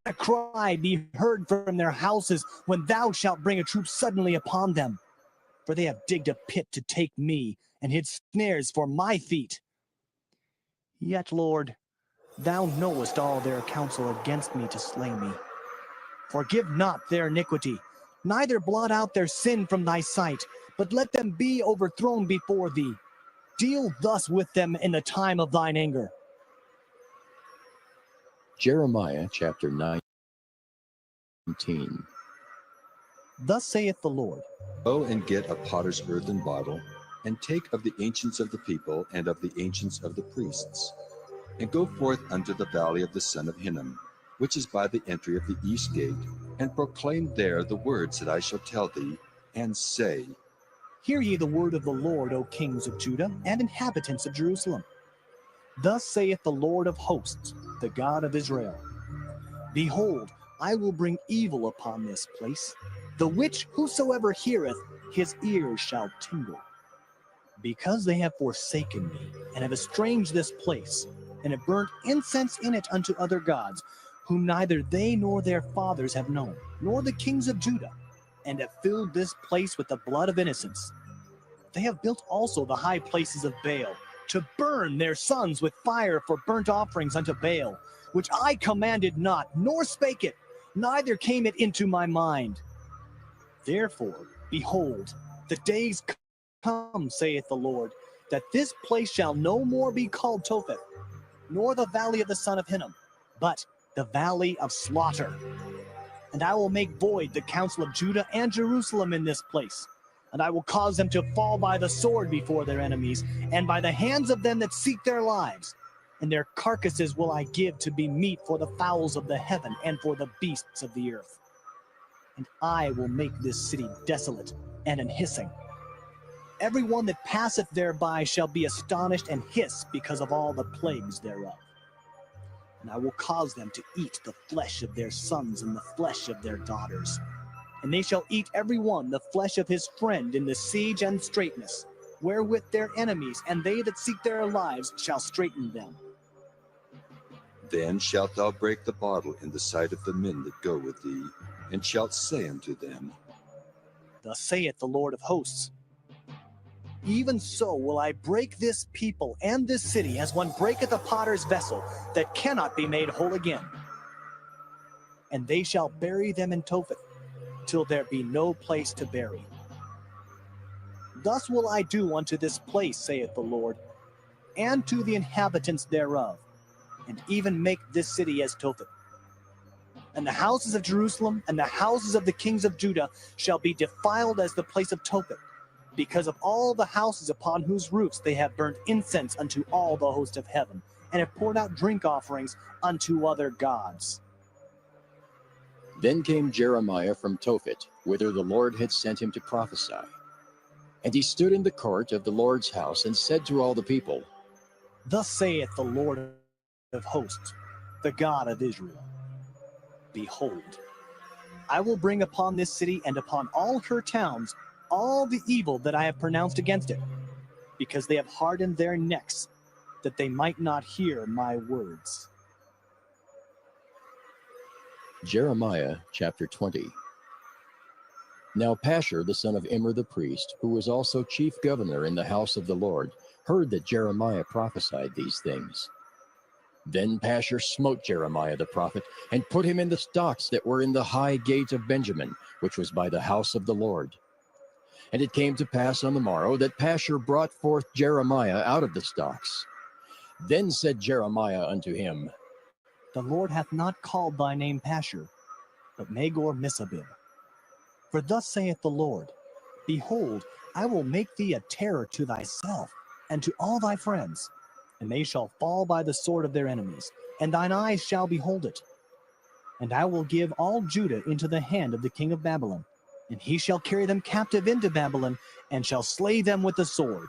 a cry be heard from their houses when thou shalt bring a troop suddenly upon them? For they have digged a pit to take me, and hid snares for my feet. Yet, Lord, thou knowest all their counsel against me to slay me. Forgive not their iniquity, neither blot out their sin from thy sight, but let them be overthrown before thee. Deal thus with them in the time of thine anger. Jeremiah chapter 19. Thus saith the Lord, Go and get a potter's earthen bottle, and take of the ancients of the people and of the ancients of the priests, and go forth unto the valley of the son of Hinnom, which is by the entry of the east gate, and proclaim there the words that I shall tell thee, and say, Hear ye the word of the Lord, O kings of Judah, and inhabitants of Jerusalem. Thus saith the Lord of hosts, the God of Israel, Behold, I will bring evil upon this place, the which whosoever heareth, his ears shall tingle. Because they have forsaken me, and have estranged this place, and have burnt incense in it unto other gods, whom neither they nor their fathers have known, nor the kings of Judah, and have filled this place with the blood of innocents. They have built also the high places of Baal, to burn their sons with fire for burnt offerings unto Baal, which I commanded not, nor spake it, neither came it into my mind. Therefore, behold, the days come, saith the Lord, that this place shall no more be called Topheth, nor the valley of the son of Hinnom, but the valley of slaughter. And I will make void the counsel of Judah and Jerusalem in this place, and I will cause them to fall by the sword before their enemies, and by the hands of them that seek their lives. And their carcasses will I give to be meat for the fowls of the heaven and for the beasts of the earth. And I will make this city desolate and an hissing. Every one that passeth thereby shall be astonished and hiss because of all the plagues thereof. And I will cause them to eat the flesh of their sons and the flesh of their daughters. And they shall eat every one the flesh of his friend in the siege and straitness, wherewith their enemies and they that seek their lives shall straiten them. Then shalt thou break the bottle in the sight of the men that go with thee, and shalt say unto them, Thus saith the Lord of hosts, Even so will I break this people and this city as one breaketh a potter's vessel that cannot be made whole again. And they shall bury them in Topheth, till there be no place to bury. Thus will I do unto this place, saith the Lord, and to the inhabitants thereof, and even make this city as Topheth. And the houses of Jerusalem and the houses of the kings of Judah shall be defiled as the place of Topheth, because of all the houses upon whose roofs they have burnt incense unto all the host of heaven, and have poured out drink offerings unto other gods. Then came Jeremiah from Tophet, whither the Lord had sent him to prophesy. And he stood in the court of the Lord's house and said to all the people, Thus saith the Lord of hosts, the God of Israel. Behold, I will bring upon this city and upon all her towns all the evil that I have pronounced against it, because they have hardened their necks, that they might not hear my words. Jeremiah chapter 20. Now Pashur the son of Immer the priest, who was also chief governor in the house of the Lord, heard that Jeremiah prophesied these things. Then Pashur smote Jeremiah the prophet, and put him in the stocks that were in the high gate of Benjamin, which was by the house of the Lord. And it came to pass on the morrow that Pashur brought forth Jeremiah out of the stocks. Then said Jeremiah unto him, The Lord hath not called thy name Pashur, but Magor-Missabib. For thus saith the Lord, Behold, I will make thee a terror to thyself, and to all thy friends, and they shall fall by the sword of their enemies, and thine eyes shall behold it. And I will give all Judah into the hand of the king of Babylon, and he shall carry them captive into Babylon, and shall slay them with the sword.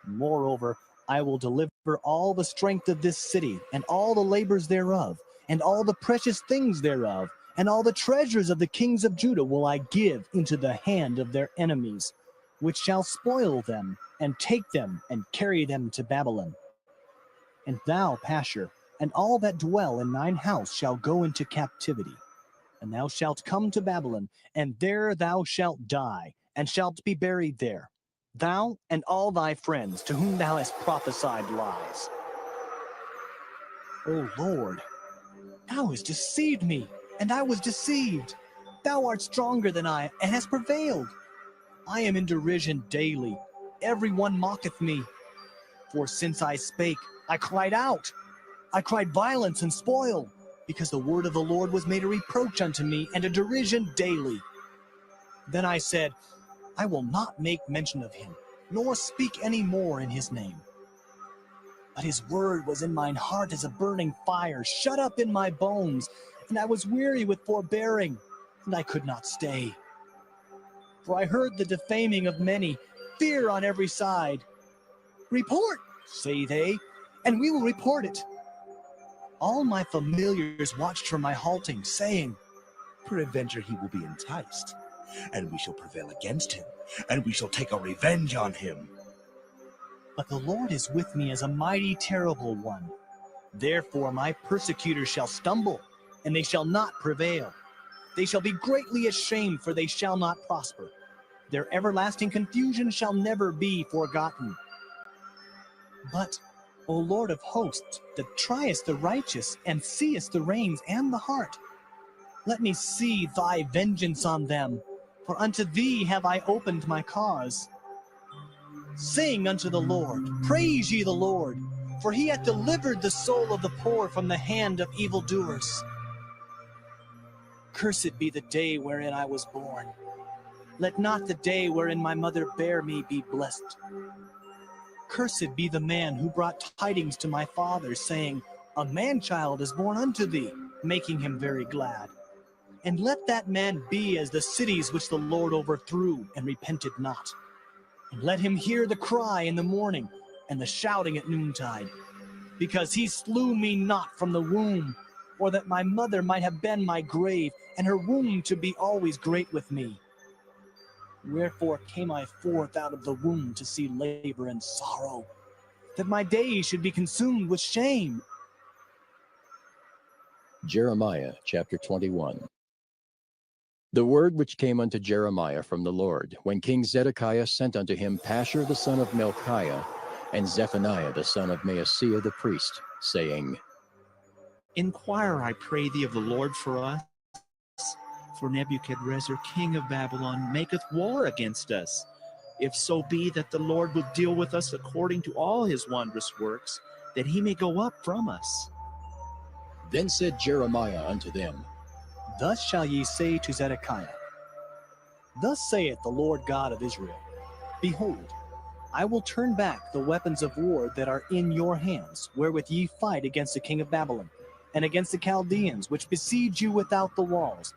Moreover, I will deliver all the strength of this city, and all the labors thereof, and all the precious things thereof, and all the treasures of the kings of Judah will I give into the hand of their enemies, which shall spoil them, and take them, and carry them to Babylon. And thou, Pashur, and all that dwell in thine house shall go into captivity. And thou shalt come to Babylon, and there thou shalt die, and shalt be buried there, thou and all thy friends to whom thou hast prophesied lies. O Lord, thou hast deceived me, and I was deceived. Thou art stronger than I, and hast prevailed. I am in derision daily. Every one mocketh me. For since I spake, I cried out. I cried violence and spoil, because the word of the Lord was made a reproach unto me, and a derision daily. Then I said, I will not make mention of him, nor speak any more in his name. But his word was in mine heart as a burning fire, shut up in my bones, and I was weary with forbearing, and I could not stay. For I heard the defaming of many, fear on every side. Report, say they, and we will report it. All my familiars watched for my halting, saying, Peradventure he will be enticed, and we shall prevail against him, and we shall take our revenge on him. But the Lord is with me as a mighty terrible one. Therefore my persecutors shall stumble, and they shall not prevail. They shall be greatly ashamed, for they shall not prosper. Their everlasting confusion shall never be forgotten. But, O Lord of hosts, that triest the righteous, and seest the reins and the heart, let me see thy vengeance on them, for unto thee have I opened my cause. Sing unto the Lord, praise ye the Lord, for he hath delivered the soul of the poor from the hand of evildoers. Cursed be the day wherein I was born. Let not the day wherein my mother bare me be blessed. Cursed be the man who brought tidings to my father, saying, A man-child is born unto thee, making him very glad. And let that man be as the cities which the Lord overthrew, and repented not. And let him hear the cry in the morning, and the shouting at noontide. Because he slew me not from the womb, or that my mother might have been my grave, and her womb to be always great with me. Wherefore came I forth out of the womb to see labor and sorrow, that my days should be consumed with shame. Jeremiah chapter 21. The word which came unto Jeremiah from the Lord, when King Zedekiah sent unto him Pashur the son of Melchiah, and Zephaniah the son of Maaseiah the priest, saying, Inquire, I pray thee, of the Lord for us, for Nebuchadrezzar king of Babylon maketh war against us. If so be that the Lord will deal with us according to all his wondrous works, that he may go up from us. Then said Jeremiah unto them, Thus shall ye say to Zedekiah, Thus saith the Lord God of Israel, Behold, I will turn back the weapons of war that are in your hands, wherewith ye fight against the king of Babylon, and against the Chaldeans, which besiege you without the walls,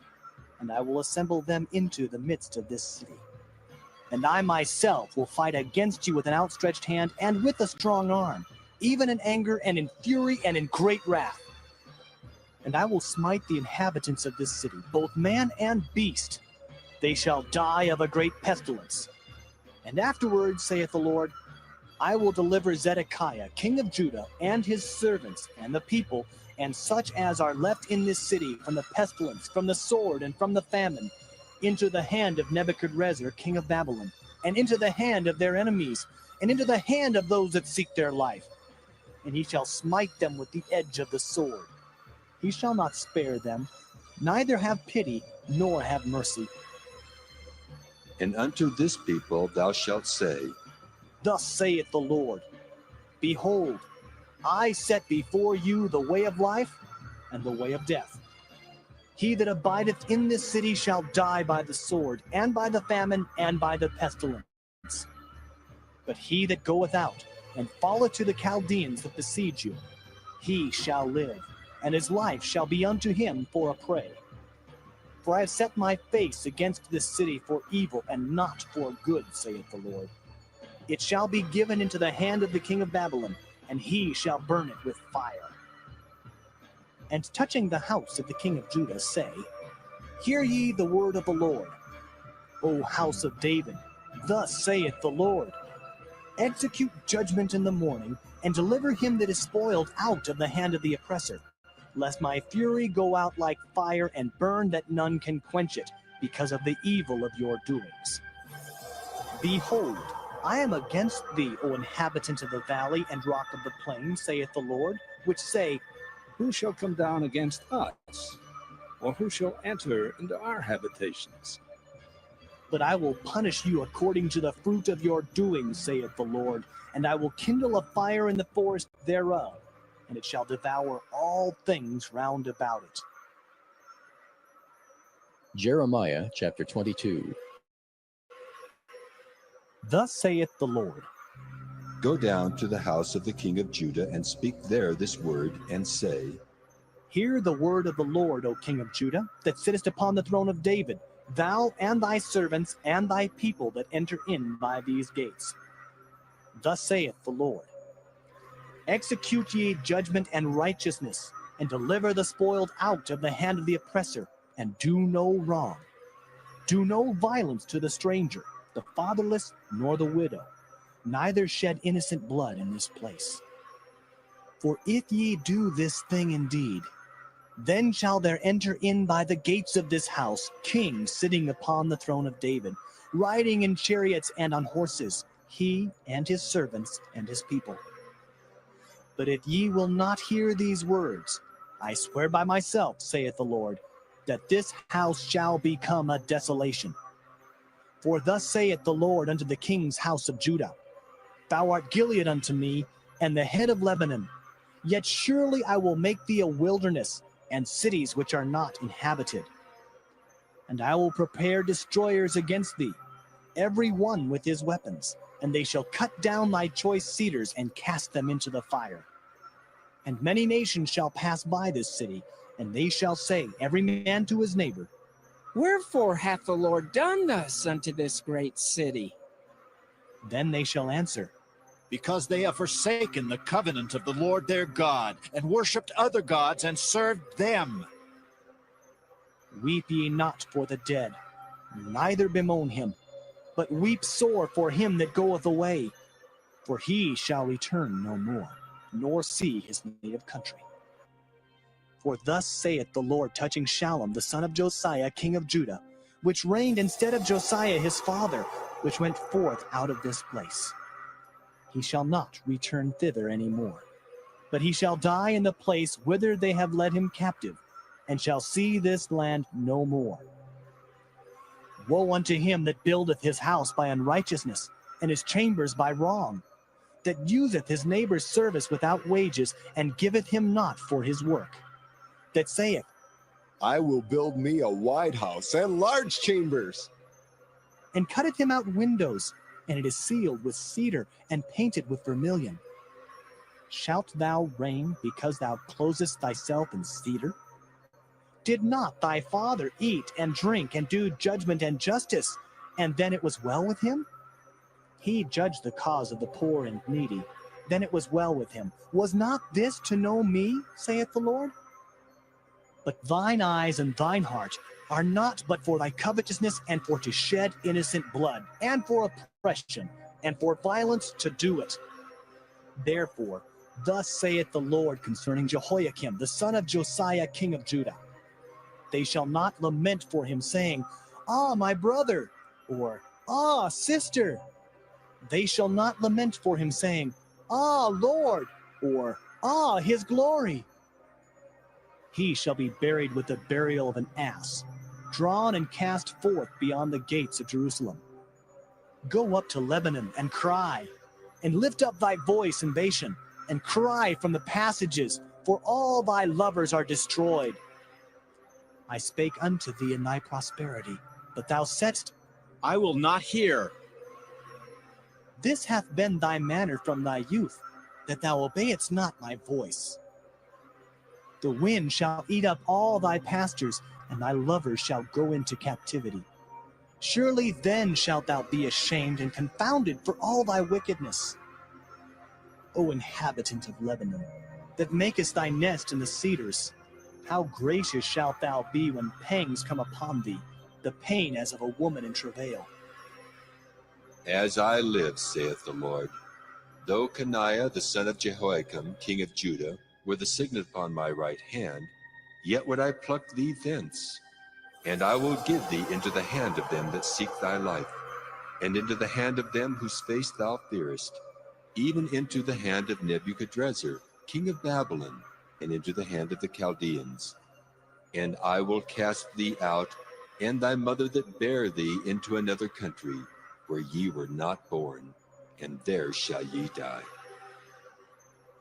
and I will assemble them into the midst of this city. And I myself will fight against you with an outstretched hand and with a strong arm, even in anger and in fury and in great wrath. And I will smite the inhabitants of this city, both man and beast. They shall die of a great pestilence. And afterwards, saith the Lord, I will deliver Zedekiah, king of Judah, and his servants, and the people, and such as are left in this city, from the pestilence, from the sword, and from the famine, into the hand of Nebuchadrezzar, king of Babylon, and into the hand of their enemies, and into the hand of those that seek their life. And he shall smite them with the edge of the sword. He shall not spare them, neither have pity, nor have mercy. And unto this people thou shalt say, Thus saith the Lord, Behold, I set before you the way of life and the way of death. He that abideth in this city shall die by the sword, and by the famine, and by the pestilence. But he that goeth out, and falleth to the Chaldeans that besiege you, he shall live, and his life shall be unto him for a prey. For I have set my face against this city for evil, and not for good, saith the Lord. It shall be given into the hand of the king of Babylon, and he shall burn it with fire. And touching the house of the king of Judah, say, Hear ye the word of the Lord. O house of David, thus saith the Lord, Execute judgment in the morning, and deliver him that is spoiled out of the hand of the oppressor, lest my fury go out like fire and burn that none can quench it, because of the evil of your doings. Behold, I am against thee, O inhabitant of the valley and rock of the plain, saith the Lord, which say, Who shall come down against us? Or who shall enter into our habitations? But I will punish you according to the fruit of your doings, saith the Lord, and I will kindle a fire in the forest thereof, and it shall devour all things round about it. Jeremiah chapter 22. Thus saith the Lord, Go down to the house of the king of Judah, and speak there this word, and say, Hear the word of the Lord, O king of Judah, that sittest upon the throne of David, thou and thy servants and thy people that enter in by these gates. Thus saith the Lord, Execute ye judgment and righteousness, and deliver the spoiled out of the hand of the oppressor, and do no wrong. Do no violence to the stranger, the fatherless, nor the widow, neither shed innocent blood in this place. For if ye do this thing indeed, then shall there enter in by the gates of this house kings sitting upon the throne of David, riding in chariots and on horses, he and his servants and his people. But if ye will not hear these words, I swear by myself, saith the Lord, that this house shall become a desolation. For thus saith the Lord unto the king's house of Judah, Thou art Gilead unto me, and the head of Lebanon. Yet surely I will make thee a wilderness, and cities which are not inhabited. And I will prepare destroyers against thee, every one with his weapons, and they shall cut down thy choice cedars and cast them into the fire. And many nations shall pass by this city, and they shall say, every man to his neighbor, Wherefore hath the Lord done thus unto this great city? Then they shall answer, Because they have forsaken the covenant of the Lord their God, and worshipped other gods, and served them. Weep ye not for the dead, neither bemoan him, but weep sore for him that goeth away, for he shall return no more, nor see his native country. For thus saith the Lord touching Shallum the son of Josiah king of Judah, which reigned instead of Josiah his father, which went forth out of this place. He shall not return thither any more, but he shall die in the place whither they have led him captive, and shall see this land no more. Woe unto him that buildeth his house by unrighteousness, and his chambers by wrong, that useth his neighbor's service without wages, and giveth him not for his work, that saith, I will build me a wide house and large chambers, and cutteth him out windows, and it is sealed with cedar and painted with vermilion. Shalt thou reign because thou closest thyself in cedar? Did not thy father eat and drink and do judgment and justice, and then it was well with him? He judged the cause of the poor and needy, then it was well with him. Was not this to know me, saith the Lord? But thine eyes and thine heart are not but for thy covetousness, and for to shed innocent blood, and for oppression, and for violence to do it. Therefore, thus saith the Lord concerning Jehoiakim, the son of Josiah, king of Judah. They shall not lament for him, saying, Ah, my brother, or Ah, sister. They shall not lament for him, saying, Ah, Lord, or Ah, his glory. He shall be buried with the burial of an ass, drawn and cast forth beyond the gates of Jerusalem. Go up to Lebanon and cry, and lift up thy voice in Bashan, and cry from the passages, for all thy lovers are destroyed. I spake unto thee in thy prosperity, but thou saidst, I will not hear. This hath been thy manner from thy youth, that thou obeyedst not my voice. The wind shall eat up all thy pastures, and thy lovers shall go into captivity. Surely then shalt thou be ashamed and confounded for all thy wickedness. O inhabitant of Lebanon, that makest thy nest in the cedars, how gracious shalt thou be when pangs come upon thee, the pain as of a woman in travail. As I live, saith the Lord, though Coniah the son of Jehoiakim, king of Judah, were the signet upon my right hand, yet would I pluck thee thence. And I will give thee into the hand of them that seek thy life, and into the hand of them whose face thou fearest, even into the hand of Nebuchadrezzar, king of Babylon, and into the hand of the Chaldeans. And I will cast thee out, and thy mother that bare thee, into another country, where ye were not born, and there shall ye die.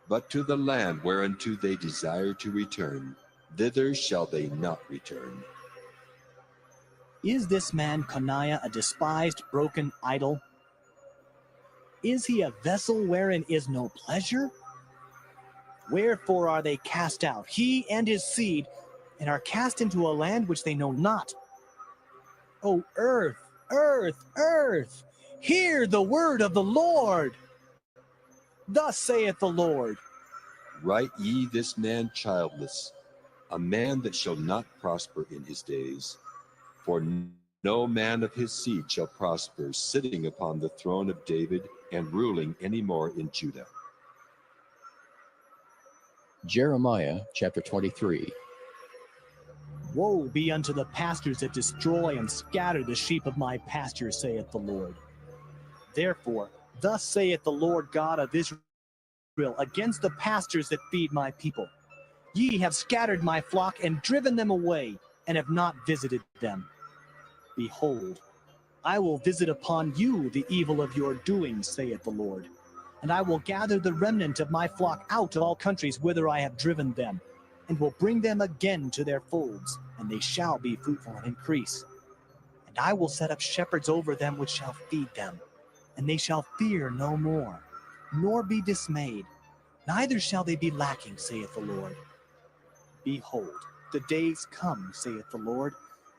But to the land whereunto they desire to return, thither shall they not return. Is this man Coniah a despised, broken idol? Is he a vessel wherein is no pleasure? Wherefore are they cast out, he and his seed, and are cast into a land which they know not? O earth, earth, earth, hear the word of the Lord. Thus saith the Lord, Write ye this man childless, a man that shall not prosper in his days. For no man of his seed shall prosper, sitting upon the throne of David and ruling any more in Judah. Jeremiah chapter 23. Woe be unto the pastors that destroy and scatter the sheep of my pasture, saith the Lord. Therefore, thus saith the Lord God of Israel against the pastors that feed my people. Ye have scattered my flock and driven them away, and have not visited them. Behold, I will visit upon you the evil of your doings, saith the Lord. And I will gather the remnant of my flock out of all countries whither I have driven them, and will bring them again to their folds, and they shall be fruitful and increase. And I will set up shepherds over them which shall feed them, and they shall fear no more, nor be dismayed, neither shall they be lacking, saith the Lord. Behold, the days come, saith the Lord,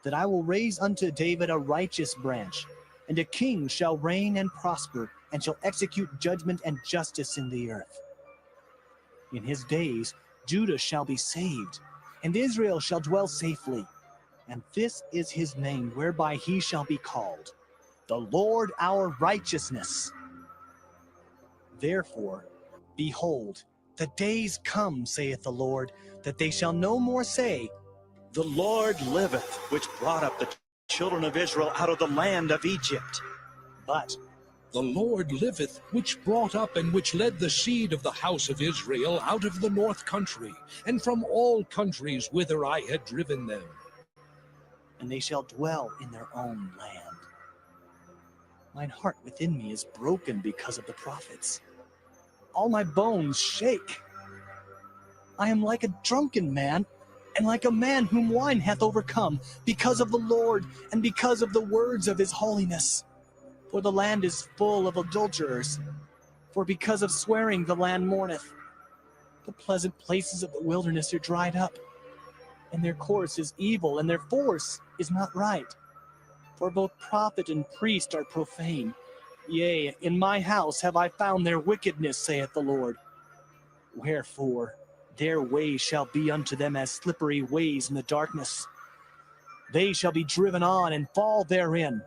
that I will raise unto David a righteous branch, and a king shall reign and prosper, and shall execute judgment and justice in the earth. In his days Judah shall be saved, and Israel shall dwell safely. And this is his name whereby he shall be called, the Lord our righteousness. Therefore, behold, the days come, saith the Lord, that they shall no more say, The Lord liveth, which brought up the children of Israel out of the land of Egypt. But The Lord liveth, which brought up and which led the seed of the house of Israel out of the north country, and from all countries whither I had driven them. And they shall dwell in their own land. Mine heart within me is broken because of the prophets. All my bones shake. I am like a drunken man, and like a man whom wine hath overcome, because of the Lord, and because of the words of his holiness. For the land is full of adulterers, for because of swearing the land mourneth. The pleasant places of the wilderness are dried up, and their course is evil, and their force is not right. For both prophet and priest are profane. Yea, in my house have I found their wickedness, saith the Lord. Wherefore, their ways shall be unto them as slippery ways in the darkness. They shall be driven on and fall therein.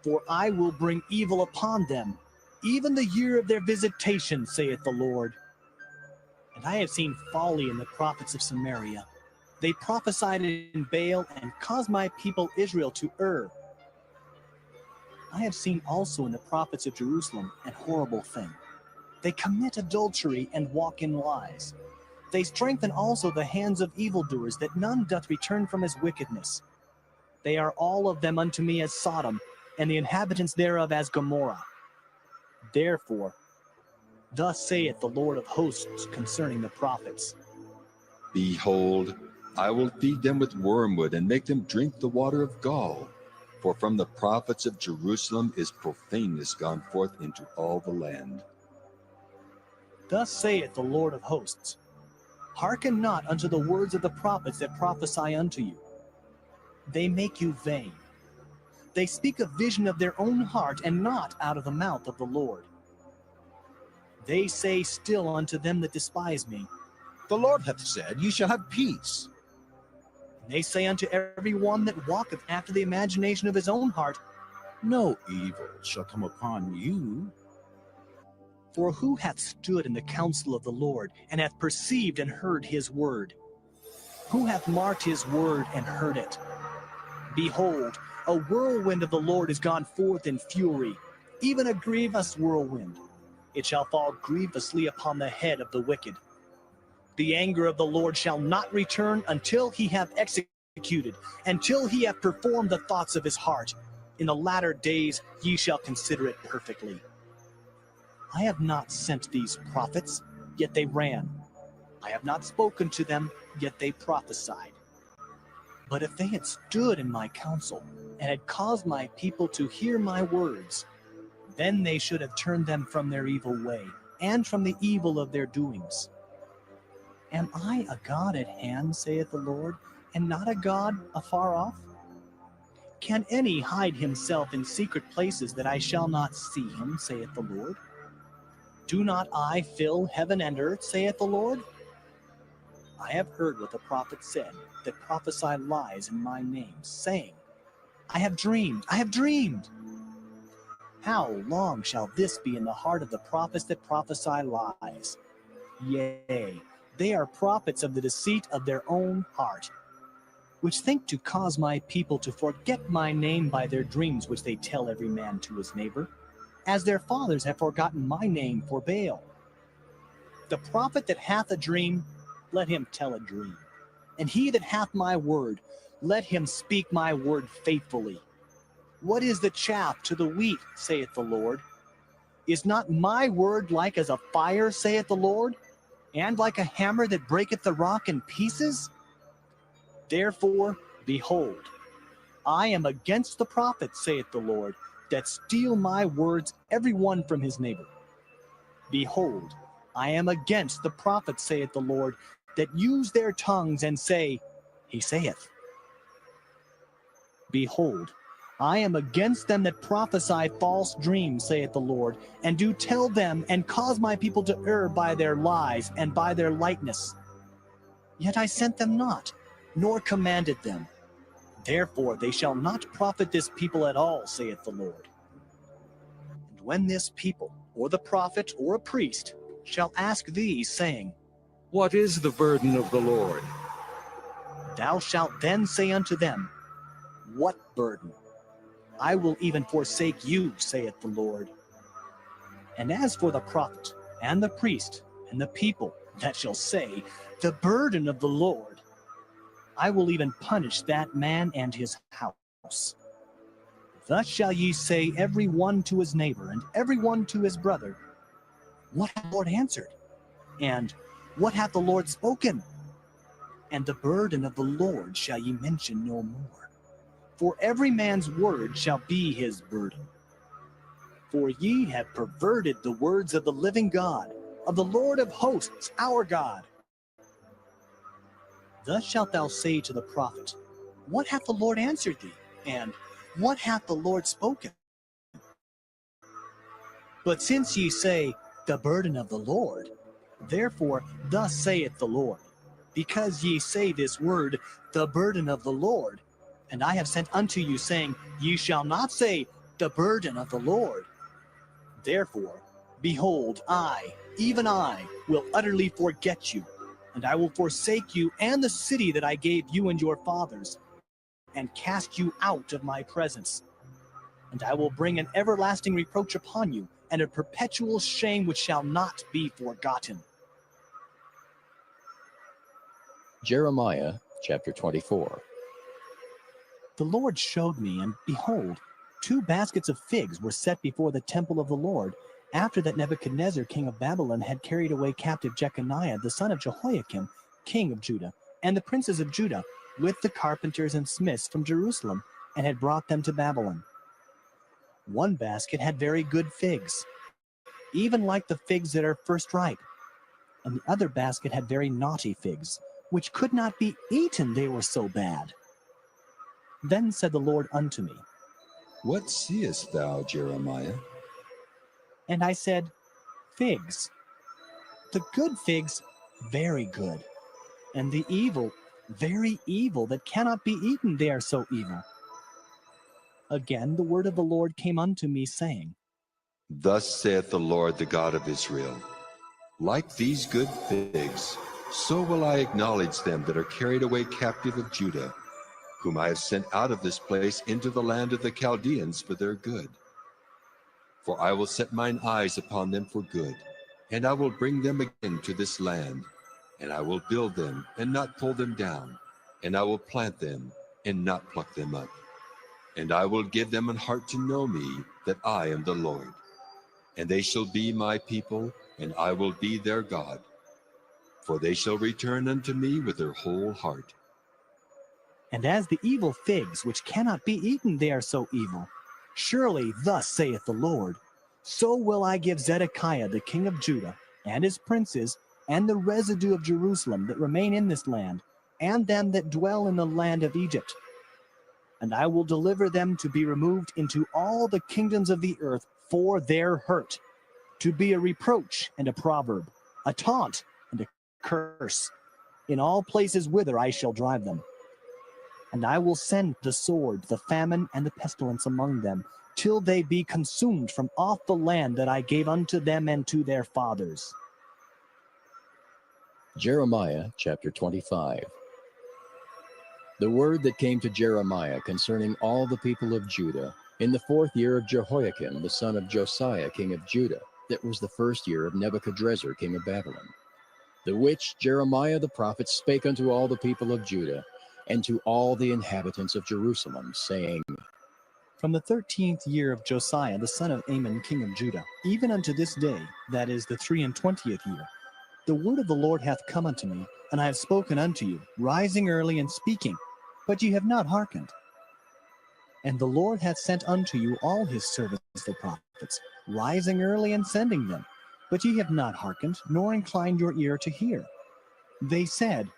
For I will bring evil upon them, even the year of their visitation, saith the Lord. And I have seen folly in the prophets of Samaria. They prophesied in Baal and caused my people Israel to err. I have seen also in the prophets of Jerusalem an horrible thing. They commit adultery and walk in lies. They strengthen also the hands of evildoers, that none doth return from his wickedness. They are all of them unto me as Sodom, and the inhabitants thereof as Gomorrah. Therefore, thus saith the Lord of hosts concerning the prophets. Behold, I will feed them with wormwood and make them drink the water of gall. For from the prophets of Jerusalem is profaneness gone forth into all the land. Thus saith the Lord of hosts, hearken not unto the words of the prophets that prophesy unto you. They make you vain. They speak a vision of their own heart, and not out of the mouth of the Lord. They say still unto them that despise me, The Lord hath said, Ye shall have peace. And they say unto every one that walketh after the imagination of his own heart, No evil shall come upon you. For who hath stood in the counsel of the Lord, and hath perceived and heard his word? Who hath marked his word and heard it? Behold, a whirlwind of the Lord is gone forth in fury, even a grievous whirlwind. It shall fall grievously upon the head of the wicked. The anger of the Lord shall not return until he have executed, until he have performed the thoughts of his heart. In the latter days ye shall consider it perfectly. I have not sent these prophets, yet they ran. I have not spoken to them, yet they prophesied. But if they had stood in my counsel, and had caused my people to hear my words, then they should have turned them from their evil way, and from the evil of their doings. Am I a God at hand, saith the Lord, and not a God afar off? Can any hide himself in secret places that I shall not see him, saith the Lord? Do not I fill heaven and earth, saith the Lord? I have heard what the prophet said, that prophesied lies in my name, saying, I have dreamed, I have dreamed. How long shall this be in the heart of the prophets that prophesy lies? Yea, they are prophets of the deceit of their own heart, which think to cause my people to forget my name by their dreams which they tell every man to his neighbor, as their fathers have forgotten my name for Baal. The prophet that hath a dream, let him tell a dream. And he that hath my word, let him speak my word faithfully. What is the chaff to the wheat, saith the Lord? Is not my word like as a fire, saith the Lord, and like a hammer that breaketh the rock in pieces? Therefore, behold, I am against the prophets, saith the Lord, that steal my words, every one from his neighbor. Behold, I am against the prophets, saith the Lord, that use their tongues and say, He saith. Behold, I am against them that prophesy false dreams, saith the Lord, and do tell them, and cause my people to err by their lies and by their lightness. Yet I sent them not, nor commanded them. Therefore they shall not profit this people at all, saith the Lord. And when this people, or the prophet, or a priest, shall ask thee, saying, What is the burden of the Lord? Thou shalt then say unto them, What burden? I will even forsake you, saith the Lord. And as for the prophet, and the priest, and the people that shall say, The burden of the Lord, I will even punish that man and his house. Thus shall ye say every one to his neighbor, and every one to his brother, What hath the Lord answered? And what hath the Lord spoken? And the burden of the Lord shall ye mention no more. For every man's word shall be his burden. For ye have perverted the words of the living God, of the Lord of hosts, our God. Thus shalt thou say to the prophet, What hath the Lord answered thee? And What hath the Lord spoken? But since ye say, the burden of the Lord, therefore thus saith the Lord, because ye say this word, the burden of the Lord, and I have sent unto you, saying, ye shall not say, the burden of the Lord. Therefore, behold, I, even I, will utterly forget you, and I will forsake you and the city that I gave you and your fathers, and cast you out of my presence. And I will bring an everlasting reproach upon you, and a perpetual shame which shall not be forgotten. Jeremiah chapter 24. The Lord showed me, and behold, 2 baskets of figs were set before the temple of the Lord, after that Nebuchadnezzar king of Babylon had carried away captive Jeconiah the son of Jehoiakim, king of Judah, and the princes of Judah, with the carpenters and smiths from Jerusalem, and had brought them to Babylon. 1 basket had very good figs, even like the figs that are first ripe, and the other basket had very naughty figs, which could not be eaten, they were so bad. Then said the Lord unto me, What seest thou, Jeremiah? And I said, Figs. The good figs, very good, and the evil, very evil, that cannot be eaten, they are so evil. Again the word of the Lord came unto me, saying, Thus saith the Lord, the God of Israel, like these good figs, so will I acknowledge them that are carried away captive of Judah, whom I have sent out of this place into the land of the Chaldeans for their good. For I will set mine eyes upon them for good, and I will bring them again to this land, and I will build them and not pull them down, and I will plant them and not pluck them up. And I will give them an heart to know me, that I am the Lord. And they shall be my people, and I will be their God. For they shall return unto me with their whole heart. And as the evil figs, which cannot be eaten, they are so evil. Surely thus saith the Lord, so will I give Zedekiah the king of Judah, and his princes, and the residue of Jerusalem that remain in this land, and them that dwell in the land of Egypt. And I will deliver them to be removed into all the kingdoms of the earth for their hurt, to be a reproach and a proverb, a taunt and a curse, in all places whither I shall drive them. And I will send the sword, the famine, and the pestilence among them, till they be consumed from off the land that I gave unto them and to their fathers. Jeremiah chapter 25. The word that came to Jeremiah concerning all the people of Judah in the 4th year of Jehoiakim the son of Josiah king of Judah, that was the 1st year of Nebuchadrezzar king of Babylon, the which Jeremiah the prophet spake unto all the people of Judah, and to all the inhabitants of Jerusalem, saying, From the 13th year of Josiah the son of Amon king of Judah, even unto this day, that is the 23rd year, the word of the Lord hath come unto me, and I have spoken unto you, rising early and speaking, but ye have not hearkened. And the Lord hath sent unto you all his servants the prophets, rising early and sending them, but ye have not hearkened, nor inclined your ear to hear. They said,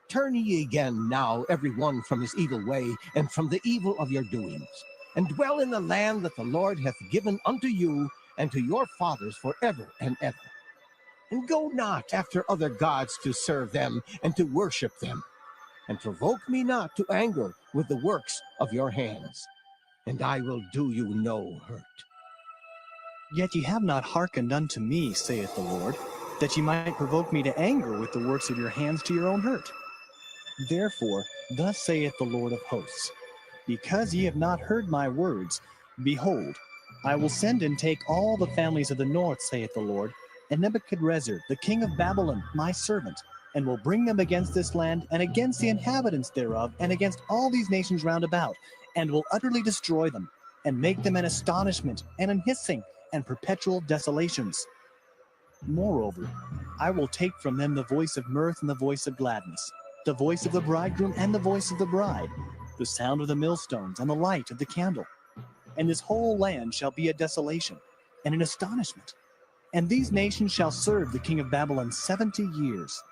Turn ye again now every one from his evil way, and from the evil of your doings, and dwell in the land that the Lord hath given unto you and to your fathers forever and ever. And go not after other gods to serve them and to worship them, and provoke me not to anger with the works of your hands, and I will do you no hurt. Yet ye have not hearkened unto me, saith the Lord, that ye might provoke me to anger with the works of your hands to your own hurt. Therefore, thus saith the Lord of hosts, because ye have not heard my words, behold, I will send and take all the families of the north, saith the Lord, and Nebuchadrezzar, the king of Babylon, my servant, and will bring them against this land, and against the inhabitants thereof, and against all these nations round about, and will utterly destroy them, and make them an astonishment, and an hissing, and perpetual desolations. Moreover, I will take from them the voice of mirth and the voice of gladness, the voice of the bridegroom and the voice of the bride, the sound of the millstones and the light of the candle. And this whole land shall be a desolation, and an astonishment. And these nations shall serve the king of Babylon 70 years.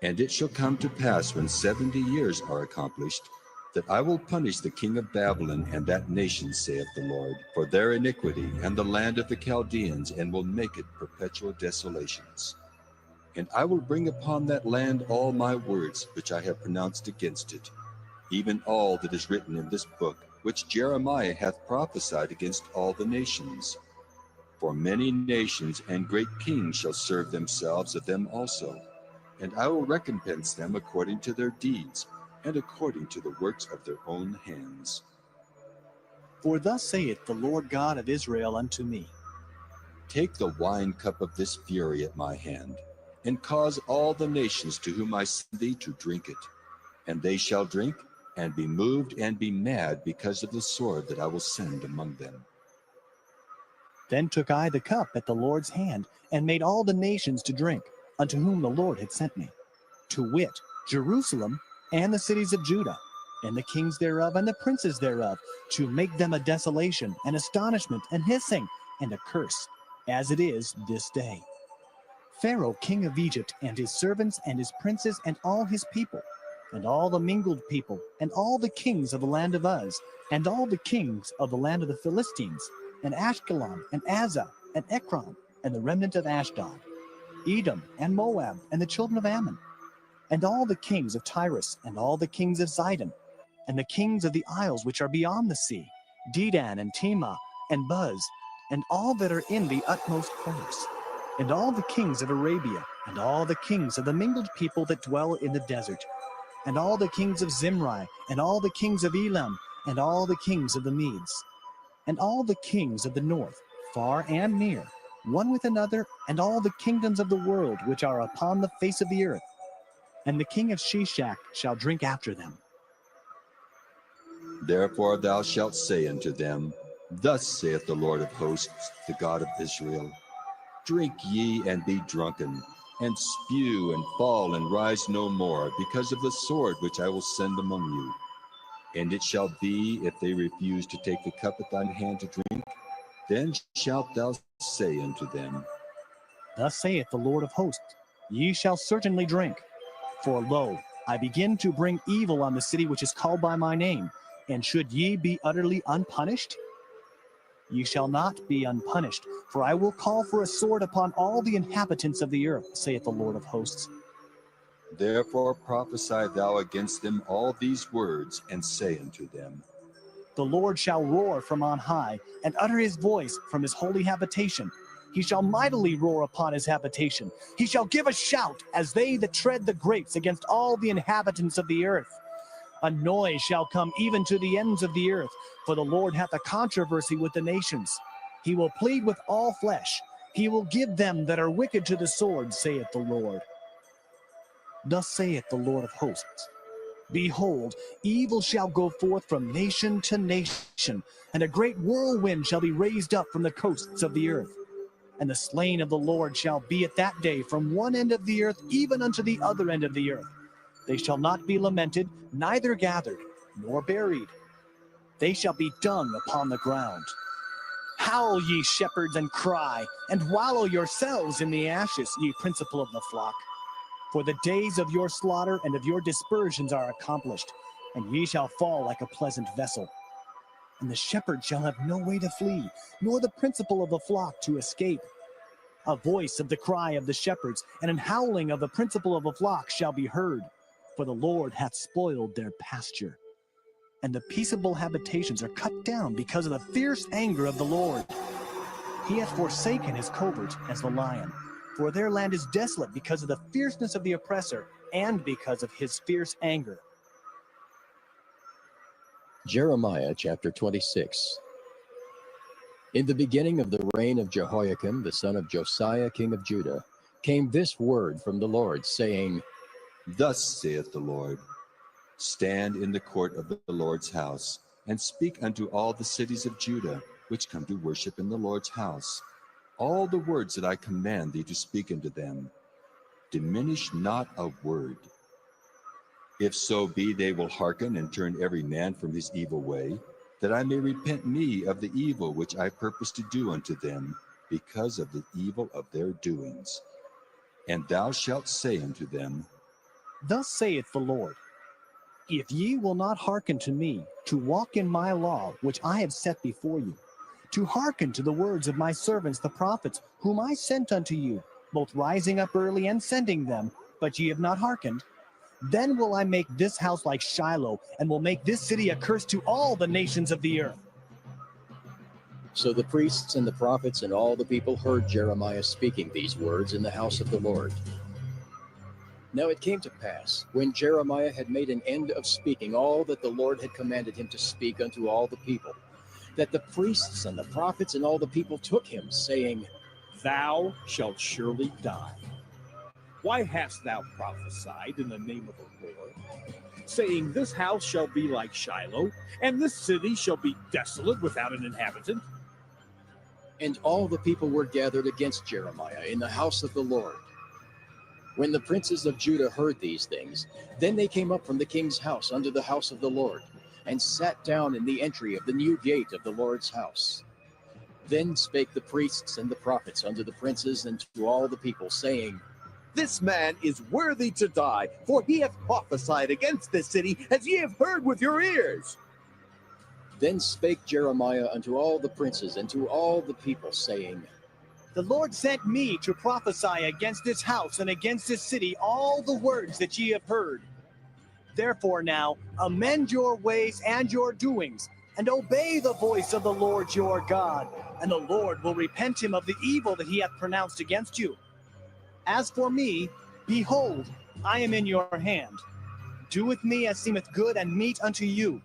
And it shall come to pass when 70 years are accomplished, that I will punish the king of Babylon and that nation, saith the Lord, for their iniquity, and the land of the Chaldeans, and will make it perpetual desolations. And I will bring upon that land all my words which I have pronounced against it, even all that is written in this book, which Jeremiah hath prophesied against all the nations. For many nations and great kings shall serve themselves of them also, and I will recompense them according to their deeds, and according to the works of their own hands. For thus saith the Lord God of Israel unto me, Take the wine cup of this fury at my hand, and cause all the nations to whom I send thee to drink it. And they shall drink, and be moved, and be mad because of the sword that I will send among them. Then took I the cup at the Lord's hand, and made all the nations to drink, unto whom the Lord had sent me, to wit, Jerusalem, and the cities of Judah, and the kings thereof, and the princes thereof, to make them a desolation, and astonishment, and hissing, and a curse, as it is this day. Pharaoh king of Egypt, and his servants, and his princes, and all his people, and all the mingled people, and all the kings of the land of Uz, and all the kings of the land of the Philistines, and Ashkelon, and Azza, and Ekron, and the remnant of Ashdod, Edom, and Moab, and the children of Ammon, and all the kings of Tyrus, and all the kings of Zidon, and the kings of the isles which are beyond the sea, Dedan, and Tema, and Buz, and all that are in the utmost corners, and all the kings of Arabia, and all the kings of the mingled people that dwell in the desert, and all the kings of Zimri, and all the kings of Elam, and all the kings of the Medes, and all the kings of the north, far and near, one with another, and all the kingdoms of the world which are upon the face of the earth. And the king of Sheshach shall drink after them. Therefore thou shalt say unto them, Thus saith the Lord of hosts, the God of Israel, Drink ye and be drunken, and spew and fall and rise no more, because of the sword which I will send among you. And it shall be, if they refuse to take the cup at thine hand to drink, then shalt thou say unto them, Thus saith the Lord of hosts, Ye shall certainly drink. For lo, I begin to bring evil on the city which is called by my name, and should ye be utterly unpunished? Ye shall not be unpunished, for I will call for a sword upon all the inhabitants of the earth, saith the Lord of hosts. Therefore prophesy thou against them all these words, and say unto them, The Lord shall roar from on high, and utter his voice from his holy habitation. He shall mightily roar upon his habitation. He shall give a shout as they that tread the grapes against all the inhabitants of the earth. A noise shall come even to the ends of the earth, for the Lord hath a controversy with the nations. He will plead with all flesh. He will give them that are wicked to the sword, saith the Lord. Thus saith the Lord of hosts, Behold, evil shall go forth from nation to nation, and a great whirlwind shall be raised up from the coasts of the earth. And the slain of the Lord shall be at that day from one end of the earth even unto the other end of the earth. They shall not be lamented, neither gathered, nor buried. They shall be dung upon the ground. Howl, ye shepherds, and cry, and wallow yourselves in the ashes, ye principal of the flock. For the days of your slaughter and of your dispersions are accomplished, and ye shall fall like a pleasant vessel. And the shepherd shall have no way to flee, nor the principal of the flock to escape. A voice of the cry of the shepherds, and an howling of the principal of the flock shall be heard, for the Lord hath spoiled their pasture. And the peaceable habitations are cut down because of the fierce anger of the Lord. He hath forsaken his covert as the lion, for their land is desolate because of the fierceness of the oppressor, and because of his fierce anger. Jeremiah chapter 26. In the beginning of the reign of Jehoiakim, the son of Josiah, king of Judah, came this word from the Lord, saying, Thus saith the Lord, Stand in the court of the Lord's house, and speak unto all the cities of Judah, which come to worship in the Lord's house, all the words that I command thee to speak unto them. Diminish not a word. If so be they will hearken and turn every man from his evil way, that I may repent me of the evil which I purpose to do unto them, because of the evil of their doings. And thou shalt say unto them, Thus saith the Lord, If ye will not hearken to me, to walk in my law, which I have set before you, to hearken to the words of my servants the prophets, whom I sent unto you, both rising up early and sending them, but ye have not hearkened, then will I make this house like Shiloh, and will make this city a curse to all the nations of the earth. So the priests and the prophets and all the people heard Jeremiah speaking these words in the house of the Lord. Now it came to pass, when Jeremiah had made an end of speaking all that the Lord had commanded him to speak unto all the people, that the priests and the prophets and all the people took him, saying, Thou shalt surely die. Why hast thou prophesied in the name of the Lord, saying, This house shall be like Shiloh, and this city shall be desolate without an inhabitant? And all the people were gathered against Jeremiah in the house of the Lord. When the princes of Judah heard these things, then they came up from the king's house unto the house of the Lord, and sat down in the entry of the new gate of the Lord's house. Then spake the priests and the prophets unto the princes and to all the people, saying, This man is worthy to die, for he hath prophesied against this city, as ye have heard with your ears. Then spake Jeremiah unto all the princes and to all the people, saying, The Lord sent me to prophesy against this house and against this city all the words that ye have heard. Therefore now, amend your ways and your doings, and obey the voice of the Lord your God, and the Lord will repent him of the evil that he hath pronounced against you. As for me, behold, I am in your hand. Do with me as seemeth good and meet unto you.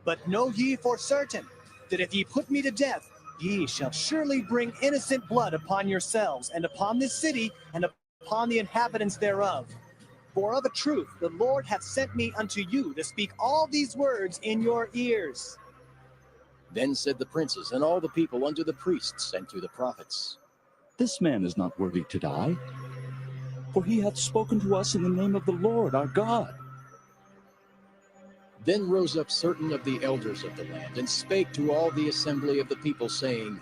But know ye for certain, that if ye put me to death, ye shall surely bring innocent blood upon yourselves, and upon this city, and upon the inhabitants thereof. For of a truth the Lord hath sent me unto you to speak all these words in your ears. Then said the princes and all the people unto the priests and to the prophets, This man is not worthy to die, for he hath spoken to us in the name of the Lord our God. Then rose up certain of the elders of the land, and spake to all the assembly of the people, saying,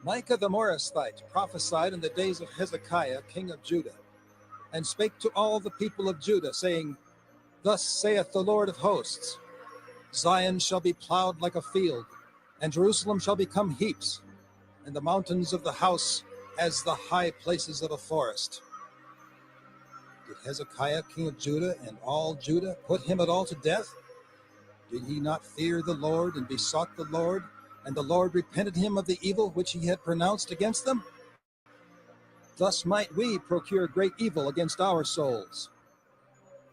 Micah the Morasthite prophesied in the days of Hezekiah, king of Judah, and spake to all the people of Judah, saying, Thus saith the Lord of hosts, Zion shall be plowed like a field, and Jerusalem shall become heaps, and the mountains of the house as the high places of a forest. Did Hezekiah, king of Judah, and all Judah put him at all to death? Did he not fear the Lord and besought the Lord, and the Lord repented him of the evil which he had pronounced against them? Thus might we procure great evil against our souls.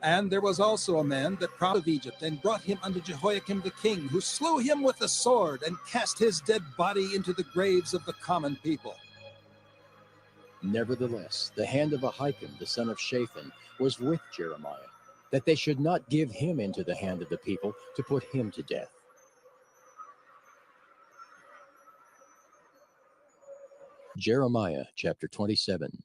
And there was also a man that proud of Egypt, and brought him unto Jehoiakim the king, who slew him with the sword, and cast his dead body into the graves of the common people. Nevertheless, the hand of Ahikam the son of Shaphan was with Jeremiah, that they should not give him into the hand of the people to put him to death. Jeremiah chapter 27.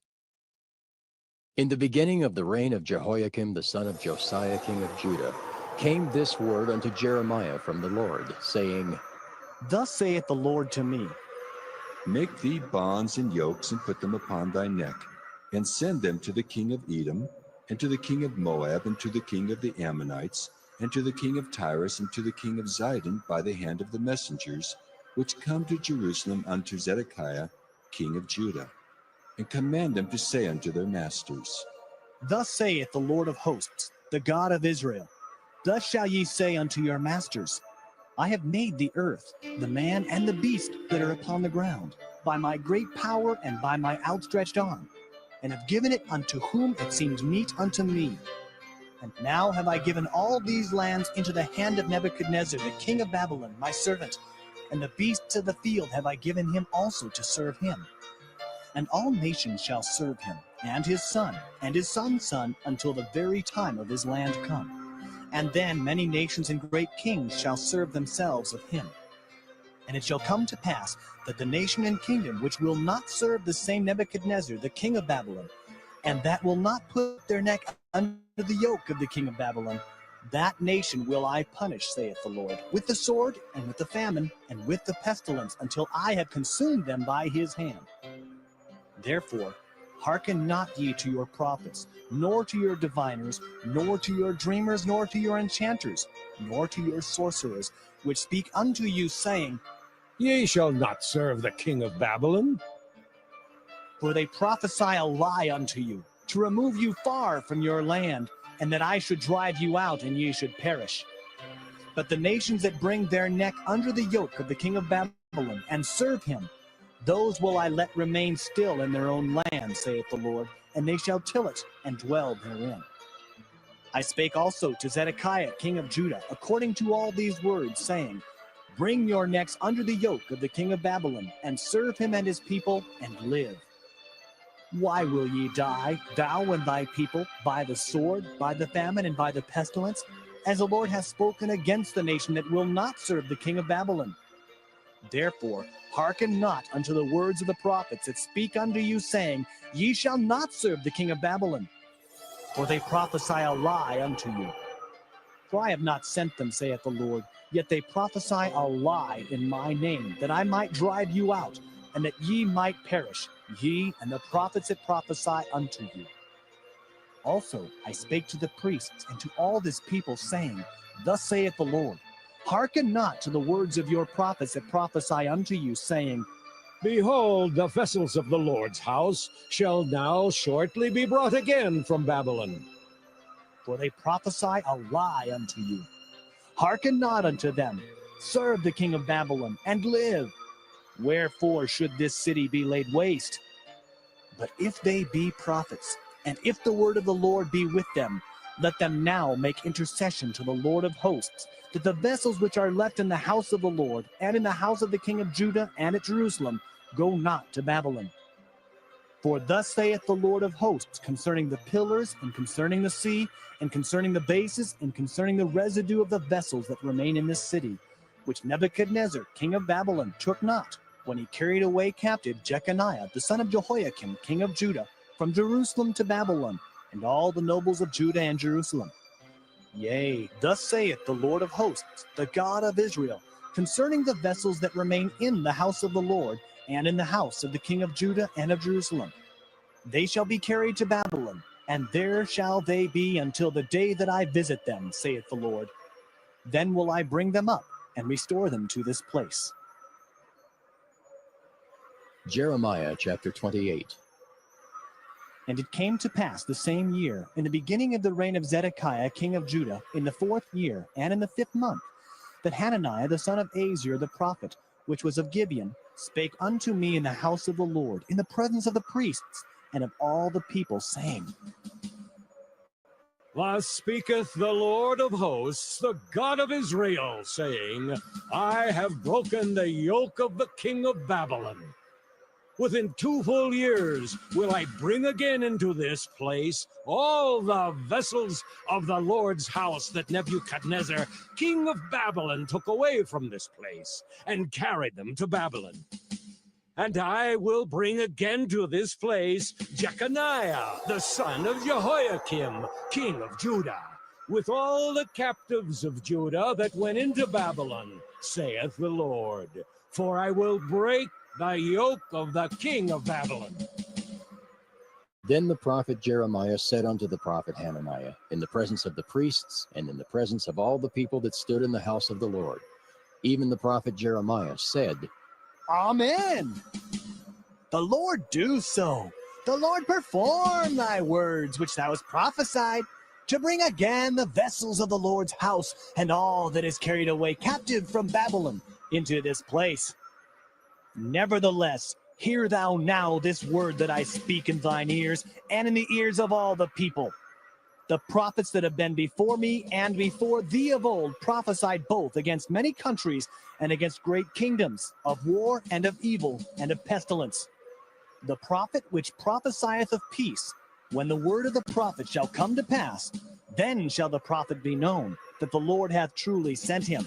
In the beginning of the reign of Jehoiakim the son of Josiah king of Judah, came this word unto Jeremiah from the Lord, saying, Thus saith the Lord to me, Make thee bonds and yokes, and put them upon thy neck, and send them to the king of Edom, and to the king of Moab, and to the king of the Ammonites, and to the king of Tyrus, and to the king of Zidon, by the hand of the messengers, which come to Jerusalem unto Zedekiah, king of Judah, and command them to say unto their masters, Thus saith the Lord of hosts, the God of Israel, Thus shall ye say unto your masters, I have made the earth, the man and the beast that are upon the ground, by my great power and by my outstretched arm, and have given it unto whom it seemed meet unto me. And now have I given all these lands into the hand of Nebuchadnezzar, the king of Babylon, my servant, and the beasts of the field have I given him also to serve him. And all nations shall serve him, and his son's son, until the very time of his land come. And then many nations and great kings shall serve themselves of him. And it shall come to pass that the nation and kingdom which will not serve the same Nebuchadnezzar, the king of Babylon, and that will not put their neck under the yoke of the king of Babylon, that nation will I punish, saith the Lord, with the sword, and with the famine, and with the pestilence, until I have consumed them by his hand. Therefore, Hearken not ye to your prophets, nor to your diviners, nor to your dreamers, nor to your enchanters, nor to your sorcerers, which speak unto you, saying, Ye shall not serve the king of Babylon. For they prophesy a lie unto you, to remove you far from your land, and that I should drive you out, and ye should perish. But the nations that bring their neck under the yoke of the king of Babylon, and serve him, those will I let remain still in their own land, saith the Lord, and they shall till it, and dwell therein. I spake also to Zedekiah king of Judah, according to all these words, saying, Bring your necks under the yoke of the king of Babylon, and serve him and his people, and live. Why will ye die, thou and thy people, by the sword, by the famine, and by the pestilence, as the Lord hath spoken against the nation that will not serve the king of Babylon? Therefore, hearken not unto the words of the prophets that speak unto you, saying, Ye shall not serve the king of Babylon. For they prophesy a lie unto you. For I have not sent them, saith the Lord, yet they prophesy a lie in my name, that I might drive you out, and that ye might perish, ye and the prophets that prophesy unto you. Also I spake to the priests and to all this people, saying, Thus saith the Lord, Hearken not to the words of your prophets that prophesy unto you, saying, Behold, the vessels of the Lord's house shall now shortly be brought again from Babylon. For they prophesy a lie unto you. Hearken not unto them. Serve the king of Babylon, and live. Wherefore should this city be laid waste? But if they be prophets, and if the word of the Lord be with them, let them now make intercession to the Lord of hosts, that the vessels which are left in the house of the Lord, and in the house of the king of Judah, and at Jerusalem, go not to Babylon. For thus saith the Lord of hosts concerning the pillars, and concerning the sea, and concerning the bases, and concerning the residue of the vessels that remain in this city, which Nebuchadnezzar, king of Babylon, took not, when he carried away captive Jeconiah, the son of Jehoiakim, king of Judah, from Jerusalem to Babylon, and all the nobles of Judah and Jerusalem. Yea, thus saith the Lord of hosts, the God of Israel, concerning the vessels that remain in the house of the Lord, and in the house of the king of Judah and of Jerusalem. They shall be carried to Babylon, and there shall they be until the day that I visit them, saith the Lord. Then will I bring them up, and restore them to this place. Jeremiah chapter 28. And it came to pass the same year, in the beginning of the reign of Zedekiah king of Judah, in the 4th year, and in the 5th month, that Hananiah the son of Azir the prophet, which was of Gibeon, spake unto me in the house of the Lord, in the presence of the priests, and of all the people, saying, Thus speaketh the Lord of hosts, the God of Israel, saying, I have broken the yoke of the king of Babylon. Within 2 full years will I bring again into this place all the vessels of the Lord's house that Nebuchadnezzar, king of Babylon, took away from this place, and carried them to Babylon. And I will bring again to this place Jeconiah, the son of Jehoiakim, king of Judah, with all the captives of Judah that went into Babylon, saith the Lord. For I will break the yoke of the king of Babylon. Then the prophet Jeremiah said unto the prophet Hananiah, in the presence of the priests, and in the presence of all the people that stood in the house of the Lord, even the prophet Jeremiah said, Amen. The Lord do so. The Lord perform thy words which thou hast prophesied, to bring again the vessels of the Lord's house, and all that is carried away captive from Babylon into this place. Nevertheless, hear thou now this word that I speak in thine ears, and in the ears of all the people. The prophets that have been before me and before thee of old prophesied both against many countries and against great kingdoms, of war and of evil and of pestilence. The prophet which prophesieth of peace, when the word of the prophet shall come to pass, then shall the prophet be known, that the Lord hath truly sent him.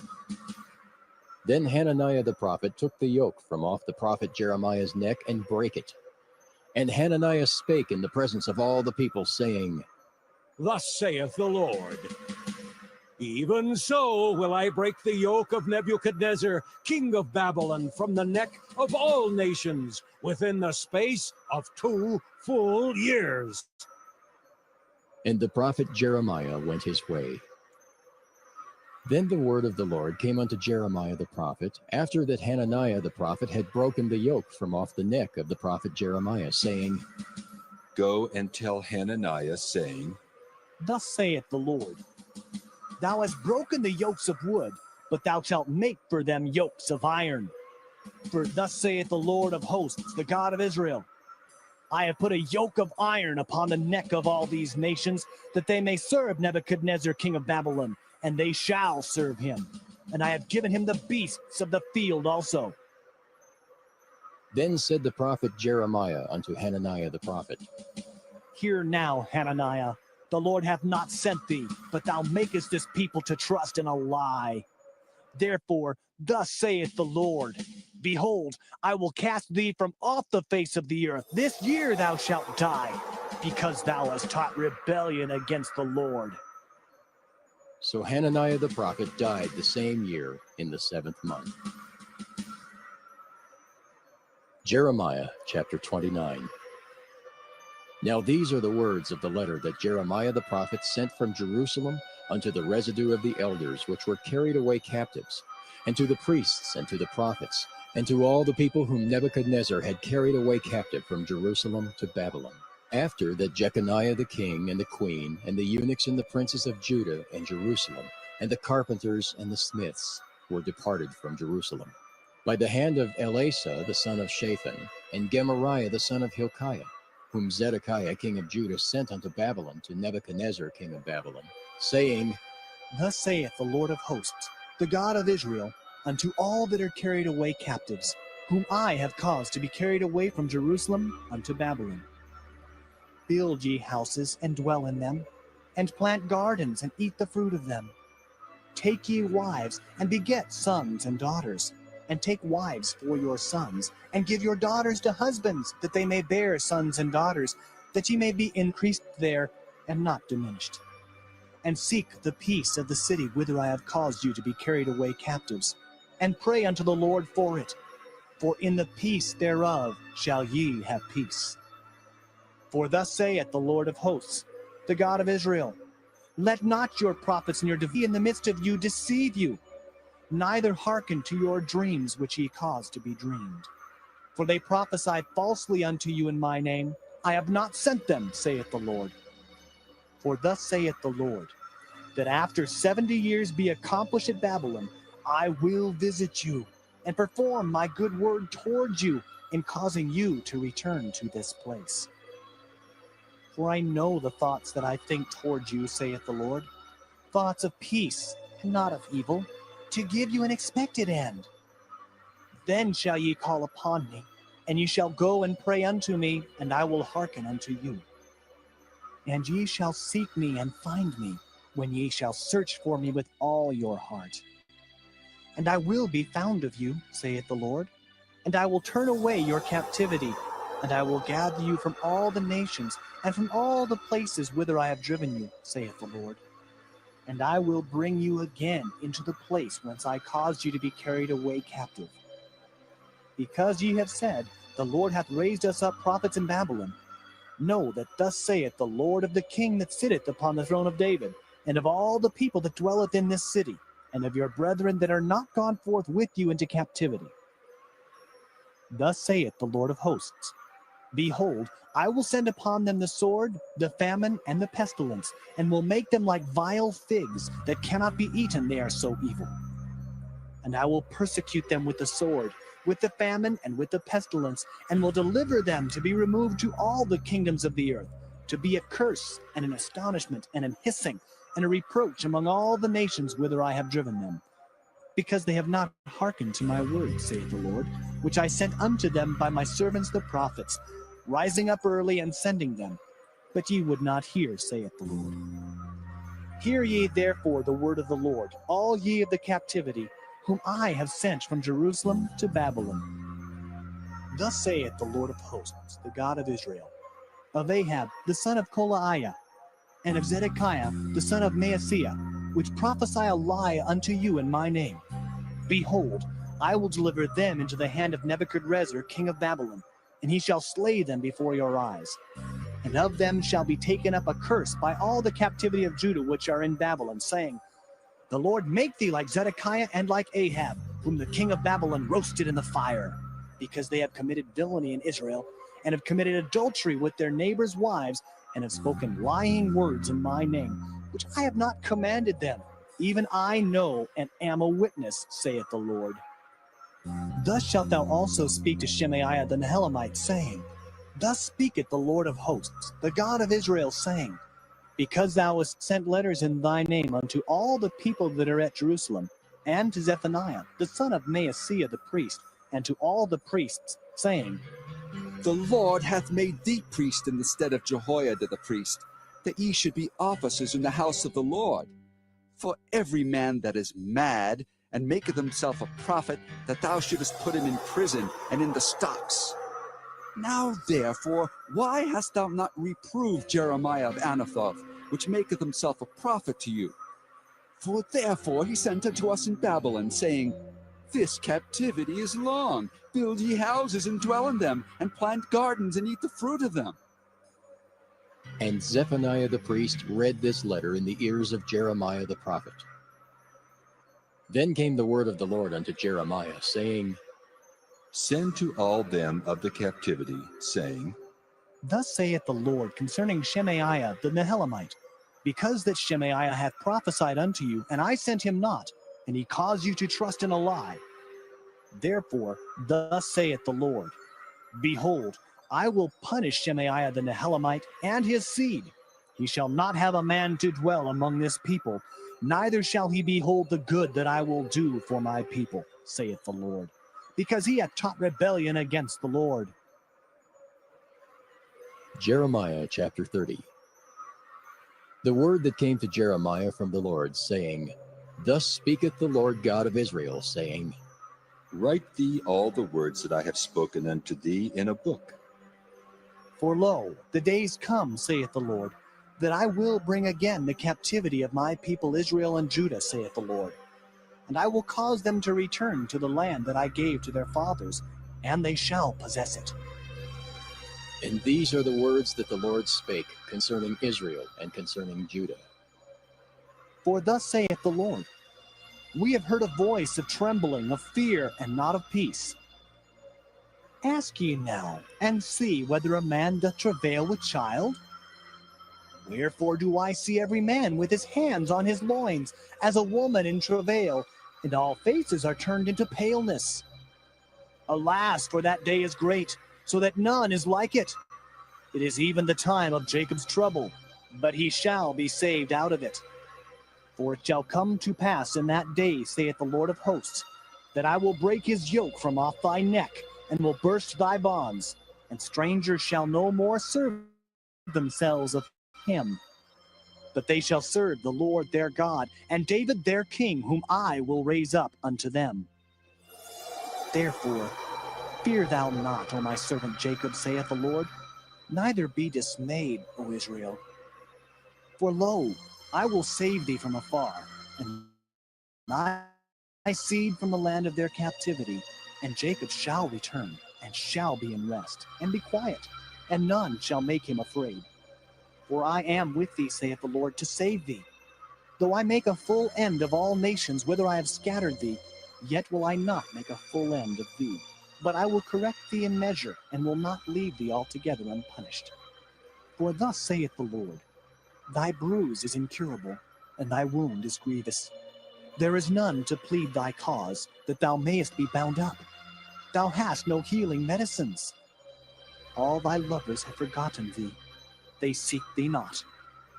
Then Hananiah the prophet took the yoke from off the prophet Jeremiah's neck and brake it. And Hananiah spake in the presence of all the people, saying, Thus saith the Lord, Even so will I break the yoke of Nebuchadnezzar, king of Babylon, from the neck of all nations within the space of 2 full years. And the prophet Jeremiah went his way. Then the word of the Lord came unto Jeremiah the prophet, after that Hananiah the prophet had broken the yoke from off the neck of the prophet Jeremiah, saying, Go and tell Hananiah, saying, Thus saith the Lord, Thou hast broken the yokes of wood, but thou shalt make for them yokes of iron. For thus saith the Lord of hosts, the God of Israel, I have put a yoke of iron upon the neck of all these nations, that they may serve Nebuchadnezzar king of Babylon, and they shall serve him. And I have given him the beasts of the field also. Then said the prophet Jeremiah unto Hananiah the prophet, Hear now, Hananiah, the Lord hath not sent thee, but thou makest this people to trust in a lie. Therefore, thus saith the Lord, Behold, I will cast thee from off the face of the earth. This year thou shalt die, because thou hast taught rebellion against the Lord. So Hananiah the prophet died the same year in the 7th month. Jeremiah chapter 29. Now these are the words of the letter that Jeremiah the prophet sent from Jerusalem unto the residue of the elders which were carried away captives, and to the priests and to the prophets, and to all the people whom Nebuchadnezzar had carried away captive from Jerusalem to Babylon, after that Jeconiah the king and the queen, and the eunuchs and the princes of Judah and Jerusalem, and the carpenters and the smiths were departed from Jerusalem, by the hand of Elasah the son of Shaphan, and Gemariah the son of Hilkiah, whom Zedekiah king of Judah sent unto Babylon to Nebuchadnezzar king of Babylon, saying, Thus saith the Lord of hosts, the God of Israel, unto all that are carried away captives, whom I have caused to be carried away from Jerusalem unto Babylon. Build ye houses, and dwell in them, and plant gardens, and eat the fruit of them. Take ye wives, and beget sons and daughters, and take wives for your sons, and give your daughters to husbands, that they may bear sons and daughters, that ye may be increased there, and not diminished. And seek the peace of the city whither I have caused you to be carried away captives, and pray unto the Lord for it, for in the peace thereof shall ye have peace. For thus saith the Lord of hosts, the God of Israel, Let not your prophets and your diviners in the midst of you deceive you, neither hearken to your dreams which ye cause to be dreamed. For they prophesy falsely unto you in my name. I have not sent them, saith the Lord. For thus saith the Lord, that after 70 years be accomplished at Babylon, I will visit you, and perform my good word toward you, in causing you to return to this place. For I know the thoughts that I think toward you, saith the Lord, thoughts of peace, and not of evil, to give you an expected end. Then shall ye call upon me, and ye shall go and pray unto me, and I will hearken unto you. And ye shall seek me and find me, when ye shall search for me with all your heart. And I will be found of you, saith the Lord, and I will turn away your captivity, and I will gather you from all the nations, and from all the places whither I have driven you, saith the Lord. And I will bring you again into the place whence I caused you to be carried away captive. Because ye have said, The Lord hath raised us up prophets in Babylon, know that thus saith the Lord of the king that sitteth upon the throne of David, and of all the people that dwelleth in this city, and of your brethren that are not gone forth with you into captivity. Thus saith the Lord of hosts, Behold, I will send upon them the sword, the famine, and the pestilence, and will make them like vile figs that cannot be eaten, they are so evil. And I will persecute them with the sword, with the famine, and with the pestilence, and will deliver them to be removed to all the kingdoms of the earth, to be a curse, and an astonishment, and an hissing, and a reproach among all the nations whither I have driven them, because they have not hearkened to my word, saith the Lord, which I sent unto them by my servants the prophets, rising up early and sending them. But ye would not hear, saith the Lord. Hear ye therefore the word of the Lord, all ye of the captivity, whom I have sent from Jerusalem to Babylon. Thus saith the Lord of hosts, the God of Israel, of Ahab the son of Kolaiah, and of Zedekiah the son of Maaseiah, which prophesy a lie unto you in my name. Behold, I will deliver them into the hand of Nebuchadrezzar, king of Babylon, and he shall slay them before your eyes. And of them shall be taken up a curse by all the captivity of Judah which are in Babylon, saying, The Lord make thee like Zedekiah and like Ahab, whom the king of Babylon roasted in the fire, because they have committed villainy in Israel, and have committed adultery with their neighbors' wives, and have spoken lying words in my name, which I have not commanded them. Even I know and am a witness, saith the Lord. Thus shalt thou also speak to Shemaiah the Nehelamite, saying, Thus speaketh the Lord of hosts, the God of Israel, saying, Because thou hast sent letters in thy name unto all the people that are at Jerusalem, and to Zephaniah, the son of Maaseiah the priest, and to all the priests, saying, The Lord hath made thee priest in the stead of Jehoiada the priest, that ye should be officers in the house of the Lord. For every man that is mad, and maketh himself a prophet, that thou shouldest put him in prison and in the stocks. Now therefore, why hast thou not reproved Jeremiah of Anathoth, which maketh himself a prophet to you? For therefore he sent unto us in Babylon, saying, This captivity is long. Build ye houses and dwell in them, and plant gardens and eat the fruit of them. And Zephaniah the priest read this letter in the ears of Jeremiah the prophet. Then came the word of the Lord unto Jeremiah, saying, Send to all them of the captivity, saying, Thus saith the Lord concerning Shemaiah the Nehelamite, because that Shemaiah hath prophesied unto you, and I sent him not, and he caused you to trust in a lie. Therefore, thus saith the Lord, Behold, I will punish Shemaiah the Nehelamite and his seed. He shall not have a man to dwell among this people, neither shall he behold the good that I will do for my people, saith the Lord, because he hath taught rebellion against the Lord. Jeremiah chapter 30. The word that came to Jeremiah from the Lord, saying, Thus speaketh the Lord God of Israel, saying, Write thee all the words that I have spoken unto thee in a book. For lo, the days come, saith the Lord, that I will bring again the captivity of my people Israel and Judah, saith the Lord. And I will cause them to return to the land that I gave to their fathers, and they shall possess it. And these are the words that the Lord spake concerning Israel and concerning Judah. For thus saith the Lord, We have heard a voice of trembling, of fear, and not of peace. Ask ye now, and see whether a man doth travail with child? Wherefore do I see every man with his hands on his loins, as a woman in travail, and all faces are turned into paleness? Alas, for that day is great, so that none is like it. It is even the time of Jacob's trouble, but he shall be saved out of it. For it shall come to pass in that day, saith the Lord of hosts, that I will break his yoke from off thy neck, and will burst thy bonds, and strangers shall no more serve themselves of him. But they shall serve the Lord their God, and David their king, whom I will raise up unto them. Therefore, fear thou not, O my servant Jacob, saith the Lord, neither be dismayed, O Israel. For lo, I will save thee from afar, and thy seed from the land of their captivity, and Jacob shall return, and shall be in rest, and be quiet, and none shall make him afraid. For I am with thee, saith the Lord, to save thee. Though I make a full end of all nations whither I have scattered thee, yet will I not make a full end of thee. But I will correct thee in measure, and will not leave thee altogether unpunished. For thus saith the Lord, Thy bruise is incurable, and thy wound is grievous. There is none to plead thy cause, that thou mayest be bound up. Thou hast no healing medicines. All thy lovers have forgotten thee. They seek thee not.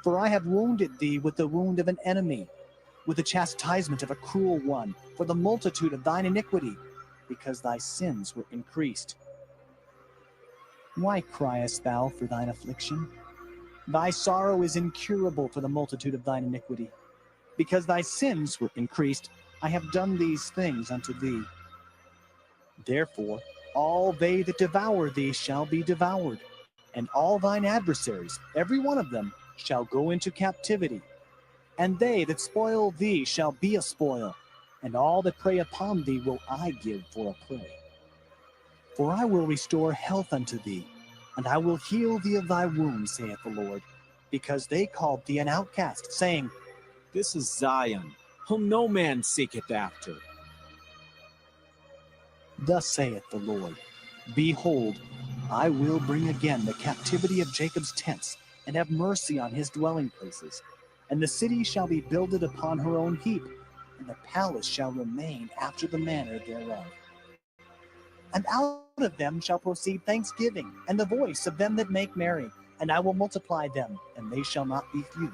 For I have wounded thee with the wound of an enemy, with the chastisement of a cruel one, for the multitude of thine iniquity, because thy sins were increased. Why criest thou for thine affliction? Thy sorrow is incurable for the multitude of thine iniquity. Because thy sins were increased, I have done these things unto thee. Therefore, all they that devour thee shall be devoured, and all thine adversaries, every one of them, shall go into captivity. And they that spoil thee shall be a spoil, and all that prey upon thee will I give for a prey. For I will restore health unto thee, and I will heal thee of thy wounds, saith the Lord, because they called thee an outcast, saying, This is Zion, whom no man seeketh after. Thus saith the Lord, Behold, I will bring again the captivity of Jacob's tents, and have mercy on his dwelling places. And the city shall be builded upon her own heap, and the palace shall remain after the manner thereof. And out of them shall proceed thanksgiving, and the voice of them that make merry, and I will multiply them, and they shall not be few.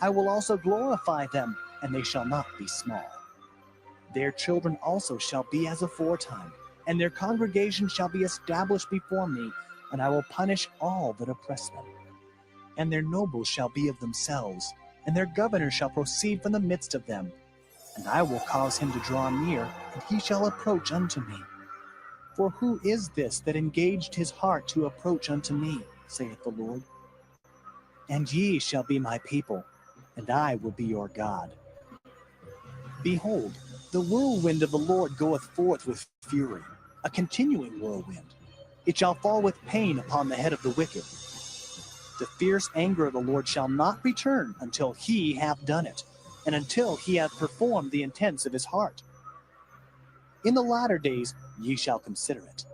I will also glorify them, and they shall not be small. Their children also shall be as aforetime, and their congregation shall be established before me, and I will punish all that oppress them. And their nobles shall be of themselves, and their governor shall proceed from the midst of them. And I will cause him to draw near, and he shall approach unto me. For who is this that engaged his heart to approach unto me, saith the Lord? And ye shall be my people, and I will be your God. Behold, the whirlwind of the Lord goeth forth with fury, a continuing whirlwind. It shall fall with pain upon the head of the wicked. The fierce anger of the Lord shall not return until he have done it, and until he have performed the intents of his heart. In the latter days ye shall consider it.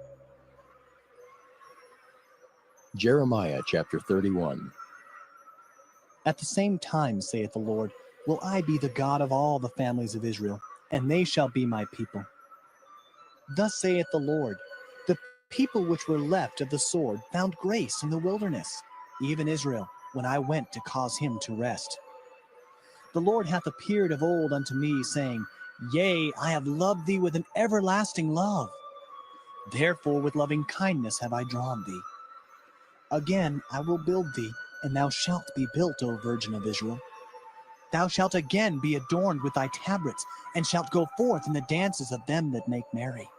Jeremiah chapter 31. At the same time, saith the Lord, will I be the God of all the families of Israel, and they shall be my people. Thus saith the Lord, the people which were left of the sword found grace in the wilderness, even Israel, when I went to cause him to rest. The Lord hath appeared of old unto me, saying, Yea, I have loved thee with an everlasting love. Therefore with loving kindness have I drawn thee. Again I will build thee, and thou shalt be built, O Virgin of Israel. Thou shalt again be adorned with thy tabrets, and shalt go forth in the dances of them that make merry.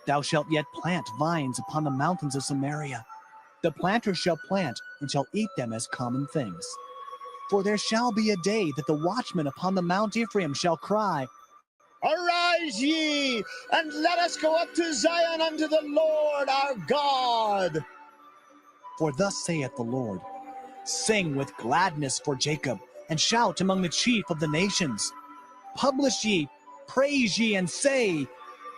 Thou shalt yet plant vines upon the mountains of Samaria. The planter shall plant, and shall eat them as common things. For there shall be a day that the watchman upon the Mount Ephraim shall cry, Arise ye, and let us go up to Zion unto the Lord our God. For thus saith the Lord, Sing with gladness for Jacob, and shout among the chief of the nations. Publish ye, praise ye, and say,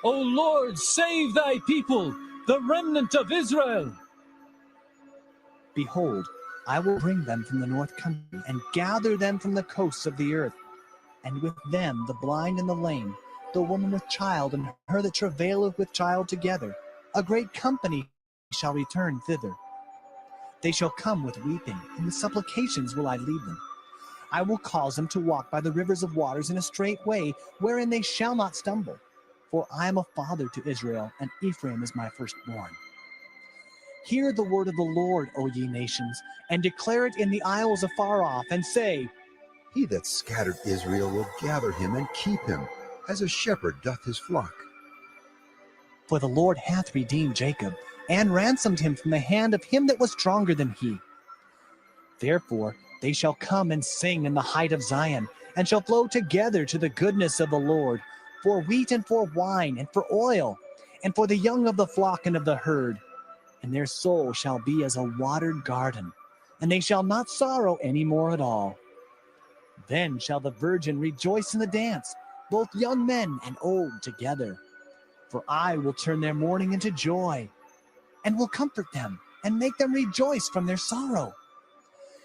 O Lord, save thy people, the remnant of Israel. Behold, I will bring them from the north country, and gather them from the coasts of the earth, and with them the blind and the lame, the woman with child, and her that travaileth with child together. A great company shall return thither. They shall come with weeping, and with supplications will I lead them. I will cause them to walk by the rivers of waters in a straight way, wherein they shall not stumble. For I am a father to Israel, and Ephraim is my firstborn. Hear the word of the Lord, O ye nations, and declare it in the isles afar off, and say, He that scattered Israel will gather him and keep him, as a shepherd doth his flock. For the Lord hath redeemed Jacob, and ransomed him from the hand of him that was stronger than he. Therefore they shall come and sing in the height of Zion, and shall flow together to the goodness of the Lord, for wheat and for wine and for oil, and for the young of the flock and of the herd. And their soul shall be as a watered garden, and they shall not sorrow any more at all. Then shall the virgin rejoice in the dance, both young men and old together. For I will turn their mourning into joy, and will comfort them, and make them rejoice from their sorrow.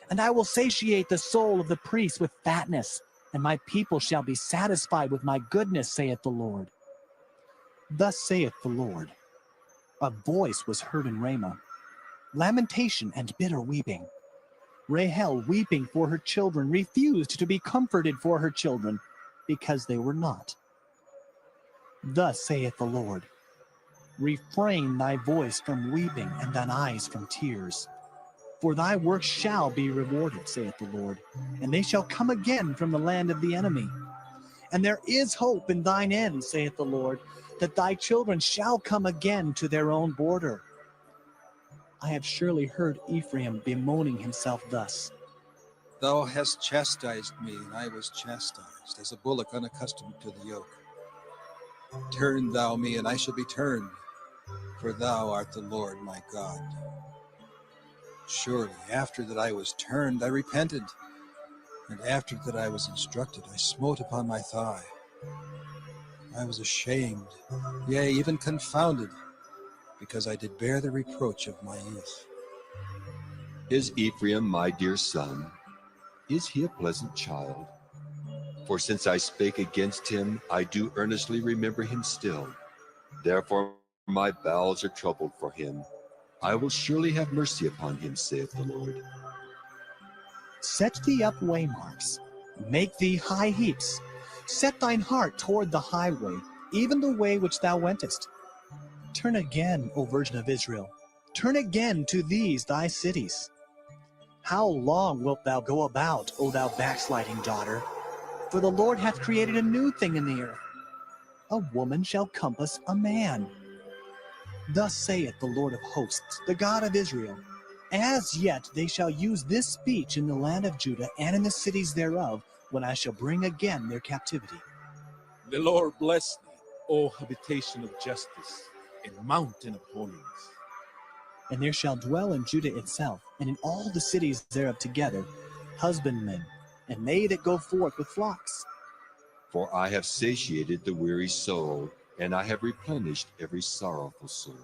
And I will satiate the soul of the priest with fatness, and my people shall be satisfied with my goodness, saith the Lord. Thus saith the Lord, a voice was heard in Ramah, lamentation and bitter weeping. Rahel, weeping for her children, refused to be comforted for her children, because they were not. Thus saith the Lord, refrain thy voice from weeping, and thine eyes from tears. For thy work shall be rewarded, saith the Lord, and they shall come again from the land of the enemy. And there is hope in thine end, saith the Lord, that thy children shall come again to their own border. I have surely heard Ephraim bemoaning himself thus. Thou hast chastised me, and I was chastised, as a bullock unaccustomed to the yoke. Turn thou me, and I shall be turned, for thou art the Lord my God. Surely, after that I was turned, I repented, and after that I was instructed, I smote upon my thigh. I was ashamed, yea, even confounded, because I did bear the reproach of my youth. Is Ephraim my dear son? Is he a pleasant child? For since I spake against him, I do earnestly remember him still. Therefore my bowels are troubled for him. I will surely have mercy upon him, saith the Lord. Set thee up waymarks, make thee high heaps. Set thine heart toward the highway, even the way which thou wentest. Turn again, O Virgin of Israel, turn again to these thy cities. How long wilt thou go about, O thou backsliding daughter? For the Lord hath created a new thing in the earth. A woman shall compass a man. Thus saith the Lord of hosts, the God of Israel, as yet they shall use this speech in the land of Judah and in the cities thereof, when I shall bring again their captivity. The Lord bless thee, O habitation of justice, and mountain of holiness. And there shall dwell in Judah itself, and in all the cities thereof together, husbandmen, and they that go forth with flocks. For I have satiated the weary soul, and I have replenished every sorrowful soul.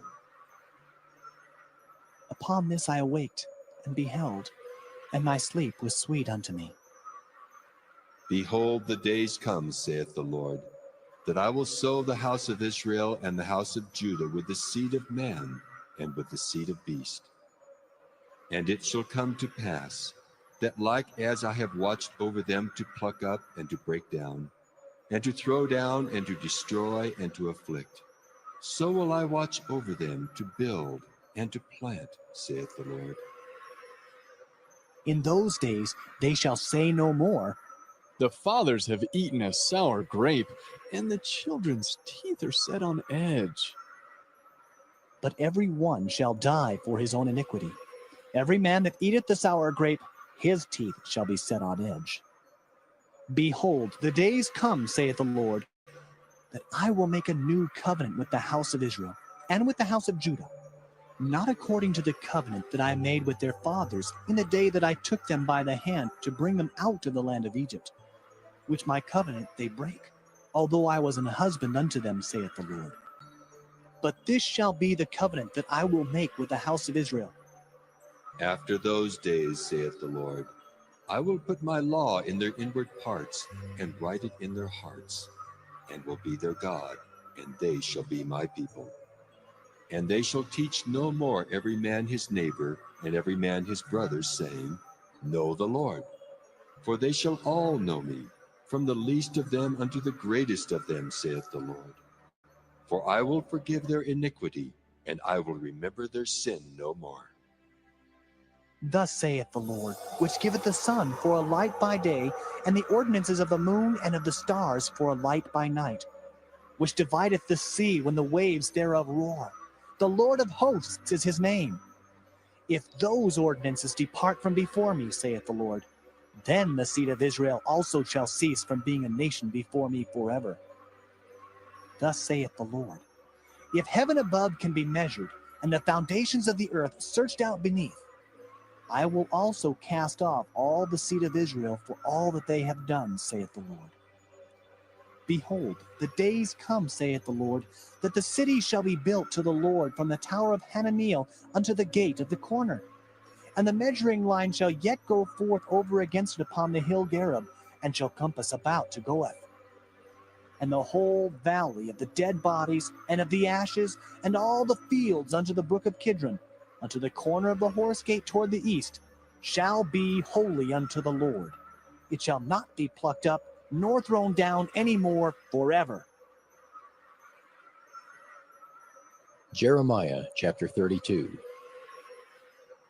Upon this I awaked, and beheld, and my sleep was sweet unto me. Behold, the days come, saith the Lord, that I will sow the house of Israel and the house of Judah with the seed of man and with the seed of beast. And it shall come to pass, that like as I have watched over them to pluck up and to break down, and to throw down and to destroy and to afflict, so will I watch over them to build and to plant, saith the Lord. In those days they shall say no more, The fathers have eaten a sour grape, and the children's teeth are set on edge. but every one shall die for his own iniquity. Every man that eateth the sour grape, his teeth shall be set on edge. Behold, the days come, saith the Lord, that I will make a new covenant with the house of Israel and with the house of Judah, not according to the covenant that I made with their fathers in the day that I took them by the hand to bring them out of the land of Egypt, which my covenant they break, although I was an husband unto them, saith the Lord. But this shall be the covenant that I will make with the house of Israel. After those days, saith the Lord, I will put my law in their inward parts, and write it in their hearts, and will be their God, and they shall be my people. And they shall teach no more every man his neighbor, and every man his brother, saying, Know the Lord. For they shall all know me, from the least of them unto the greatest of them, saith the Lord. For I will forgive their iniquity, and I will remember their sin no more. Thus saith the Lord, which giveth the sun for a light by day, and the ordinances of the moon and of the stars for a light by night, which divideth the sea when the waves thereof roar. The Lord of hosts is his name. If those ordinances depart from before me, saith the Lord, then the seed of Israel also shall cease from being a nation before me forever. Thus saith the Lord, if heaven above can be measured, and the foundations of the earth searched out beneath, I will also cast off all the seed of Israel for all that they have done, saith the Lord. Behold, the days come, saith the Lord, that the city shall be built to the Lord from the tower of Hananeel unto the gate of the corner. And the measuring line shall yet go forth over against it upon the hill Gareb, and shall compass about to Goeth. And the whole valley of the dead bodies, and of the ashes, and all the fields unto the brook of Kidron, unto the corner of the horse gate toward the east, shall be holy unto the Lord. It shall not be plucked up, nor thrown down any more forever. Jeremiah chapter 32.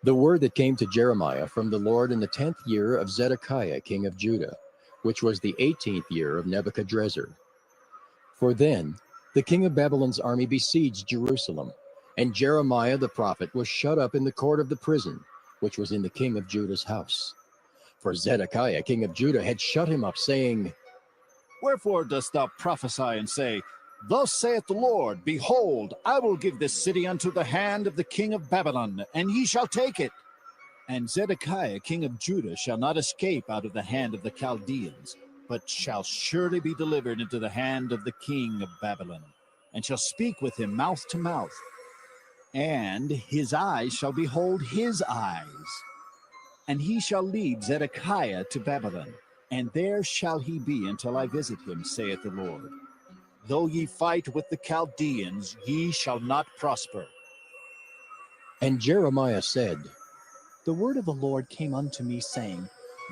The word that came to Jeremiah from the Lord in the 10th year of Zedekiah king of Judah, which was the 18th year of Nebuchadrezzar. For then the king of Babylon's army besieged Jerusalem, and Jeremiah the prophet was shut up in the court of the prison, which was in the king of Judah's house. For Zedekiah king of Judah had shut him up, saying, Wherefore dost thou prophesy and say, Thus saith the Lord, Behold, I will give this city unto the hand of the king of Babylon, and he shall take it. And Zedekiah king of Judah shall not escape out of the hand of the Chaldeans, but shall surely be delivered into the hand of the king of Babylon, and shall speak with him mouth to mouth. And his eyes shall behold his eyes. And he shall lead Zedekiah to Babylon, and there shall he be until I visit him, saith the Lord. Though ye fight with the Chaldeans, ye shall not prosper. And Jeremiah said, The word of the Lord came unto me, saying,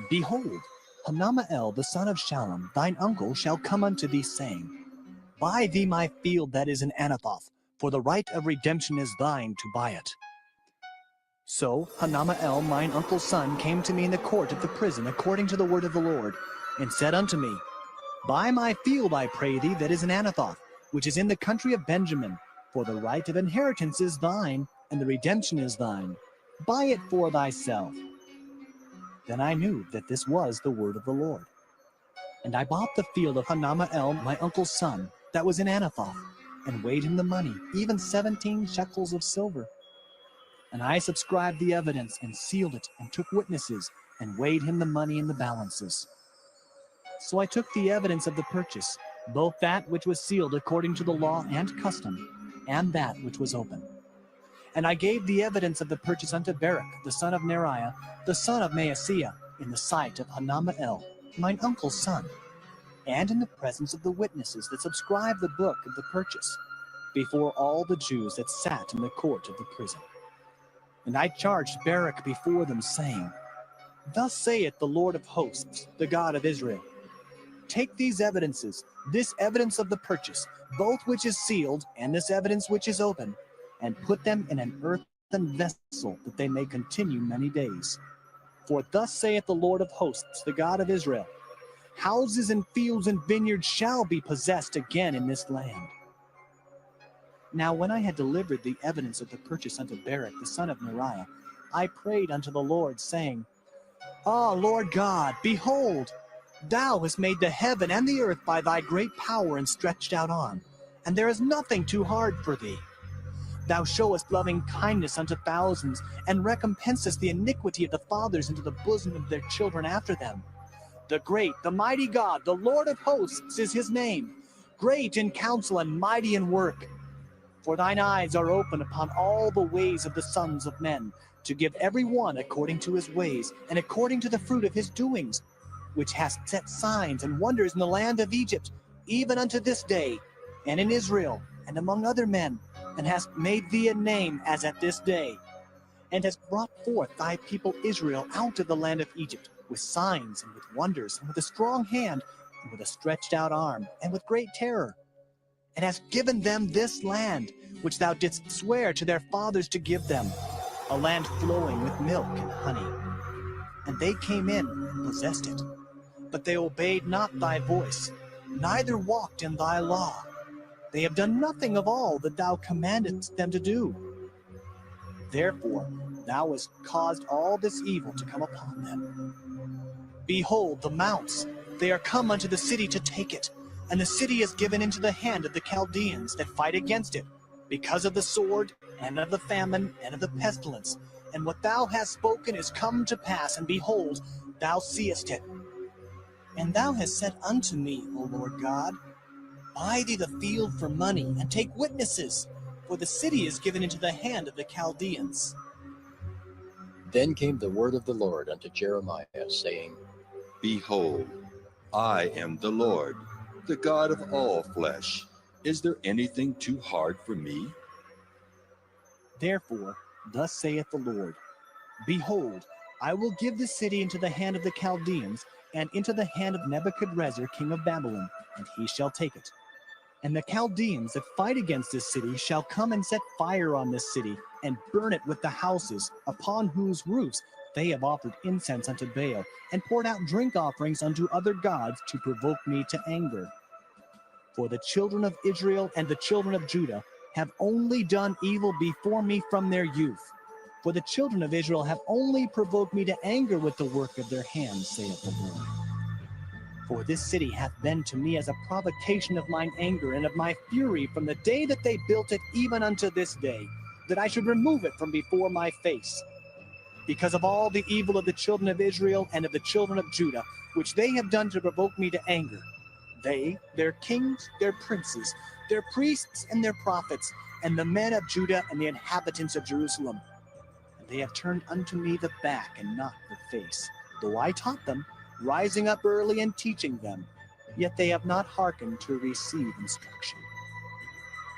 Behold, Hanamael the son of Shallum, thine uncle, shall come unto thee, saying, Buy thee my field that is in Anathoth, for the right of redemption is thine to buy it. So Hanamael mine uncle's son came to me in the court of the prison according to the word of the Lord, and said unto me, Buy my field, I pray thee, that is in Anathoth, which is in the country of Benjamin, for the right of inheritance is thine, and the redemption is thine. Buy it for thyself. Then I knew that this was the word of the Lord. And I bought the field of Hanamael my uncle's son, that was in Anathoth, and weighed him the money, even 17 shekels of silver. And I subscribed the evidence, and sealed it, and took witnesses, and weighed him the money in the balances. So I took the evidence of the purchase, both that which was sealed according to the law and custom, and that which was open. And I gave the evidence of the purchase unto Baruch, the son of Neriah, the son of Maaseiah, in the sight of Hanamael, mine uncle's son, and in the presence of the witnesses that subscribed the book of the purchase, before all the Jews that sat in the court of the prison. And I charged Baruch before them, saying, Thus saith the Lord of hosts, the God of Israel, Take these evidences, this evidence of the purchase, both which is sealed, and this evidence which is open, and put them in an earthen vessel, that they may continue many days. For thus saith the Lord of hosts, the God of Israel, Houses and fields and vineyards shall be possessed again in this land. Now when I had delivered the evidence of the purchase unto Baruch, the son of Neriah, I prayed unto the Lord, saying, Ah, Lord God, behold, thou hast made the heaven and the earth by thy great power and stretched out arm, and there is nothing too hard for thee. Thou showest loving kindness unto thousands, and recompensest the iniquity of the fathers into the bosom of their children after them. The great, the mighty God, the Lord of hosts is his name, great in counsel and mighty in work. For thine eyes are open upon all the ways of the sons of men, to give every one according to his ways, and according to the fruit of his doings, which hast set signs and wonders in the land of Egypt, even unto this day, and in Israel, and among other men, and hast made thee a name as at this day, and hast brought forth thy people Israel out of the land of Egypt, with signs and with wonders, and with a strong hand, and with a stretched out arm, and with great terror, and hast given them this land, which thou didst swear to their fathers to give them, a land flowing with milk and honey. And they came in and possessed it. But they obeyed not thy voice, neither walked in thy law. They have done nothing of all that thou commandest them to do. Therefore thou hast caused all this evil to come upon them. Behold the mounts, they are come unto the city to take it, and the city is given into the hand of the Chaldeans that fight against it, because of the sword, and of the famine, and of the pestilence. And what thou hast spoken is come to pass, and behold, thou seest it. And thou hast said unto me, O Lord God, Buy thee the field for money, and take witnesses, for the city is given into the hand of the Chaldeans. Then came the word of the Lord unto Jeremiah, saying, Behold, I am the Lord, the God of all flesh. Is there anything too hard for me? Therefore, thus saith the Lord, Behold, I will give the city into the hand of the Chaldeans, and into the hand of Nebuchadrezzar king of Babylon, and he shall take it. And the Chaldeans that fight against this city shall come and set fire on this city, and burn it with the houses, upon whose roofs they have offered incense unto Baal, and poured out drink offerings unto other gods to provoke me to anger. For the children of Israel and the children of Judah have only done evil before me from their youth. For the children of Israel have only provoked me to anger with the work of their hands, saith the Lord. For this city hath been to me as a provocation of mine anger and of my fury from the day that they built it even unto this day, that I should remove it from before my face. Because of all the evil of the children of Israel and of the children of Judah, which they have done to provoke me to anger, they, their kings, their princes, their priests and their prophets, and the men of Judah and the inhabitants of Jerusalem. And they have turned unto me the back and not the face, though I taught them, rising up early and teaching them, yet they have not hearkened to receive instruction.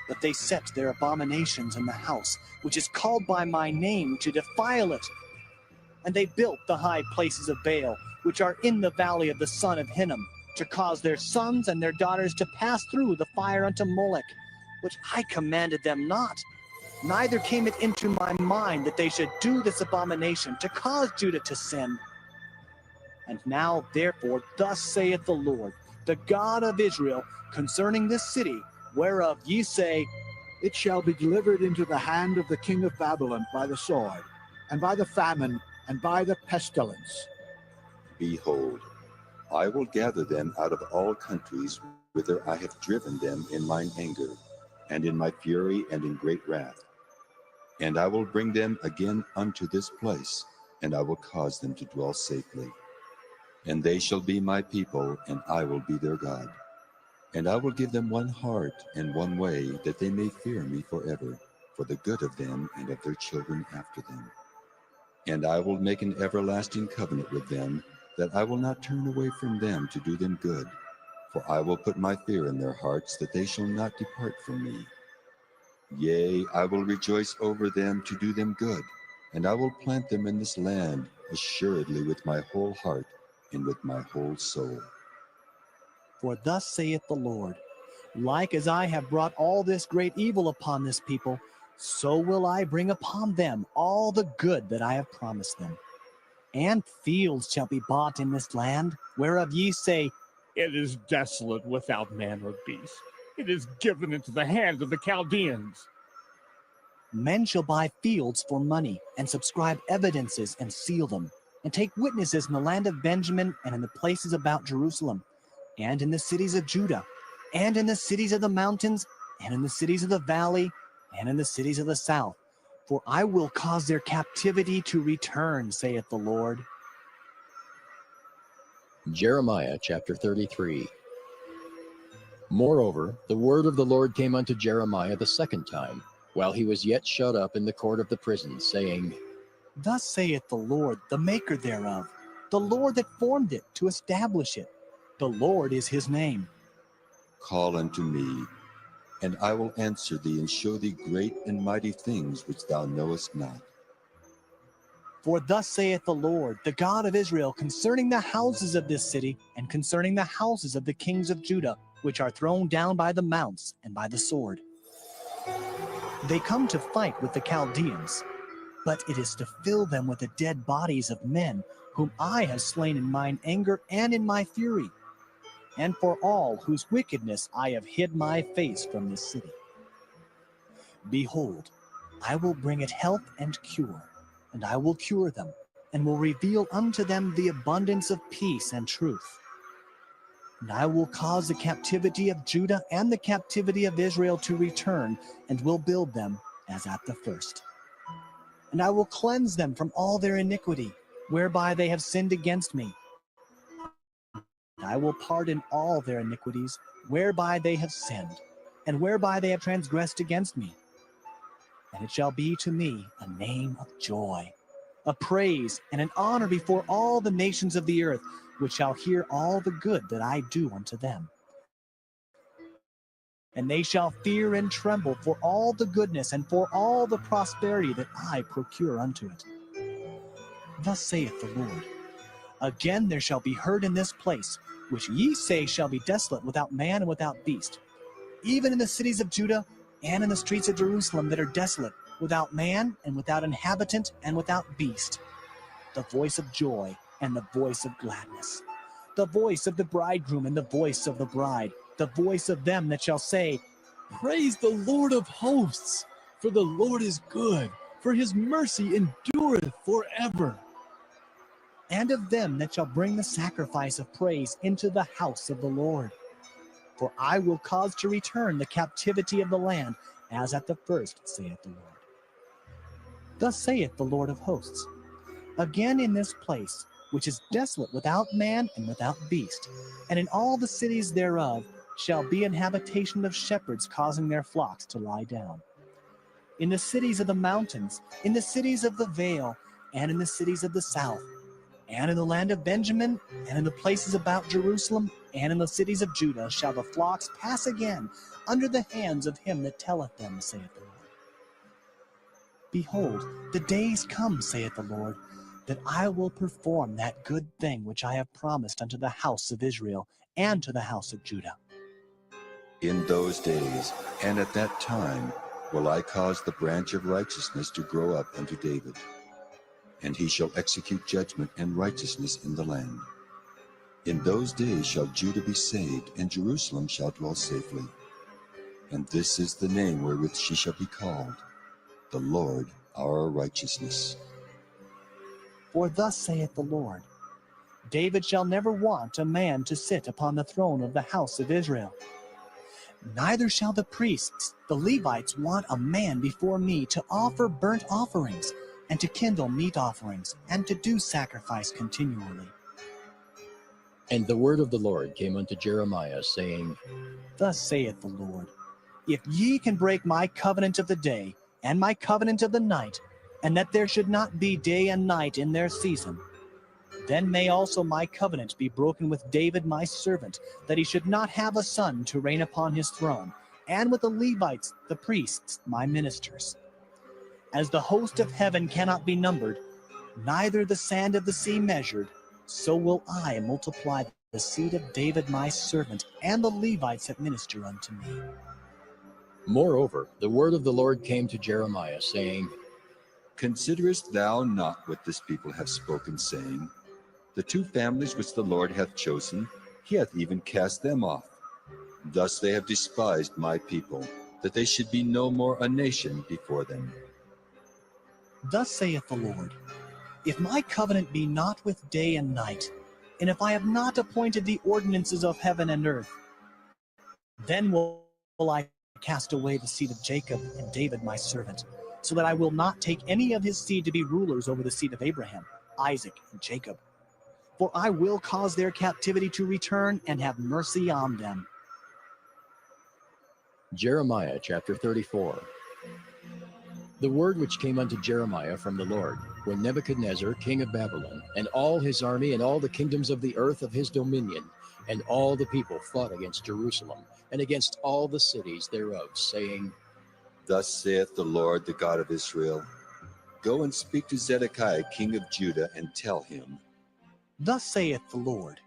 But they set their abominations in the house, which is called by my name, to defile it. And they built the high places of Baal, which are in the valley of the son of Hinnom, to cause their sons and their daughters to pass through the fire unto Molech, which I commanded them not. Neither came it into my mind that they should do this abomination, to cause Judah to sin. And now, therefore, thus saith the Lord, the God of Israel, concerning this city, whereof ye say, It shall be delivered into the hand of the king of Babylon by the sword, and by the famine, and by the pestilence. Behold, I will gather them out of all countries whither I have driven them in mine anger, and in my fury, and in great wrath. And I will bring them again unto this place, and I will cause them to dwell safely. And they shall be my people, and I will be their God. And I will give them one heart and one way, that they may fear me forever, for the good of them and of their children after them. And I will make an everlasting covenant with them, that I will not turn away from them to do them good. For I will put my fear in their hearts, that they shall not depart from me. Yea, I will rejoice over them to do them good, and I will plant them in this land, assuredly with my whole heart, and with my whole soul. For thus saith the Lord, like as I have brought all this great evil upon this people, so will I bring upon them all the good that I have promised them. And fields shall be bought in this land, whereof ye say, It is desolate without man or beast. It is given into the hand of the Chaldeans. Men shall buy fields for money, and subscribe evidences, and seal them, and take witnesses in the land of Benjamin, and in the places about Jerusalem, and in the cities of Judah, and in the cities of the mountains, and in the cities of the valley, and in the cities of the south. For I will cause their captivity to return, saith the Lord. Jeremiah chapter 33. Moreover, the word of the Lord came unto Jeremiah the second time, while he was yet shut up in the court of the prison, saying, Thus saith the Lord, the maker thereof, the Lord that formed it to establish it. The Lord is his name. Call unto me, and I will answer thee, and show thee great and mighty things which thou knowest not. For thus saith the Lord, the God of Israel, concerning the houses of this city, and concerning the houses of the kings of Judah, which are thrown down by the mounts and by the sword. They come to fight with the Chaldeans, but it is to fill them with the dead bodies of men, whom I have slain in mine anger and in my fury, and for all whose wickedness I have hid my face from this city. Behold, I will bring it health and cure, and I will cure them, and will reveal unto them the abundance of peace and truth. And I will cause the captivity of Judah and the captivity of Israel to return, and will build them as at the first. And I will cleanse them from all their iniquity, whereby they have sinned against me. And I will pardon all their iniquities, whereby they have sinned, and whereby they have transgressed against me. And it shall be to me a name of joy, a praise and an honor before all the nations of the earth, which shall hear all the good that I do unto them. And they shall fear and tremble for all the goodness and for all the prosperity that I procure unto it. Thus saith the Lord, again there shall be heard in this place, which ye say shall be desolate without man and without beast, even in the cities of Judah and in the streets of Jerusalem that are desolate, without man and without inhabitant and without beast, the voice of joy and the voice of gladness, the voice of the bridegroom and the voice of the bride, the voice of them that shall say, Praise the Lord of hosts, for the Lord is good, for his mercy endureth forever. And of them that shall bring the sacrifice of praise into the house of the Lord. For I will cause to return the captivity of the land, as at the first, saith the Lord. Thus saith the Lord of hosts, again in this place, which is desolate without man and without beast, and in all the cities thereof shall be an habitation of shepherds causing their flocks to lie down. In the cities of the mountains, in the cities of the vale, and in the cities of the south, and in the land of Benjamin, and in the places about Jerusalem, and in the cities of Judah shall the flocks pass again under the hands of him that telleth them, saith the Lord. Behold, the days come, saith the Lord, that I will perform that good thing which I have promised unto the house of Israel and to the house of Judah. In those days and at that time will I cause the branch of righteousness to grow up unto David, and he shall execute judgment and righteousness in the land. In those days shall Judah be saved, and Jerusalem shall dwell safely. And this is the name wherewith she shall be called, the Lord our righteousness. For thus saith the Lord, David shall never want a man to sit upon the throne of the house of Israel. Neither shall the priests, the Levites, want a man before me to offer burnt offerings, and to kindle meat offerings, and to do sacrifice continually. And the word of the Lord came unto Jeremiah, saying, Thus saith the Lord, if ye can break my covenant of the day, and my covenant of the night, and that there should not be day and night in their season, then may also my covenant be broken with David my servant, that he should not have a son to reign upon his throne, and with the Levites, the priests, my ministers. As the host of heaven cannot be numbered, neither the sand of the sea measured, so will I multiply the seed of David my servant, and the Levites that minister unto me. Moreover, the word of the Lord came to Jeremiah, saying, Considerest thou not what this people have spoken, saying, The two families which the Lord hath chosen, he hath even cast them off. Thus they have despised my people, that they should be no more a nation before them. Thus saith the Lord, if my covenant be not with day and night, and if I have not appointed the ordinances of heaven and earth, then will I cast away the seed of Jacob and David my servant, so that I will not take any of his seed to be rulers over the seed of Abraham, Isaac, and Jacob. For I will cause their captivity to return and have mercy on them. Jeremiah chapter 34. The word which came unto Jeremiah from the Lord, when Nebuchadnezzar, king of Babylon, and all his army and all the kingdoms of the earth of his dominion, and all the people fought against Jerusalem, and against all the cities thereof, saying, Thus saith the Lord, the God of Israel, Go and speak to Zedekiah, king of Judah, and tell him, Thus saith the Lord,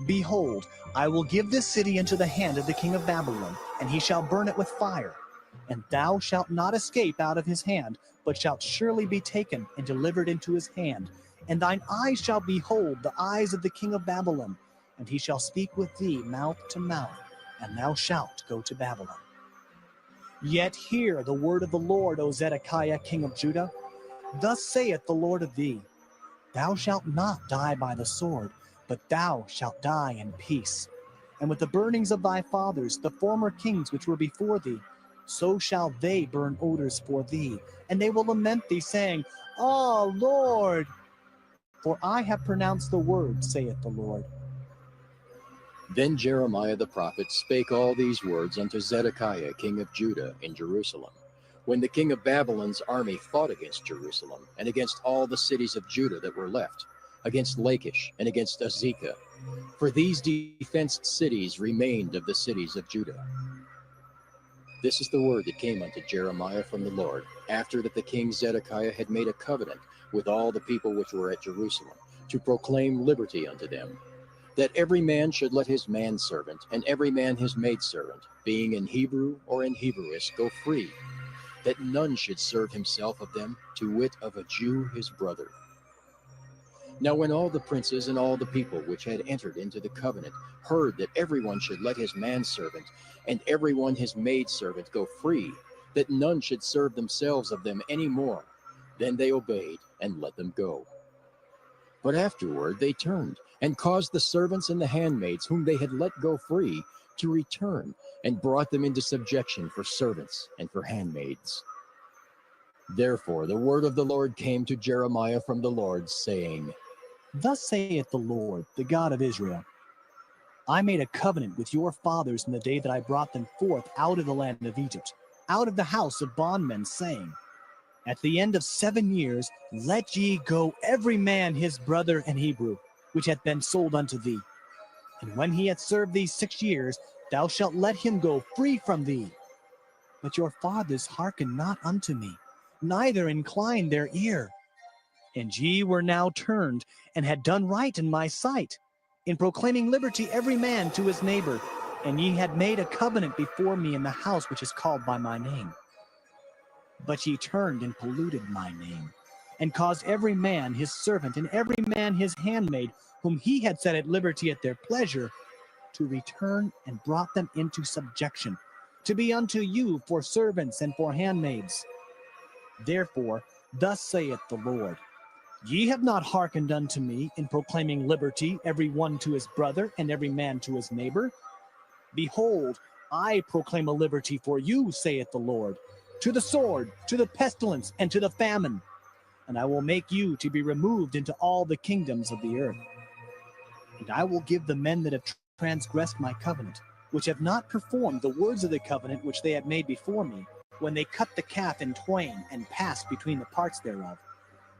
Behold, I will give this city into the hand of the king of Babylon, and he shall burn it with fire. And thou shalt not escape out of his hand, but shalt surely be taken and delivered into his hand. And thine eyes shall behold the eyes of the king of Babylon, and he shall speak with thee mouth to mouth, and thou shalt go to Babylon. Yet hear the word of the Lord, O Zedekiah, king of Judah. Thus saith the Lord of thee, Thou shalt not die by the sword, but thou shalt die in peace. And with the burnings of thy fathers, the former kings which were before thee, so shall they burn odors for thee, and they will lament thee, saying, Ah, Lord! For I have pronounced the word, saith the Lord. Then Jeremiah the prophet spake all these words unto Zedekiah king of Judah in Jerusalem, when the king of Babylon's army fought against Jerusalem, and against all the cities of Judah that were left, against Lachish, and against Azekah. For these defenced cities remained of the cities of Judah. This is the word that came unto Jeremiah from the Lord, after that the king Zedekiah had made a covenant with all the people which were at Jerusalem, to proclaim liberty unto them, that every man should let his manservant, and every man his maidservant, being in Hebrew or in Hebrewish, go free, that none should serve himself of them, to wit of a Jew his brother. Now when all the princes and all the people which had entered into the covenant heard that everyone should let his manservant and everyone his maidservant go free, that none should serve themselves of them any more, Then they obeyed and let them go. But afterward they turned and caused the servants and the handmaids whom they had let go free to return, and brought them into subjection for servants and for handmaids. Therefore the word of the Lord came to Jeremiah from the Lord, saying, Thus saith the Lord, the God of Israel, I made a covenant with your fathers in the day that I brought them forth out of the land of Egypt, out of the house of bondmen, saying, At the end of 7 years, let ye go every man his brother and Hebrew, which hath been sold unto thee. And when he hath served thee 6 years, thou shalt let him go free from thee. But your fathers hearkened not unto me, neither inclined their ear. And ye were now turned, and had done right in my sight, in proclaiming liberty every man to his neighbor, and ye had made a covenant before me in the house which is called by my name. But ye turned and polluted my name, and caused every man his servant and every man his handmaid, whom he had set at liberty at their pleasure, to return, and brought them into subjection, to be unto you for servants and for handmaids. Therefore, thus saith the Lord, Ye have not hearkened unto me in proclaiming liberty, every one to his brother and every man to his neighbor. Behold, I proclaim a liberty for you, saith the Lord, to the sword, to the pestilence, and to the famine. And I will make you to be removed into all the kingdoms of the earth. And I will give the men that have transgressed my covenant, which have not performed the words of the covenant which they had made before me, when they cut the calf in twain and passed between the parts thereof,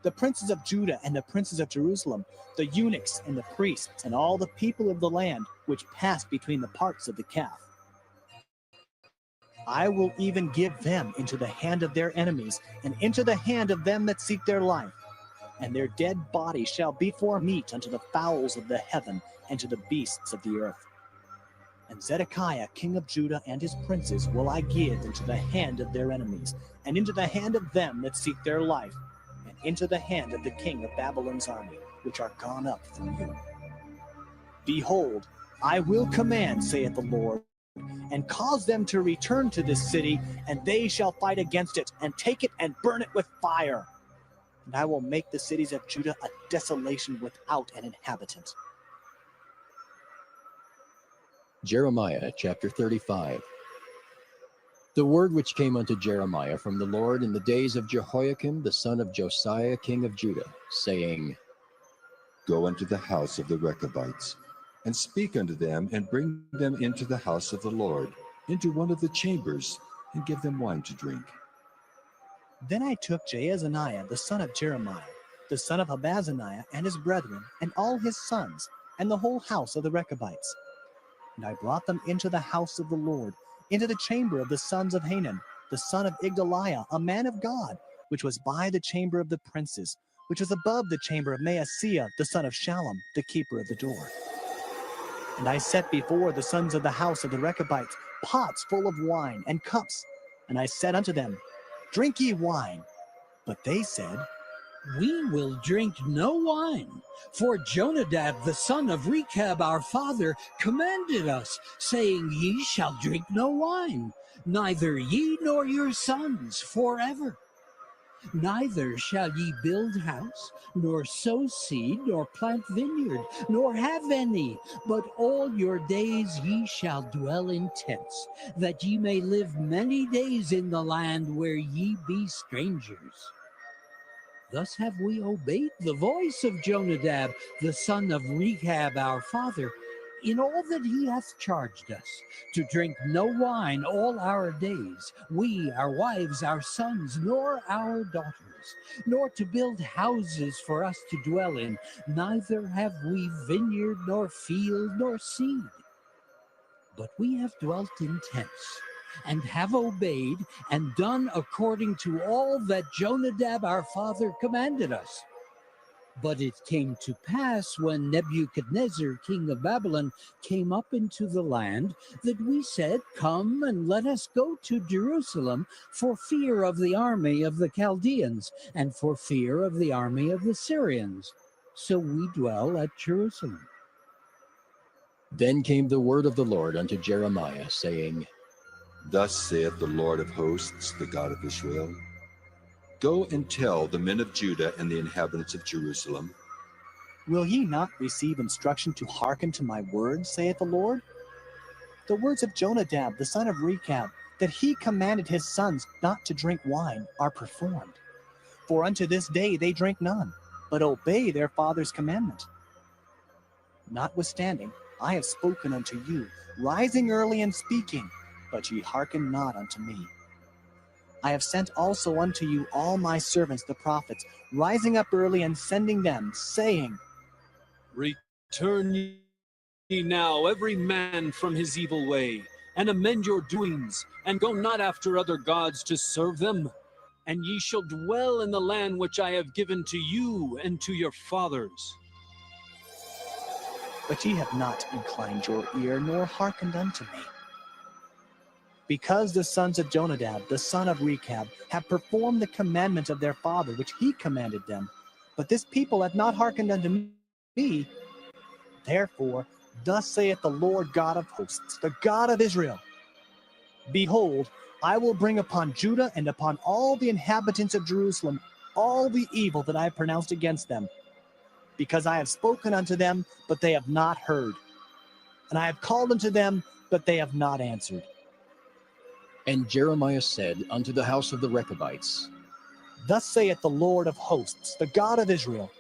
the princes of Judah and the princes of Jerusalem, the eunuchs and the priests, and all the people of the land, which passed between the parts of the calf. I will even give them into the hand of their enemies, and into the hand of them that seek their life. And their dead body shall be for meat unto the fowls of the heaven, and to the beasts of the earth. And Zedekiah king of Judah and his princes will I give into the hand of their enemies, and into the hand of them that seek their life, and into the hand of the king of Babylon's army, which are gone up from you. Behold, I will command, saith the Lord, and cause them to return to this city, and they shall fight against it, and take it and burn it with fire. And I will make the cities of Judah a desolation without an inhabitant. Jeremiah chapter 35. The word which came unto Jeremiah from the Lord in the days of Jehoiakim the son of Josiah king of Judah, saying, Go unto the house of the Rechabites, and speak unto them, and bring them into the house of the Lord, into one of the chambers, and give them wine to drink. Then I took Jaazaniah the son of Jeremiah, the son of Habazaniah, and his brethren, and all his sons, and the whole house of the Rechabites. And I brought them into the house of the Lord, into the chamber of the sons of Hanan, the son of Igdaliah, a man of God, which was by the chamber of the princes, which was above the chamber of Maaseiah, the son of Shallum, the keeper of the door. And I set before the sons of the house of the Rechabites pots full of wine and cups. And I said unto them, Drink ye wine. But they said, We will drink no wine, for Jonadab the son of Rechab our father commanded us, saying, Ye shall drink no wine, neither ye nor your sons forever. Neither shall ye build house, nor sow seed, nor plant vineyard, nor have any, but all your days ye shall dwell in tents, that ye may live many days in the land where ye be strangers. Thus have we obeyed the voice of Jonadab, the son of Rechab our father, in all that he hath charged us, to drink no wine all our days, we, our wives, our sons, nor our daughters, nor to build houses for us to dwell in, neither have we vineyard, nor field, nor seed. But we have dwelt in tents, and have obeyed and done according to all that Jonadab our father commanded us. But it came to pass, when Nebuchadnezzar king of Babylon came up into the land, that we said, Come and let us go to Jerusalem, for fear of the army of the Chaldeans, and for fear of the army of the Syrians. So we dwell at Jerusalem. Then came the word of the Lord unto Jeremiah, saying, Thus saith the Lord of hosts, the God of Israel, Go and tell the men of Judah and the inhabitants of Jerusalem, Will ye not receive instruction to hearken to my words, saith the Lord? The words of Jonadab, the son of Rechab, that he commanded his sons not to drink wine, are performed. For unto this day they drink none, but obey their father's commandment. Notwithstanding, I have spoken unto you, rising early and speaking, but ye hearken not unto me. I have sent also unto you all my servants the prophets, rising up early and sending them, saying, Return ye now every man from his evil way, and amend your doings, and go not after other gods to serve them. And ye shall dwell in the land which I have given to you and to your fathers. But ye have not inclined your ear, nor hearkened unto me. Because the sons of Jonadab, the son of Rechab, have performed the commandment of their father, which he commanded them, but this people hath not hearkened unto me, therefore, thus saith the Lord God of hosts, the God of Israel, Behold, I will bring upon Judah and upon all the inhabitants of Jerusalem all the evil that I have pronounced against them, because I have spoken unto them, but they have not heard, and I have called unto them, but they have not answered. And Jeremiah said unto the house of the Rechabites, Thus saith the Lord of hosts, the God of Israel,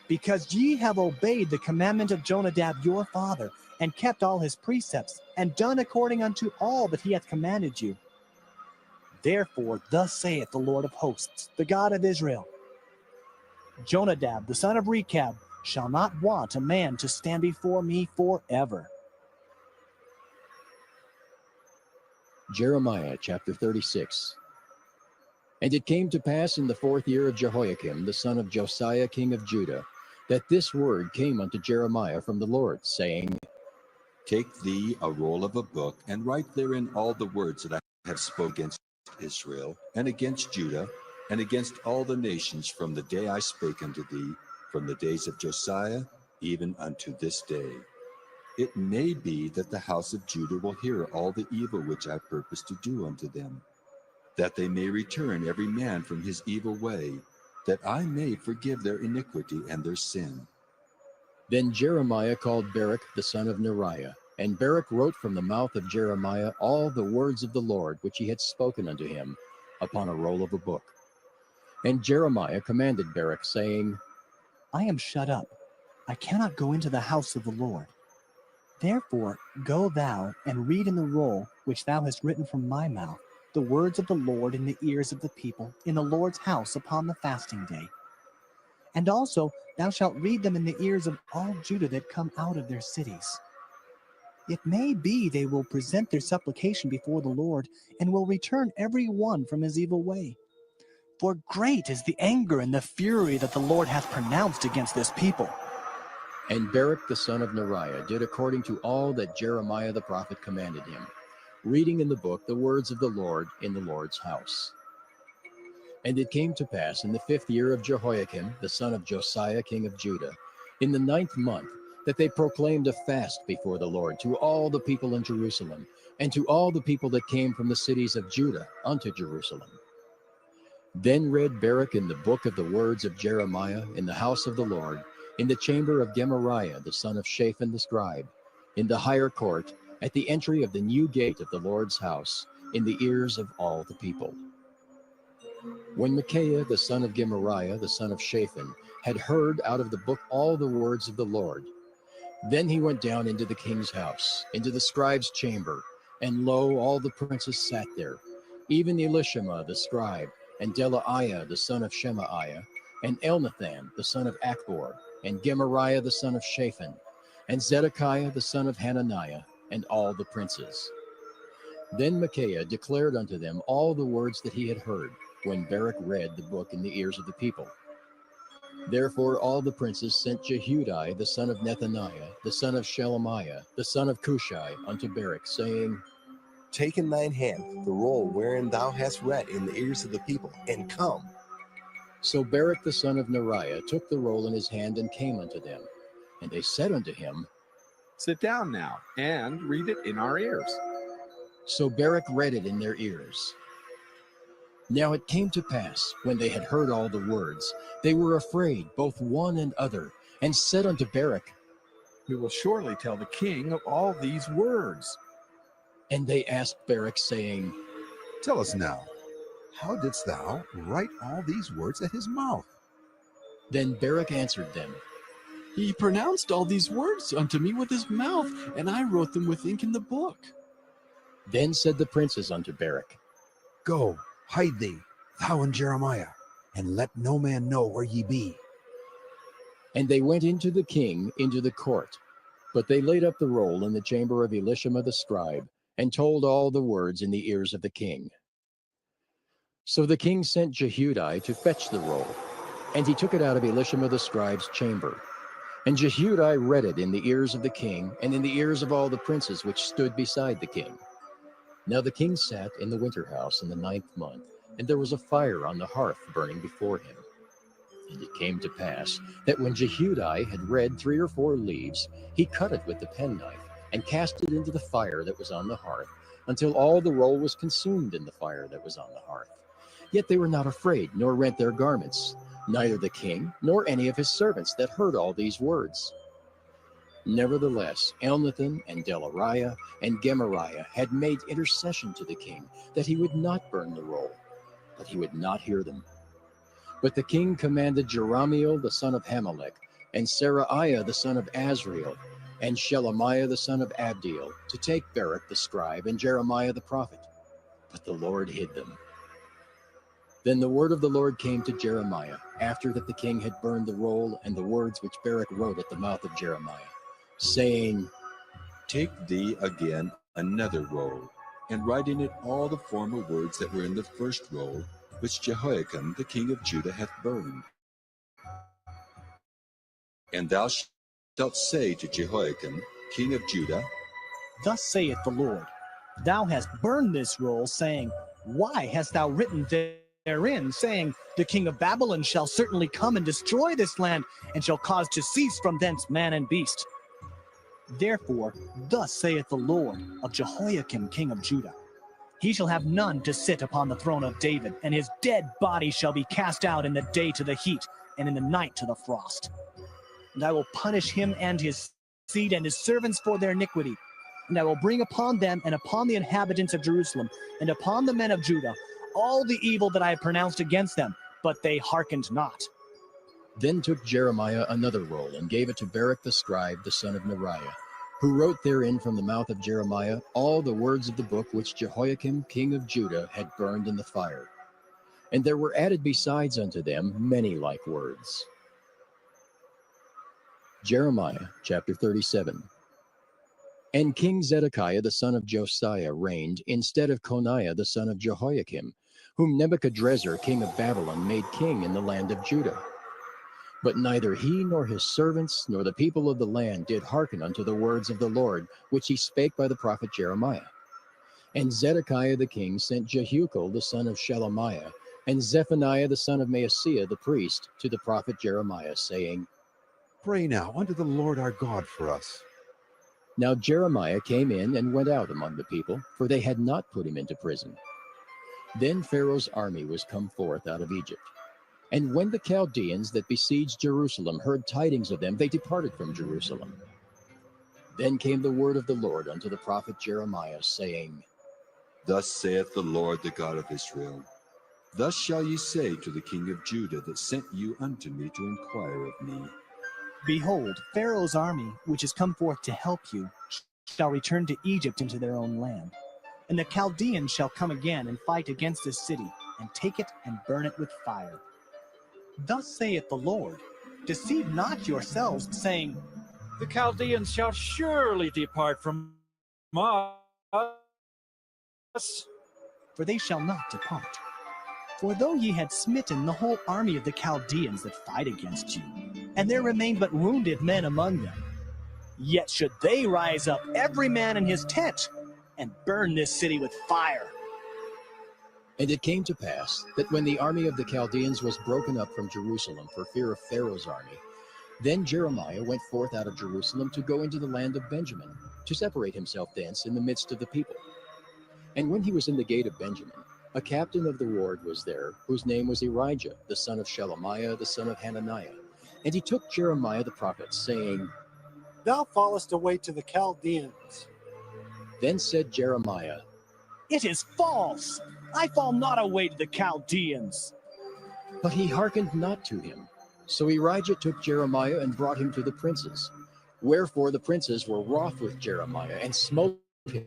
because ye have obeyed the commandment of Jonadab your father, and kept all his precepts, and done according unto all that he hath commanded you. Therefore thus saith the Lord of hosts, the God of Israel, Jonadab the son of Rechab shall not want a man to stand before me forever. Jeremiah chapter 36. And it came to pass in the 4th year of Jehoiakim, the son of Josiah king of Judah, that this word came unto Jeremiah from the Lord, saying, Take thee a roll of a book, and write therein all the words that I have spoken against Israel, and against Judah, and against all the nations from the day I spake unto thee, from the days of Josiah, even unto this day. It may be that the house of Judah will hear all the evil which I purpose to do unto them, that they may return every man from his evil way, that I may forgive their iniquity and their sin. Then Jeremiah called Baruch the son of Neriah, and Baruch wrote from the mouth of Jeremiah all the words of the Lord which he had spoken unto him upon a roll of a book. And Jeremiah commanded Baruch, saying, I am shut up, I cannot go into the house of the Lord. Therefore go thou and read in the roll which thou hast written from my mouth the words of the Lord in the ears of the people in the Lord's house upon the fasting day. And also thou shalt read them in the ears of all Judah that come out of their cities. It may be they will present their supplication before the Lord, and will return every one from his evil way. For great is the anger and the fury that the Lord hath pronounced against this people. And Baruch the son of Neriah did according to all that Jeremiah the prophet commanded him, reading in the book the words of the Lord in the Lord's house. And it came to pass in the 5th year of Jehoiakim, the son of Josiah king of Judah, in the 9th month, that they proclaimed a fast before the Lord to all the people in Jerusalem, and to all the people that came from the cities of Judah unto Jerusalem. Then read Baruch in the book of the words of Jeremiah in the house of the Lord, in the chamber of Gemariah the son of Shaphan the scribe, in the higher court, at the entry of the new gate of the Lord's house, in the ears of all the people. When Micaiah the son of Gemariah the son of Shaphan had heard out of the book all the words of the Lord, then he went down into the king's house, into the scribe's chamber, and lo, all the princes sat there, even Elishama the scribe, and Delaiah the son of Shemaiah, and Elnathan the son of Achbor, and Gemariah the son of Shaphan, and Zedekiah the son of Hananiah, and all the princes. Then Micaiah declared unto them all the words that he had heard, when Baruch read the book in the ears of the people. Therefore all the princes sent Jehudi the son of Nethaniah, the son of Shelemiah, the son of Cushai, unto Baruch, saying, Take in thine hand the roll wherein thou hast read in the ears of the people, and come. So Baruch the son of Neriah took the roll in his hand and came unto them. And they said unto him, Sit down now, and read it in our ears. So Baruch read it in their ears. Now it came to pass, when they had heard all the words, they were afraid, both one and other, and said unto Barak, We will surely tell the king of all these words. And they asked Barak, saying, Tell us now, how didst thou write all these words at his mouth? Then Barak answered them, He pronounced all these words unto me with his mouth, and I wrote them with ink in the book. Then said the princes unto Barak, Go, hide thee, thou and Jeremiah, and let no man know where ye be. And they went into the king into the court. But they laid up the roll in the chamber of Elishama the scribe, and told all the words in the ears of the king. So the king sent Jehudi to fetch the roll, and he took it out of Elishama the scribe's chamber. And Jehudi read it in the ears of the king, and in the ears of all the princes which stood beside the king. Now the king sat in the winter house in the 9th month, and there was a fire on the hearth burning before him. And it came to pass that when Jehudi had read 3 or 4 leaves, he cut it with the penknife, and cast it into the fire that was on the hearth, until all the roll was consumed in the fire that was on the hearth. Yet they were not afraid, nor rent their garments, neither the king, nor any of his servants that heard all these words. Nevertheless, Elnathan and Delariah and Gemariah had made intercession to the king, that he would not burn the roll, but he would not hear them. But the king commanded Jerahmeel the son of Hamelech, and Seraiah the son of Azriel, and Shelemiah the son of Abdiel, to take Barak the scribe and Jeremiah the prophet. But the Lord hid them. Then the word of the Lord came to Jeremiah, after that the king had burned the roll and the words which Barak wrote at the mouth of Jeremiah, saying, Take thee again another roll, and write in it all the former words that were in the first roll, which Jehoiakim the king of Judah hath burned. And thou shalt say to Jehoiakim, king of Judah, Thus saith the Lord, Thou hast burned this roll, saying, Why hast thou written therein, saying, The king of Babylon shall certainly come and destroy this land, and shall cause to cease from thence man and beast. Therefore, thus saith the Lord of Jehoiakim king of Judah, He shall have none to sit upon the throne of David, and his dead body shall be cast out in the day to the heat, and in the night to the frost. And I will punish him and his seed and his servants for their iniquity. And I will bring upon them and upon the inhabitants of Jerusalem and upon the men of Judah all the evil that I have pronounced against them, but they hearkened not. Then took Jeremiah another roll, and gave it to Barak the scribe, the son of Neriah, who wrote therein from the mouth of Jeremiah all the words of the book which Jehoiakim king of Judah had burned in the fire. And there were added besides unto them many like words. Jeremiah chapter 37. And King Zedekiah the son of Josiah reigned instead of Coniah the son of Jehoiakim, whom Nebuchadrezzar king of Babylon made king in the land of Judah. But neither he nor his servants nor the people of the land did hearken unto the words of the Lord, which he spake by the prophet Jeremiah. And Zedekiah the king sent Jehucal the son of Shelemiah, and Zephaniah the son of Maaseiah the priest, to the prophet Jeremiah, saying, Pray now unto the Lord our God for us. Now Jeremiah came in and went out among the people, for they had not put him into prison. Then Pharaoh's army was come forth out of Egypt. And when the Chaldeans that besieged Jerusalem heard tidings of them, they departed from Jerusalem. Then came the word of the Lord unto the prophet Jeremiah, saying, Thus saith the Lord, the God of Israel, Thus shall ye say to the king of Judah that sent you unto me to inquire of me, Behold, Pharaoh's army, which is come forth to help you, shall return to Egypt into their own land. And the Chaldeans shall come again and fight against this city, and take it and burn it with fire. Thus saith the Lord, Deceive not yourselves, saying, The Chaldeans shall surely depart from us. For they shall not depart. For though ye had smitten the whole army of the Chaldeans that fight against you, and there remained but wounded men among them, yet should they rise up every man in his tent, and burn this city with fire. And it came to pass that when the army of the Chaldeans was broken up from Jerusalem for fear of Pharaoh's army, then Jeremiah went forth out of Jerusalem to go into the land of Benjamin, to separate himself thence in the midst of the people. And when he was in the gate of Benjamin, A captain of the ward was there, whose name was Erijah, the son of Shelemiah, the son of Hananiah. And he took Jeremiah the prophet, saying, Thou fallest away to the Chaldeans. Then said Jeremiah, It is false! I fall not away to the Chaldeans. But he hearkened not to him. So Erijah took Jeremiah and brought him to the princes. Wherefore the princes were wroth with Jeremiah, and smote him,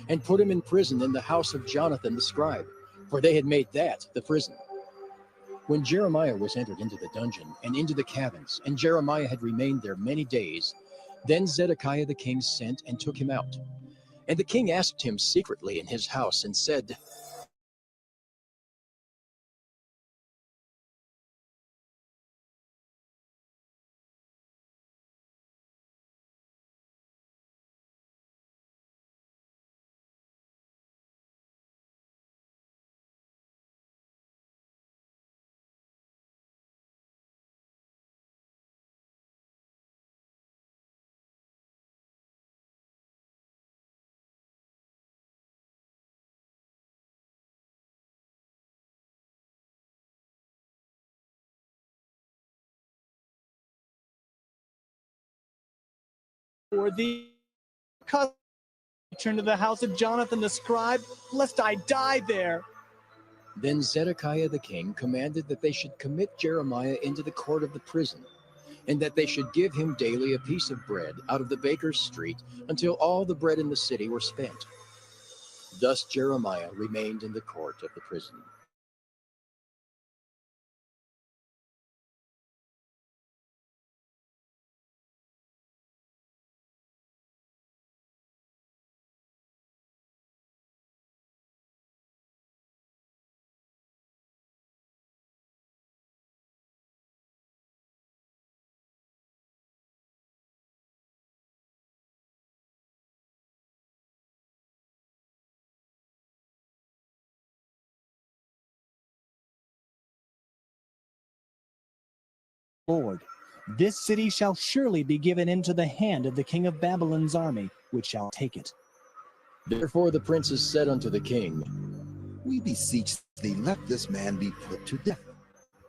and put him in prison in the house of Jonathan the scribe, for they had made that the prison. When Jeremiah was entered into the dungeon and into the cabins, and Jeremiah had remained there many days, then Zedekiah the king sent and took him out. And the king asked him secretly in his house, and said, For thee, cause return to the house of Jonathan the scribe, lest I die there. Then Zedekiah the king commanded that they should commit Jeremiah into the court of the prison, and that they should give him daily a piece of bread out of the baker's street until all the bread in the city were spent. Thus Jeremiah remained in the court of the prison. Lord, this city shall surely be given into the hand of the king of Babylon's army, which shall take it. Therefore the princes said unto the king, We beseech thee, let this man be put to death.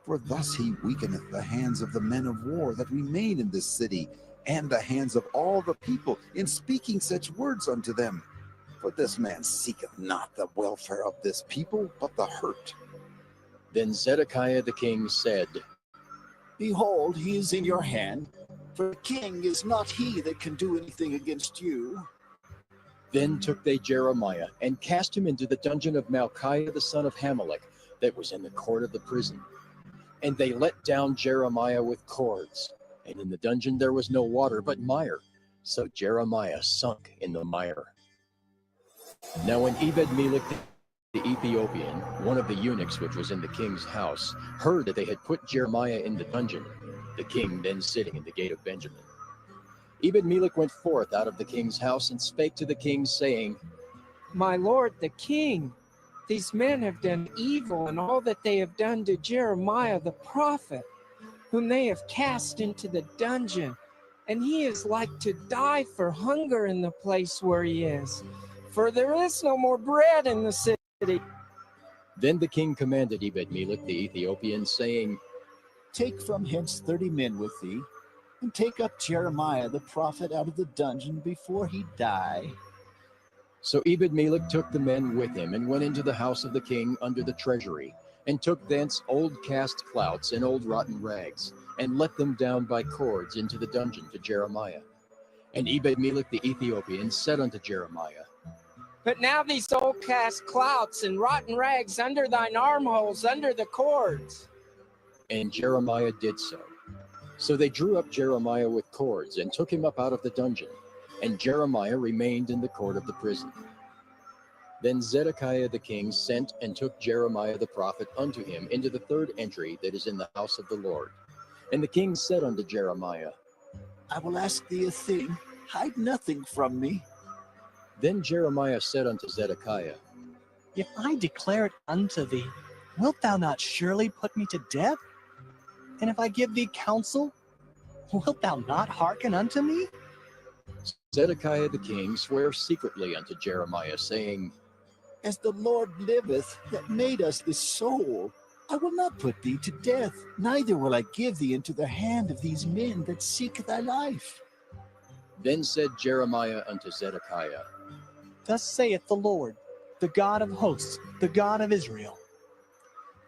For thus he weakeneth the hands of the men of war that remain in this city, and the hands of all the people, in speaking such words unto them. For this man seeketh not the welfare of this people, but the hurt. Then Zedekiah the king said, Behold, he is in your hand, for the king is not he that can do anything against you. Then took they Jeremiah, and cast him into the dungeon of Malchiah the son of Hamelech, that was in the court of the prison. And they let down Jeremiah with cords, and in the dungeon there was no water but mire. So Jeremiah sunk in the mire. Now when Ebed-Melech the Ethiopian, one of the eunuchs which was in the king's house, heard that they had put Jeremiah in the dungeon, the king then sitting in the gate of Benjamin, Ebed-Melech went forth out of the king's house and spake to the king, saying, My lord the king, these men have done evil in all that they have done to Jeremiah the prophet, whom they have cast into the dungeon, and he is like to die for hunger in the place where he is, for there is no more bread in the city. Then the king commanded Ebed-Melech the Ethiopian, saying, Take from hence 30 men with thee, and take up Jeremiah the prophet out of the dungeon before he die. So Ebed-Melech took the men with him, and went into the house of the king under the treasury, and took thence old cast clouts and old rotten rags, and let them down by cords into the dungeon to Jeremiah. And Ebed-Melech the Ethiopian said unto Jeremiah, But now these old cast clouts and rotten rags under thine armholes, under the cords. And Jeremiah did so. So they drew up Jeremiah with cords, and took him up out of the dungeon, and Jeremiah remained in the court of the prison. Then Zedekiah the king sent and took Jeremiah the prophet unto him into the third entry that is in the house of the Lord. And the king said unto Jeremiah, I will ask thee a thing, hide nothing from me. Then Jeremiah said unto Zedekiah, If I declare it unto thee, wilt thou not surely put me to death? And if I give thee counsel, wilt thou not hearken unto me? Zedekiah the king sware secretly unto Jeremiah, saying, As the Lord liveth, that made us this soul, I will not put thee to death, neither will I give thee into the hand of these men that seek thy life. Then said Jeremiah unto Zedekiah, Thus saith the Lord, the God of hosts, the God of Israel.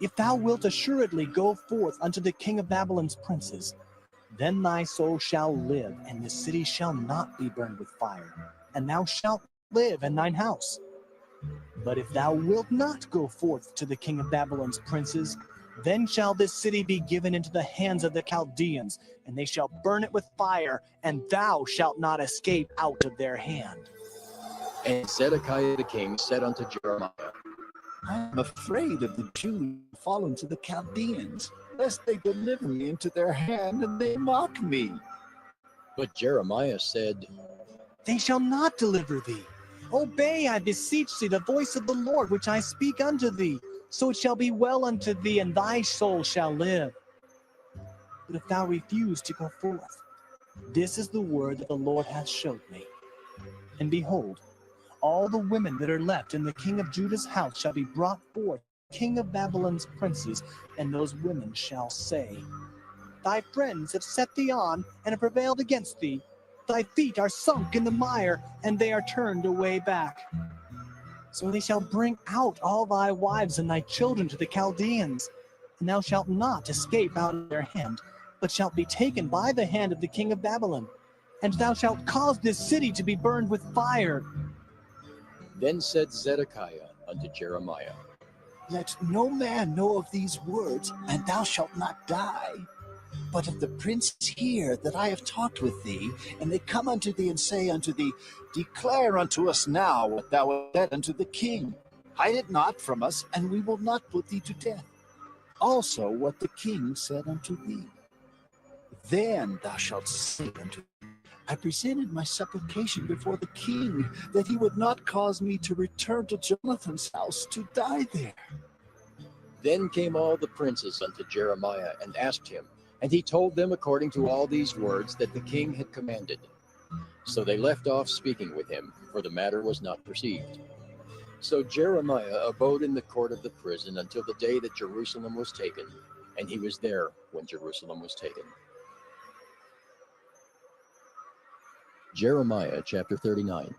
If thou wilt assuredly go forth unto the king of Babylon's princes, then thy soul shall live, and the city shall not be burned with fire, and thou shalt live in thine house. But if thou wilt not go forth to the king of Babylon's princes, then shall this city be given into the hands of the Chaldeans, and they shall burn it with fire, and thou shalt not escape out of their hand. And Zedekiah the king said unto Jeremiah, I am afraid of the Jews fallen to the Chaldeans, lest they deliver me into their hand, and they mock me. But Jeremiah said, They shall not deliver thee. Obey, I beseech thee, the voice of the Lord, which I speak unto thee. So it shall be well unto thee, and thy soul shall live. But if thou refuse to go forth, this is the word that the Lord hath showed me. And behold, all the women that are left in the king of Judah's house shall be brought forth, king of Babylon's princes, and those women shall say, Thy friends have set thee on, and have prevailed against thee. Thy feet are sunk in the mire, and they are turned away back. So they shall bring out all thy wives and thy children to the Chaldeans, and thou shalt not escape out of their hand, but shalt be taken by the hand of the king of Babylon, and thou shalt cause this city to be burned with fire. Then said Zedekiah unto Jeremiah, Let no man know of these words, and thou shalt not die. But if the princes hear that I have talked with thee, and they come unto thee and say unto thee, Declare unto us now what thou hast said unto the king. Hide it not from us, and we will not put thee to death. Also what the king said unto thee. Then thou shalt say unto me, I presented my supplication before the king, that he would not cause me to return to Jonathan's house to die there. Then came all the princes unto Jeremiah and asked him, and he told them according to all these words that the king had commanded. So they left off speaking with him, for the matter was not perceived. So Jeremiah abode in the court of the prison until the day that Jerusalem was taken, and he was there when Jerusalem was taken. Jeremiah chapter 39.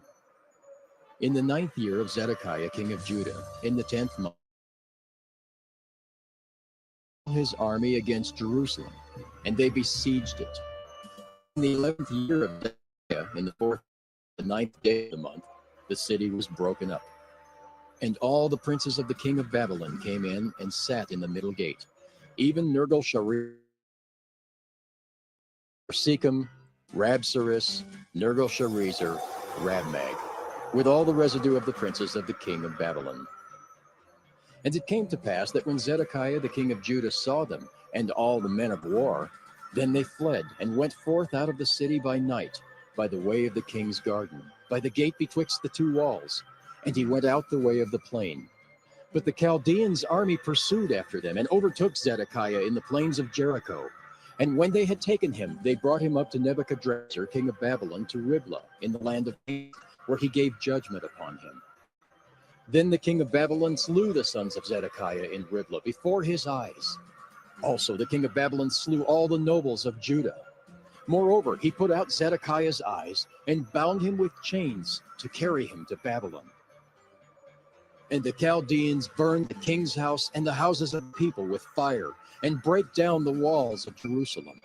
In the 9th year of Zedekiah king of Judah, in the 10th month, his army against Jerusalem, and they besieged it. In the 11th year of Zedekiah, in the 4th, the 9th day of the month, the city was broken up. And all the princes of the king of Babylon came in and sat in the middle gate, even Nergal-Sharezer, Sechem, Rabsaris, Nergal-Sharezer, Rabmag, with all the residue of the princes of the king of Babylon. And it came to pass that when Zedekiah the king of Judah saw them, and all the men of war, then they fled, and went forth out of the city by night, by the way of the king's garden, by the gate betwixt the two walls, and he went out the way of the plain. But the Chaldeans' army pursued after them, and overtook Zedekiah in the plains of Jericho. And when they had taken him, they brought him up to Nebuchadrezzar king of Babylon to Riblah, in the land of Canaan, where he gave judgment upon him. Then the king of Babylon slew the sons of Zedekiah in Riblah before his eyes. Also the king of Babylon slew all the nobles of Judah. Moreover, he put out Zedekiah's eyes and bound him with chains to carry him to Babylon. And the Chaldeans burned the king's house and the houses of the people with fire, and brake down the walls of Jerusalem.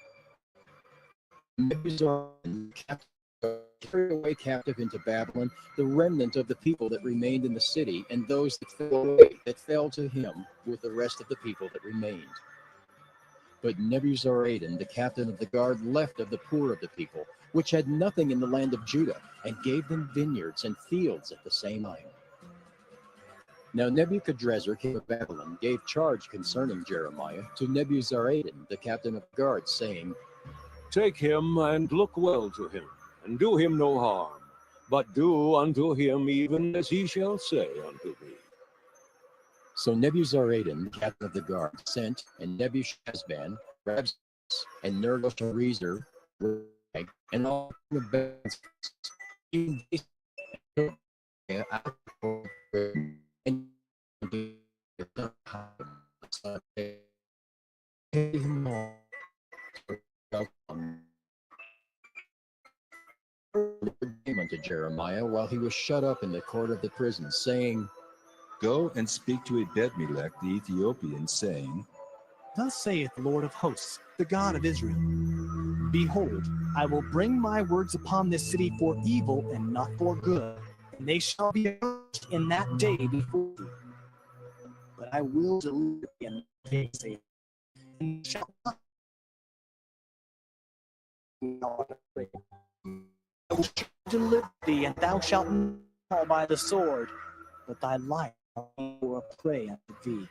Carried away captive into Babylon the remnant of the people that remained in the city, and those that fell away, that fell to him with the rest of the people that remained. But Nebuzaradan, the captain of the guard, left of the poor of the people, which had nothing in the land of Judah, and gave them vineyards and fields at the same time. Now Nebuchadrezzar, king of Babylon, gave charge concerning Jeremiah to Nebuzaradan, the captain of the guard, saying, Take him and look well to him, and do him no harm, but do unto him even as he shall say unto thee. So Nebuzaradan, the captain of the guard, sent, and Nebuchadnezzar, Rabsaris, and Nergal-Sharezer, and all the bands, and came unto Jeremiah while he was shut up in the court of the prison, saying, Go and speak to Ebed-melech the Ethiopian, saying, Thus saith the Lord of hosts, the God of Israel, Behold, I will bring my words upon this city for evil and not for good, and they shall be accomplished in that day before thee. But I will deliver thee in that day, saith the Lord, and shall not I will deliver thee, and thou shalt not fall by the sword, but thy life shall be for a prey unto thee.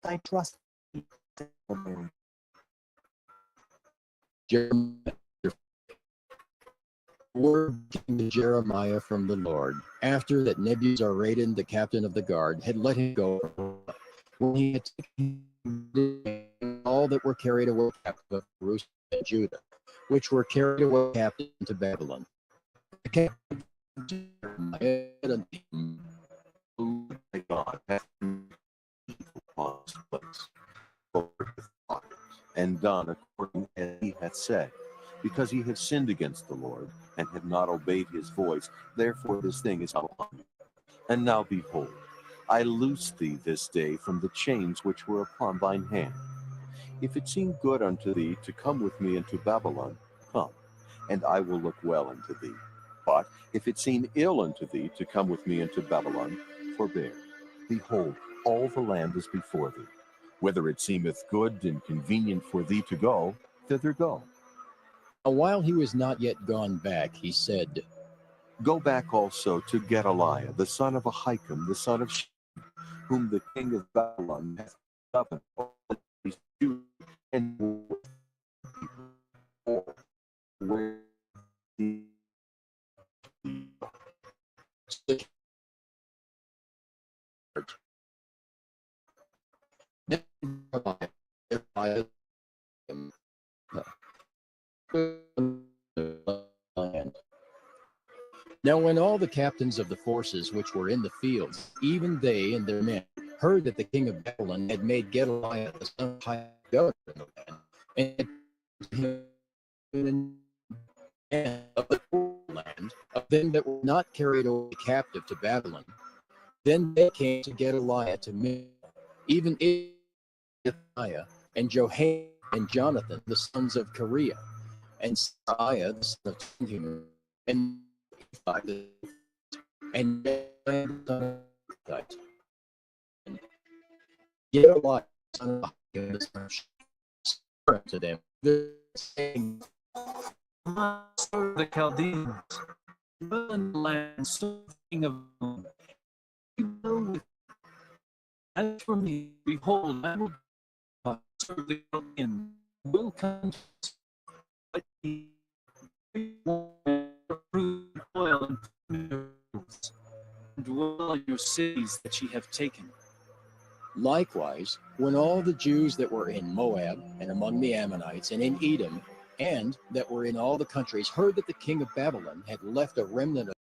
Thy trust in the Lord. Jeremiah, word came to Jeremiah from the Lord, after that Nebuzaradan, the captain of the guard, had let him go, when he had taken all that were carried away captive of Jerusalem and Judah, which were carried away captive into Babylon. The captain Jeremiah said unto him, Thy God hath upon this place, and done according as he hath said, because he hath sinned against the Lord, and have not obeyed his voice, therefore this thing is come upon you. And now behold, I loose thee this day from the chains which were upon thine hand. If it seem good unto thee to come with me into Babylon, come, and I will look well unto thee. But if it seem ill unto thee to come with me into Babylon, forbear. Behold, all the land is before thee. Whether it seemeth good and convenient for thee to go, thither go. And while he was not yet gone back, he said, Go back also to Gedaliah, the son of Ahikam, the son of Shaphan, whom the king of Babylon hath governed all these Jews, and where Now when all the captains of the forces which were in the fields, even they and their men, heard that the king of Babylon had made Gedaliah the son of Ahikam governor in the land, and of the whole land, of them that were not carried away captive to Babylon, then they came to Gedaliah to meet, even Isaiah and Johanan and Jonathan, the sons of Kareah, and Sariah, the son of Tanhum, and Gedaliah, son of Ahikam, the son of Shaphan, to them, saying, Serve the Chaldeans, dwell in the land, serving of them. You go with me. As for me, behold, I will serve the Chaldeans, will come to fruit, oil, and minerals, and dwell in your cities that ye have taken. Likewise, when all the Jews that were in Moab, and among the Ammonites, and in Edom, and that were in all the countries, heard that the king of Babylon had left a remnant of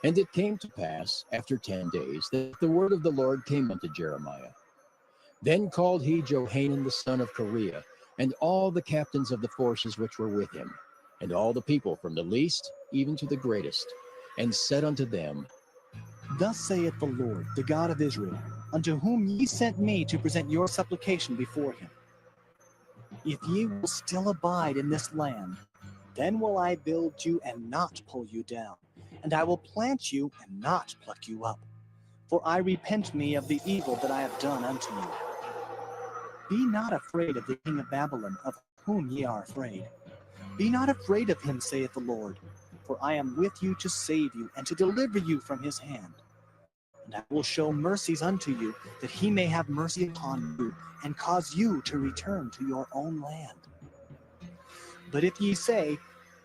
And it came to pass after 10 days that the word of the Lord came unto Jeremiah. Then called he Johanan the son of Kareah, and all the captains of the forces which were with him, and all the people from the least even to the greatest, and said unto them, Thus saith the Lord, the God of Israel, unto whom ye sent me to present your supplication before him. If ye will still abide in this land, then will I build you and not pull you down, and I will plant you and not pluck you up. For I repent me of the evil that I have done unto you. Be not afraid of the king of Babylon, of whom ye are afraid. Be not afraid of him, saith the Lord, for I am with you to save you and to deliver you from his hand. And I will show mercies unto you, that he may have mercy upon you, and cause you to return to your own land. But if ye say,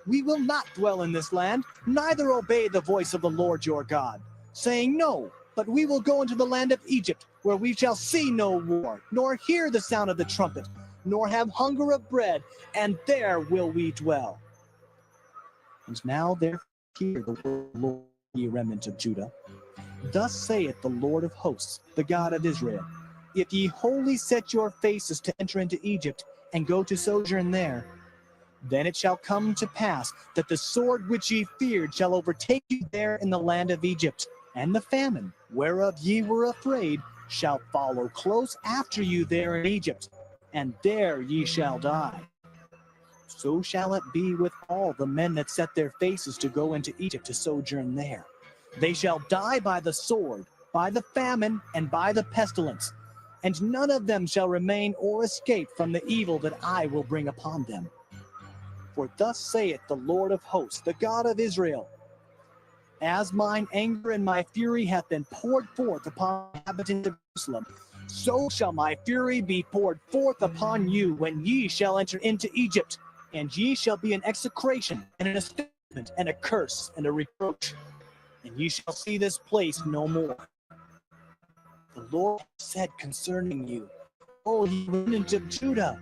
We will not dwell in this land, neither obey the voice of the Lord your God, saying, No, but we will go into the land of Egypt, where we shall see no war, nor hear the sound of the trumpet, nor have hunger of bread, and there will we dwell. And now therefore hear the word of the Lord, ye remnant of Judah. Thus saith the Lord of hosts, the God of Israel, if ye wholly set your faces to enter into Egypt, and go to sojourn there, then it shall come to pass that the sword which ye feared shall overtake you there in the land of Egypt, and the famine, whereof ye were afraid, shall follow close after you there in Egypt, and there ye shall die. So shall it be with all the men that set their faces to go into Egypt to sojourn there. They shall die by the sword, by the famine, and by the pestilence, and none of them shall remain or escape from the evil that I will bring upon them. For thus saith the Lord of hosts, the God of Israel, As mine anger and my fury hath been poured forth upon the inhabitants of Jerusalem, so shall my fury be poured forth upon you when ye shall enter into Egypt, and ye shall be an execration, and an astonishment, and a curse, and a reproach. And ye shall see this place no more. The Lord said concerning you, O ye remnant of Judah,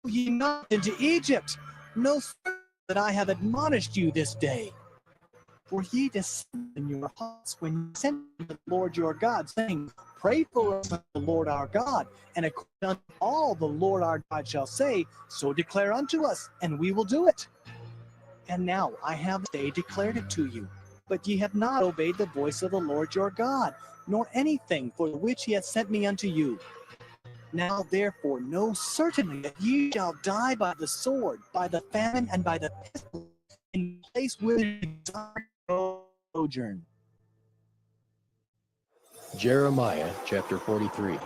go ye not into Egypt, no further that I have admonished you this day. For ye descended in your hearts when ye sent to the Lord your God, saying, Pray for us unto the Lord our God, and according unto all the Lord our God shall say, so declare unto us, and we will do it. And now I have this day declared it to you, but ye have not obeyed the voice of the Lord your God, nor anything for the which he hath sent me unto you. Now therefore know certainly that ye shall die by the sword, by the famine, and by the pestilence, in the place where ye sojourn. Jeremiah chapter 43.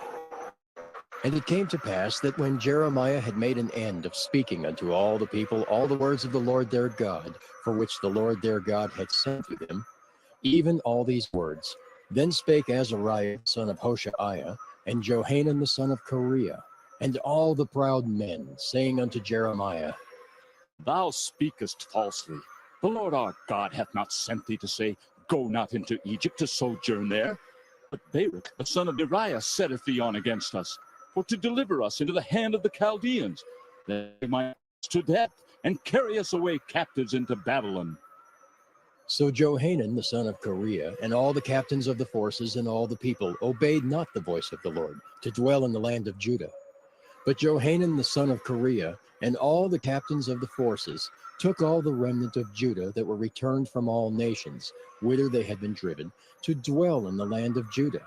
And it came to pass that when Jeremiah had made an end of speaking unto all the people all the words of the Lord their God, for which the Lord their God had sent to them, even all these words, then spake Azariah son of Hoshaiah, and Johanan the son of Kareah, and all the proud men, saying unto Jeremiah, Thou speakest falsely. The Lord our God hath not sent thee to say, Go not into Egypt to sojourn there. But Baruch the son of Neriah setteth thee on against us, for to deliver us into the hand of the Chaldeans, that they might put us to death, and carry us away captives into Babylon. So Johanan the son of Kareah, and all the captains of the forces, and all the people, obeyed not the voice of the Lord, to dwell in the land of Judah. But Johanan the son of Kareah, and all the captains of the forces, took all the remnant of Judah that were returned from all nations, whither they had been driven, to dwell in the land of Judah,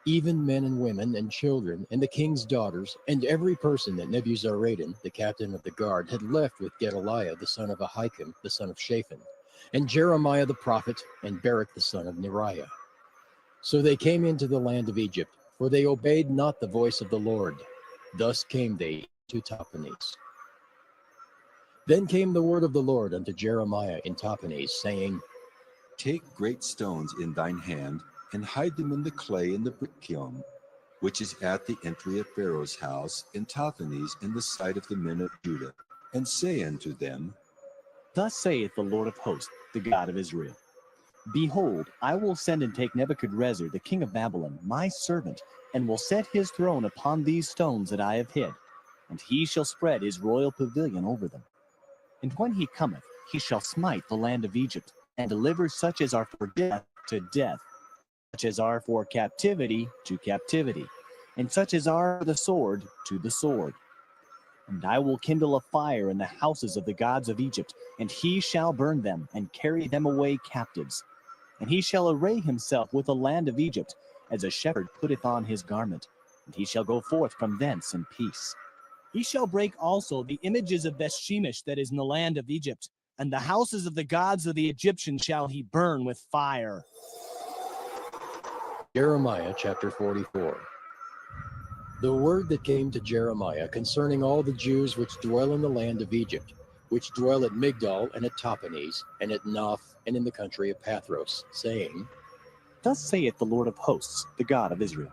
even men and women and children, and the king's daughters, and every person that Nebuzaradan, the captain of the guard, had left with Gedaliah the son of Ahikam, the son of Shaphan, and Jeremiah the prophet, and Baruch the son of Neriah. So they came into the land of Egypt, for they obeyed not the voice of the Lord. Thus came they to Tahpanhes. Then came the word of the Lord unto Jeremiah in Tahpanhes, saying, Take great stones in thine hand, and hide them in the clay in the brick kiln, which is at the entry of Pharaoh's house in Tahpanhes in the sight of the men of Judah, and say unto them, Thus saith the Lord of hosts, the God of Israel, Behold, I will send and take Nebuchadrezzar, the king of Babylon, my servant, and will set his throne upon these stones that I have hid, and he shall spread his royal pavilion over them. And when he cometh, he shall smite the land of Egypt, and deliver such as are for death to death, such as are for captivity to captivity, and such as are for the sword to the sword. And I will kindle a fire in the houses of the gods of Egypt, and he shall burn them, and carry them away captives. And he shall array himself with the land of Egypt, as a shepherd putteth on his garment, and he shall go forth from thence in peace. He shall break also the images of Bethshemesh that is in the land of Egypt, and the houses of the gods of the Egyptians shall he burn with fire. Jeremiah chapter 44. The word that came to Jeremiah concerning all the Jews which dwell in the land of Egypt, which dwell at Migdol and at Tahpanhes, and at Noph, and in the country of Pathros, saying, Thus saith the Lord of hosts, the God of Israel,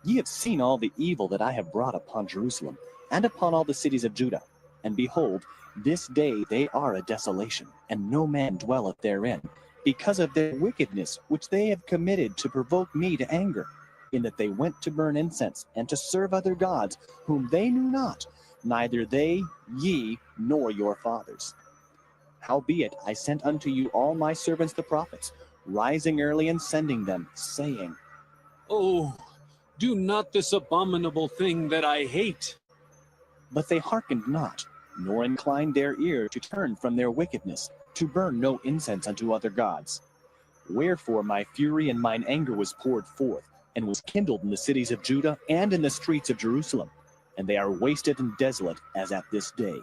Ye have seen all the evil that I have brought upon Jerusalem, and upon all the cities of Judah. And behold, this day they are a desolation, and no man dwelleth therein, because of their wickedness which they have committed to provoke me to anger, in that they went to burn incense, and to serve other gods, whom they knew not, neither they, ye, nor your fathers. Howbeit I sent unto you all my servants the prophets, rising early and sending them, saying, Oh, do not this abominable thing that I hate. But they hearkened not, nor inclined their ear to turn from their wickedness, to burn no incense unto other gods. Wherefore my fury and mine anger was poured forth, and was kindled in the cities of Judah and in the streets of Jerusalem, and they are wasted and desolate as at this day.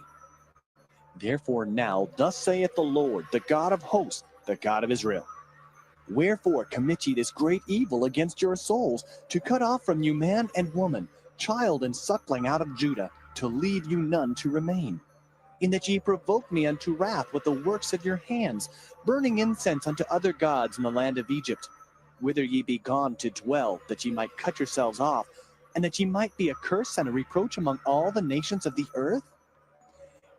Therefore now thus saith the Lord, the God of hosts, the God of Israel, Wherefore commit ye this great evil against your souls, to cut off from you man and woman, child and suckling out of Judah, to leave you none to remain? In that ye provoke me unto wrath with the works of your hands, burning incense unto other gods in the land of Egypt, whither ye be gone to dwell, that ye might cut yourselves off, and that ye might be a curse and a reproach among all the nations of the earth?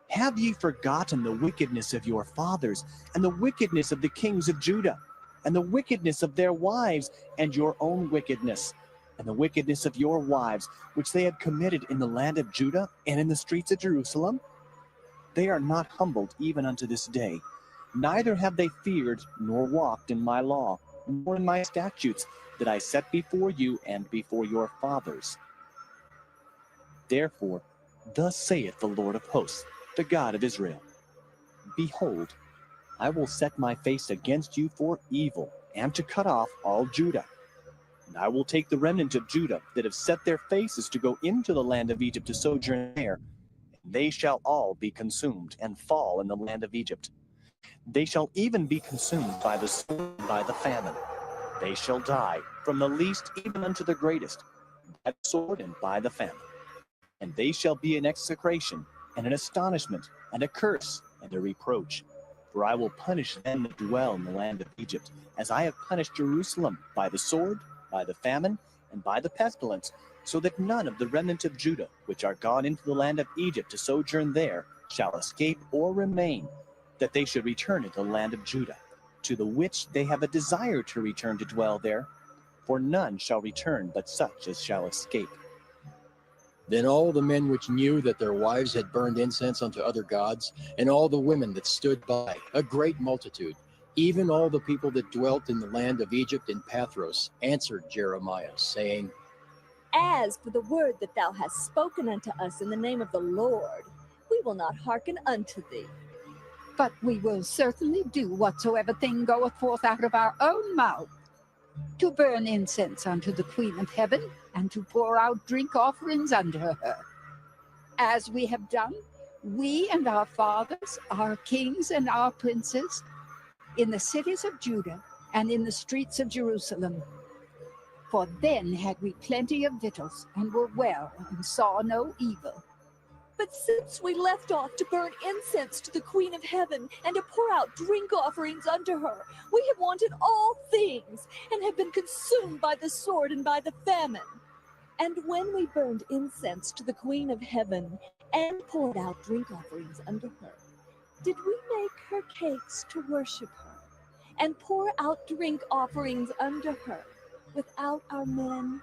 Have ye forgotten the wickedness of your fathers, and the wickedness of the kings of Judah, and the wickedness of their wives, and your own wickedness, and the wickedness of your wives, which they have committed in the land of Judah and in the streets of Jerusalem? They are not humbled even unto this day, neither have they feared nor walked in my law, nor in my statutes that I set before you and before your fathers. Therefore, thus saith the Lord of hosts, the God of Israel, Behold, I will set my face against you for evil, and to cut off all Judah. And I will take the remnant of Judah that have set their faces to go into the land of Egypt to sojourn there, and they shall all be consumed, and fall in the land of Egypt. They shall even be consumed by the sword and by the famine. They shall die, from the least even unto the greatest, by the sword and by the famine. And they shall be an execration, and an astonishment, and a curse, and a reproach. For I will punish them that dwell in the land of Egypt, as I have punished Jerusalem, by the sword, by the famine, and by the pestilence, so that none of the remnant of Judah, which are gone into the land of Egypt to sojourn there, shall escape or remain, that they should return into the land of Judah, to the which they have a desire to return to dwell there, for none shall return but such as shall escape. Then all the men which knew that their wives had burned incense unto other gods, and all the women that stood by, a great multitude, even all the people that dwelt in the land of Egypt and Pathros, answered Jeremiah, saying, As for the word that thou hast spoken unto us in the name of the Lord, we will not hearken unto thee. But we will certainly do whatsoever thing goeth forth out of our own mouth, to burn incense unto the Queen of Heaven, and to pour out drink offerings unto her. As we have done, we and our fathers, our kings and our princes, in the cities of Judah and in the streets of Jerusalem. For then had we plenty of victuals, and were well, and saw no evil. But since we left off to burn incense to the Queen of Heaven, and to pour out drink offerings unto her, we have wanted all things, and have been consumed by the sword and by the famine. And when we burned incense to the Queen of Heaven, and poured out drink offerings unto her, did we make her cakes to worship her, and pour out drink offerings unto her, without our men?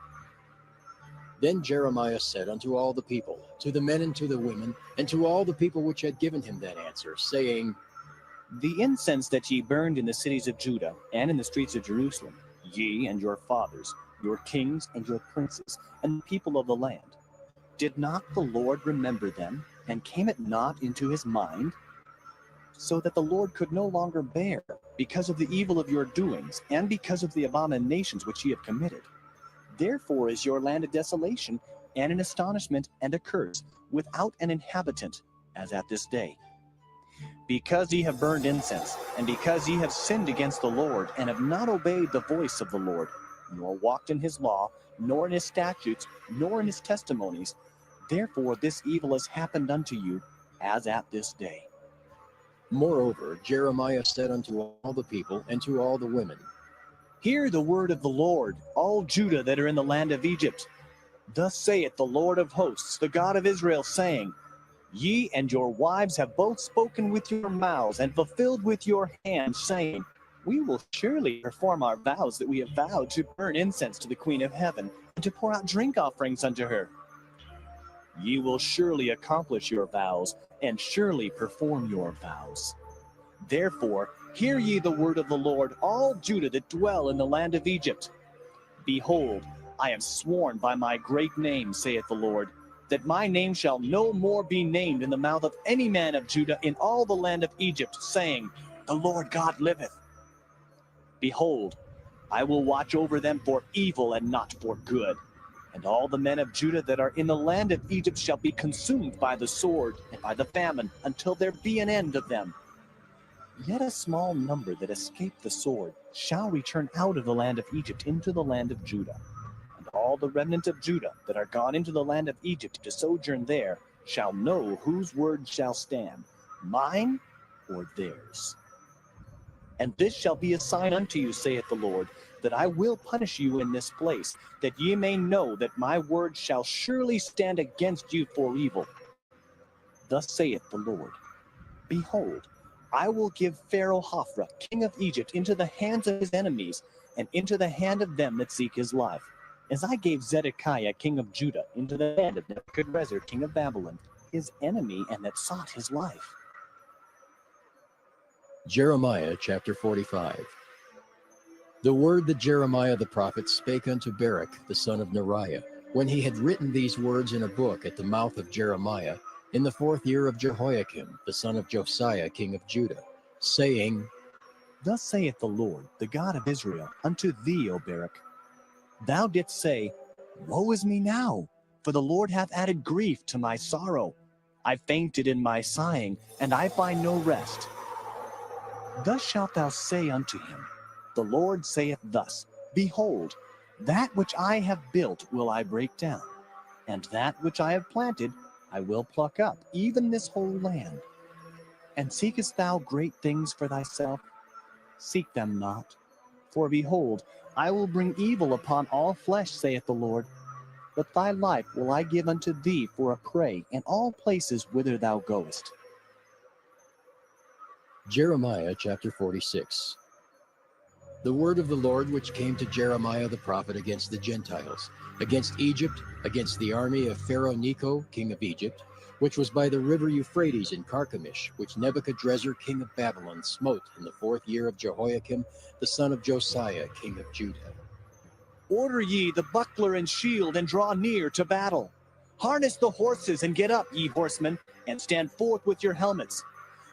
Then Jeremiah said unto all the people, to the men and to the women, and to all the people which had given him that answer, saying, The incense that ye burned in the cities of Judah and in the streets of Jerusalem, ye and your fathers, your kings and your princes, and the people of the land, did not the Lord remember them, and came it not into his mind? So that the Lord could no longer bear, because of the evil of your doings, and because of the abominations which ye have committed. Therefore is your land a desolation, and an astonishment, and a curse, without an inhabitant, as at this day. Because ye have burned incense, and because ye have sinned against the Lord, and have not obeyed the voice of the Lord, nor walked in his law, nor in his statutes, nor in his testimonies, therefore this evil has happened unto you, as at this day. Moreover, Jeremiah said unto all the people and to all the women, Hear the word of the Lord, all Judah that are in the land of Egypt. Thus saith the Lord of hosts, the God of Israel, saying, Ye and your wives have both spoken with your mouths, and fulfilled with your hands, saying, We will surely perform our vows that we have vowed, to burn incense to the Queen of Heaven, and to pour out drink offerings unto her. Ye will surely accomplish your vows, and surely perform your vows. Therefore, hear ye the word of the Lord, all Judah that dwell in the land of Egypt. Behold, I have sworn by my great name, saith the Lord, that my name shall no more be named in the mouth of any man of Judah in all the land of Egypt, saying, The Lord God liveth. Behold, I will watch over them for evil and not for good. And all the men of Judah that are in the land of Egypt shall be consumed by the sword and by the famine, until there be an end of them. Yet a small number that escape the sword shall return out of the land of Egypt into the land of Judah. And all the remnant of Judah that are gone into the land of Egypt to sojourn there shall know whose word shall stand, mine or theirs. And this shall be a sign unto you, saith the Lord, that I will punish you in this place, that ye may know that my word shall surely stand against you for evil. Thus saith the Lord, Behold, I will give Pharaoh Hophra, king of Egypt, into the hands of his enemies, and into the hand of them that seek his life, as I gave Zedekiah, king of Judah, into the hand of Nebuchadrezzar, king of Babylon, his enemy, and that sought his life. Jeremiah chapter 45. The word that Jeremiah the prophet spake unto Baruch the son of Neriah, when he had written these words in a book at the mouth of Jeremiah, in the 4th year of Jehoiakim, the son of Josiah, king of Judah, saying, Thus saith the Lord, the God of Israel, unto thee, O Baruch, Thou didst say, Woe is me now, for the Lord hath added grief to my sorrow. I fainted in my sighing, and I find no rest. Thus shalt thou say unto him, The Lord saith thus, Behold, that which I have built will I break down, and that which I have planted I will pluck up, even this whole land. And seekest thou great things for thyself? Seek them not. For behold, I will bring evil upon all flesh, saith the Lord. But thy life will I give unto thee for a prey in all places whither thou goest. Jeremiah chapter 46. The word of the Lord which came to Jeremiah the prophet against the Gentiles, against Egypt, against the army of Pharaoh Necho, king of Egypt, which was by the river Euphrates in Carchemish, which Nebuchadrezzar, king of Babylon, smote in the 4th year of Jehoiakim, the son of Josiah, king of Judah. Order ye the buckler and shield, and draw near to battle. Harness the horses, and get up, ye horsemen, and stand forth with your helmets.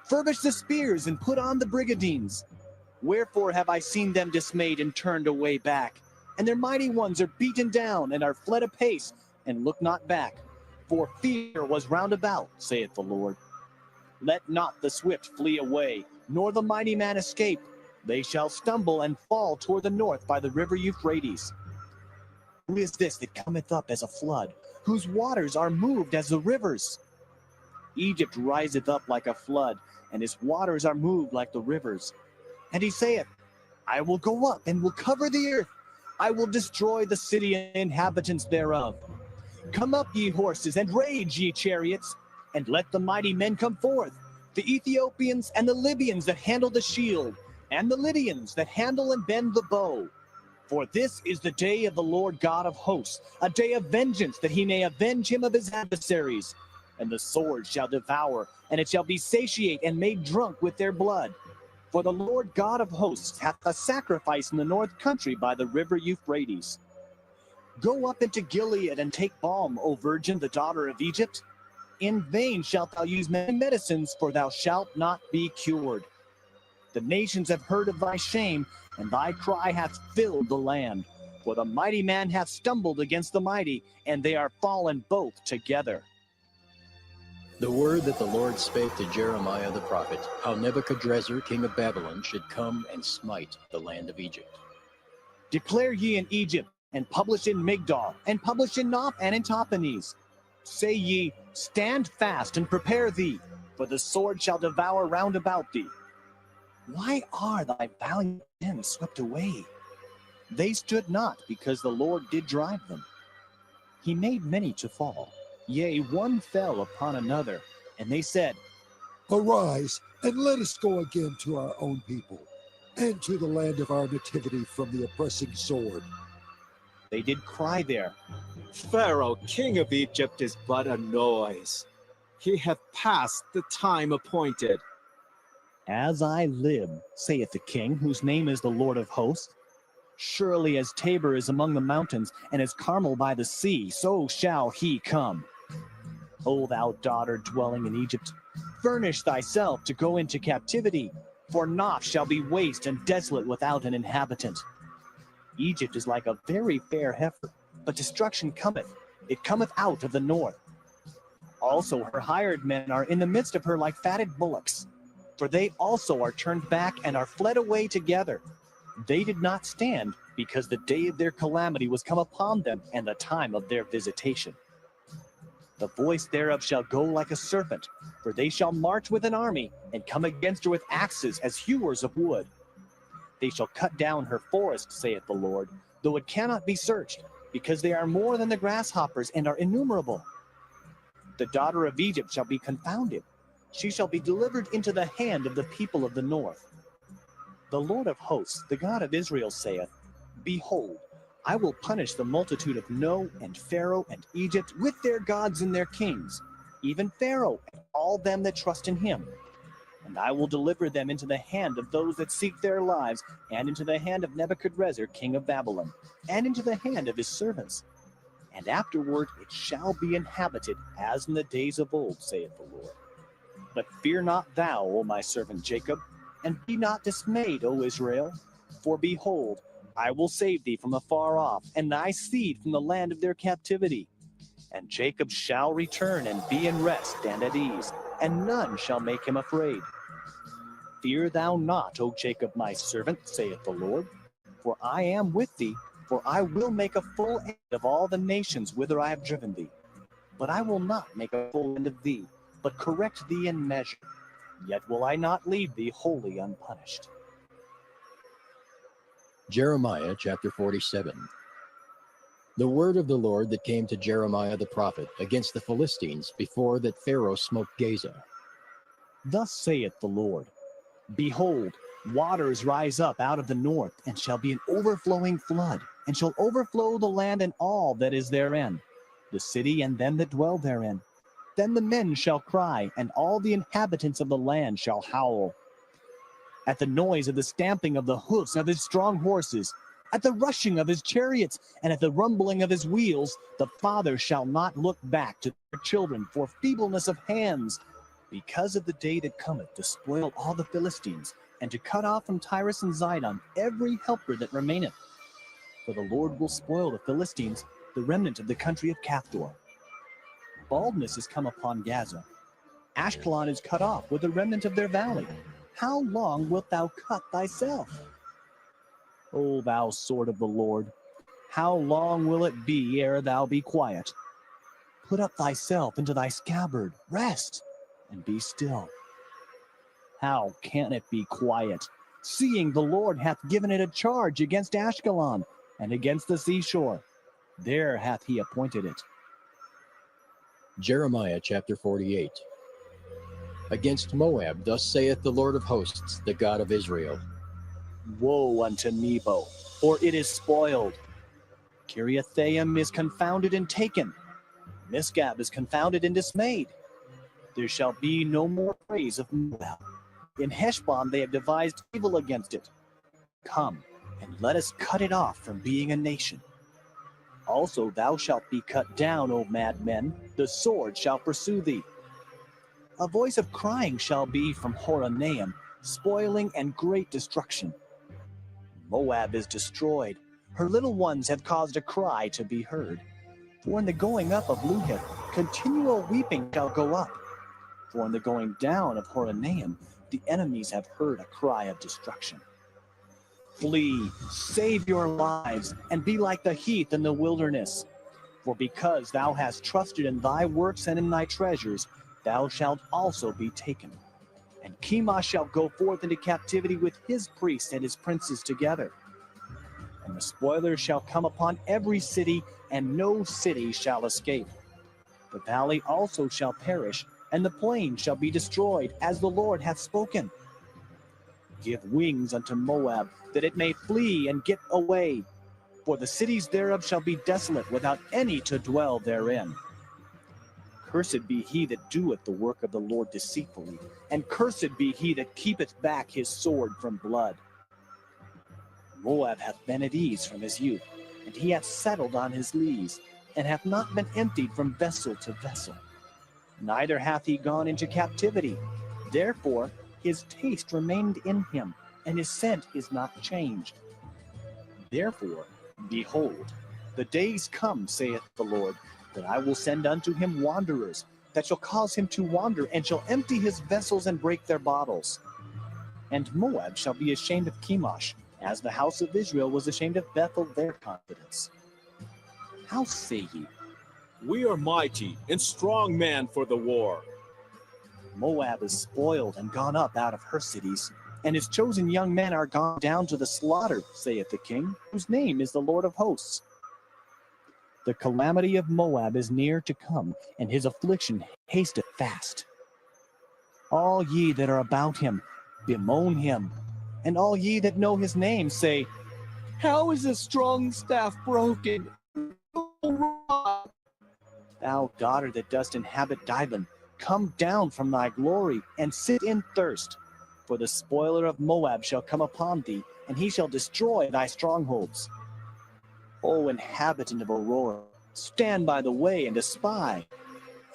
Furbish the spears, and put on the brigadines. Wherefore have I seen them dismayed and turned away back? And their mighty ones are beaten down, and are fled apace, and look not back. For fear was round about, saith the Lord. Let not the swift flee away, nor the mighty man escape. They shall stumble and fall toward the north by the river Euphrates. Who is this that cometh up as a flood, whose waters are moved as the rivers? Egypt riseth up like a flood, and his waters are moved like the rivers. And he saith, I will go up and will cover the earth. I will destroy the city and inhabitants thereof. Come up, ye horses, and rage, ye chariots, and let the mighty men come forth, the Ethiopians and the Libyans that handle the shield, and the Lydians that handle and bend the bow. For this is the day of the Lord God of hosts, a day of vengeance, that he may avenge him of his adversaries. And the sword shall devour, and it shall be satiate and made drunk with their blood. For the Lord God of hosts hath a sacrifice in the north country by the river Euphrates. Go up into Gilead and take balm, O virgin, the daughter of Egypt. In vain shalt thou use many medicines, for thou shalt not be cured. The nations have heard of thy shame, and thy cry hath filled the land. For the mighty man hath stumbled against the mighty, and they are fallen both together. The word that the Lord spake to Jeremiah the prophet, how Nebuchadrezzar king of Babylon should come and smite the land of Egypt. Declare ye in Egypt, and publish in Migdol, and publish in Noph and in Tahpanhes. Say ye, stand fast and prepare thee, for the sword shall devour round about thee. Why are thy valiant men swept away? They stood not, because the Lord did drive them. He made many to fall. Yea, one fell upon another, and they said, Arise, and let us go again to our own people, and to the land of our nativity from the oppressing sword. They did cry there, Pharaoh, king of Egypt, is but a noise. He hath passed the time appointed. As I live, saith the king, whose name is the Lord of hosts, surely as Tabor is among the mountains, and as Carmel by the sea, so shall he come. O thou daughter dwelling in Egypt, furnish thyself to go into captivity, for Noph shall be waste and desolate without an inhabitant. Egypt is like a very fair heifer, but destruction cometh. It cometh out of the north. Also her hired men are in the midst of her like fatted bullocks, for they also are turned back and are fled away together. They did not stand, because the day of their calamity was come upon them, and the time of their visitation. The voice thereof shall go like a serpent, for they shall march with an army, and come against her with axes as hewers of wood. They shall cut down her forest, saith the Lord, though it cannot be searched, because they are more than the grasshoppers, and are innumerable. The daughter of Egypt shall be confounded. She shall be delivered into the hand of the people of the north. The Lord of hosts, the God of Israel, saith, Behold, I will punish the multitude of No, and Pharaoh, and Egypt, with their gods and their kings, even Pharaoh, and all them that trust in him. And I will deliver them into the hand of those that seek their lives, and into the hand of Nebuchadrezzar, king of Babylon, and into the hand of his servants. And afterward it shall be inhabited, as in the days of old, saith the Lord. But fear not thou, O my servant Jacob, and be not dismayed, O Israel. For behold, I will save thee from afar off, and thy seed from the land of their captivity. And Jacob shall return and be in rest and at ease, and none shall make him afraid. Fear thou not, O Jacob my servant, saith the Lord, for I am with thee, for I will make a full end of all the nations whither I have driven thee. But I will not make a full end of thee, but correct thee in measure. Yet will I not leave thee wholly unpunished. Jeremiah chapter 47. The word of the Lord that came to Jeremiah the prophet against the Philistines before that Pharaoh smote Gaza. Thus saith the Lord, Behold, waters rise up out of the north, and shall be an overflowing flood, and shall overflow the land and all that is therein, the city and them that dwell therein. Then the men shall cry, and all the inhabitants of the land shall howl. At the noise of the stamping of the hoofs of his strong horses, at the rushing of his chariots, and at the rumbling of his wheels, the father shall not look back to their children for feebleness of hands, because of the day that cometh to spoil all the Philistines, and to cut off from Tyrus and Zidon every helper that remaineth. For the Lord will spoil the Philistines, the remnant of the country of Caphtor. Baldness is come upon Gaza. Ashkelon is cut off with the remnant of their valley. How long wilt thou cut thyself? O thou sword of the Lord, how long will it be ere thou be quiet? Put up thyself into thy scabbard, rest, and be still. How can it be quiet, seeing the Lord hath given it a charge against Ashkelon and against the seashore? There hath he appointed it. Jeremiah chapter 48. Against Moab, thus saith the Lord of hosts, the God of Israel. Woe unto Nebo, for it is spoiled. Kiriathaim is confounded and taken. Misgab is confounded and dismayed. There shall be no more praise of Moab. In Heshbon they have devised evil against it. Come, and let us cut it off from being a nation. Also thou shalt be cut down, O madmen, the sword shall pursue thee. A voice of crying shall be from Horonaim, spoiling and great destruction. Moab is destroyed. Her little ones have caused a cry to be heard. For in the going up of Luhith, continual weeping shall go up. For in the going down of Horonaim, the enemies have heard a cry of destruction. Flee, save your lives, and be like the heath in the wilderness. For because thou hast trusted in thy works and in thy treasures, thou shalt also be taken. And Chemosh shall go forth into captivity with his priests and his princes together. And the spoilers shall come upon every city, and no city shall escape. The valley also shall perish, and the plain shall be destroyed, as the Lord hath spoken. Give wings unto Moab, that it may flee and get away. For the cities thereof shall be desolate, without any to dwell therein. Cursed be he that doeth the work of the Lord deceitfully, and cursed be he that keepeth back his sword from blood. Moab hath been at ease from his youth, and he hath settled on his lees, and hath not been emptied from vessel to vessel. Neither hath he gone into captivity. Therefore his taste remained in him, and his scent is not changed. Therefore, behold, the days come, saith the Lord, that I will send unto him wanderers, that shall cause him to wander, and shall empty his vessels and break their bottles. And Moab shall be ashamed of Chemosh, as the house of Israel was ashamed of Bethel their confidence. How say ye? We are mighty and strong men for the war. Moab is spoiled and gone up out of her cities, and his chosen young men are gone down to the slaughter, saith the king, whose name is the Lord of hosts. The calamity of Moab is near to come, and his affliction hasteth fast. All ye that are about him, bemoan him, and all ye that know his name say, How is the strong staff broken? Thou daughter that dost inhabit Dibon, come down from thy glory, and sit in thirst. For the spoiler of Moab shall come upon thee, and he shall destroy thy strongholds. O inhabitant of Aurora, stand by the way and espy.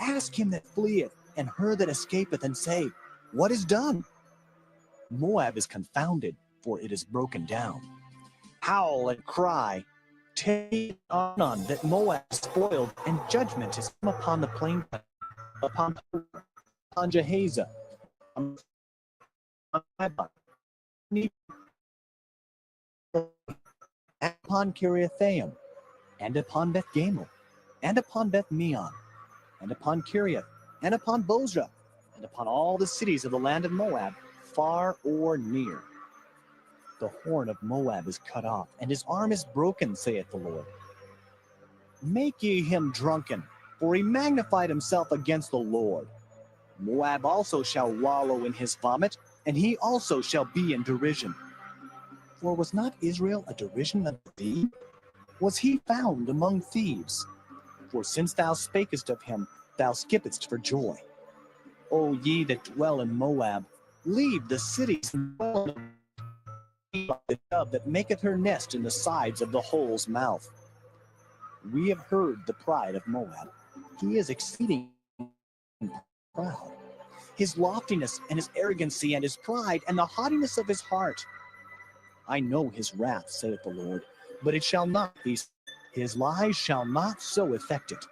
Ask him that fleeth, and her that escapeth, and say, What is done? Moab is confounded, for it is broken down. Howl and cry, take on that Moab is spoiled, and judgment is come upon the plain, upon Jahaziah, upon Kiriathaim, and upon Beth Gamel, and upon Beth Meon, and upon Kiriath, and upon Bozrah, and upon all the cities of the land of Moab, far or near. The horn of Moab is cut off, and his arm is broken, saith the Lord. Make ye him drunken, for he magnified himself against the Lord. Moab also shall wallow in his vomit, and he also shall be in derision. For was not Israel a derision unto thee? Was he found among thieves? For since thou spakest of him, thou skippedst for joy. O ye that dwell in Moab, leave the cities and dwell in the dove that maketh her nest in the sides of the hole's mouth. We have heard the pride of Moab. He is exceeding proud. His loftiness and his arrogancy and his pride and the haughtiness of his heart. I know his wrath, saith the Lord, but it shall not be. His lies shall not so effect it.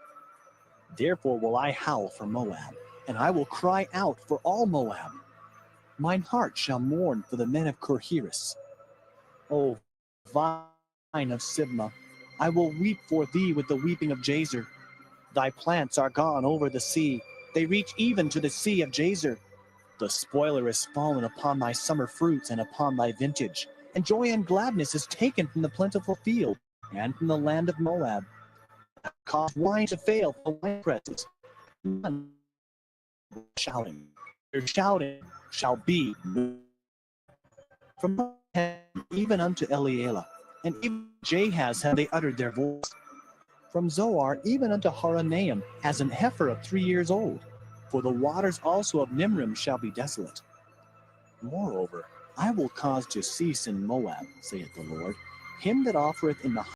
Therefore will I howl for Moab, and I will cry out for all Moab. Mine heart shall mourn for the men of Kirheres. O vine of Sibmah, I will weep for thee with the weeping of Jazer. Thy plants are gone over the sea. They reach even to the sea of Jazer. The spoiler is fallen upon thy summer fruits and upon thy vintage, and joy and gladness is taken from the plentiful field and from the land of Moab. Cause wine to fail for wine presses. None shouting. Their shouting shall be from even unto Eliela, and even Jahaz have they uttered their voice. From Zoar even unto Horonaim, as an heifer of 3 years old. For the waters also of Nimrim shall be desolate. Moreover, I will cause to cease in Moab, saith the Lord, him that offereth in the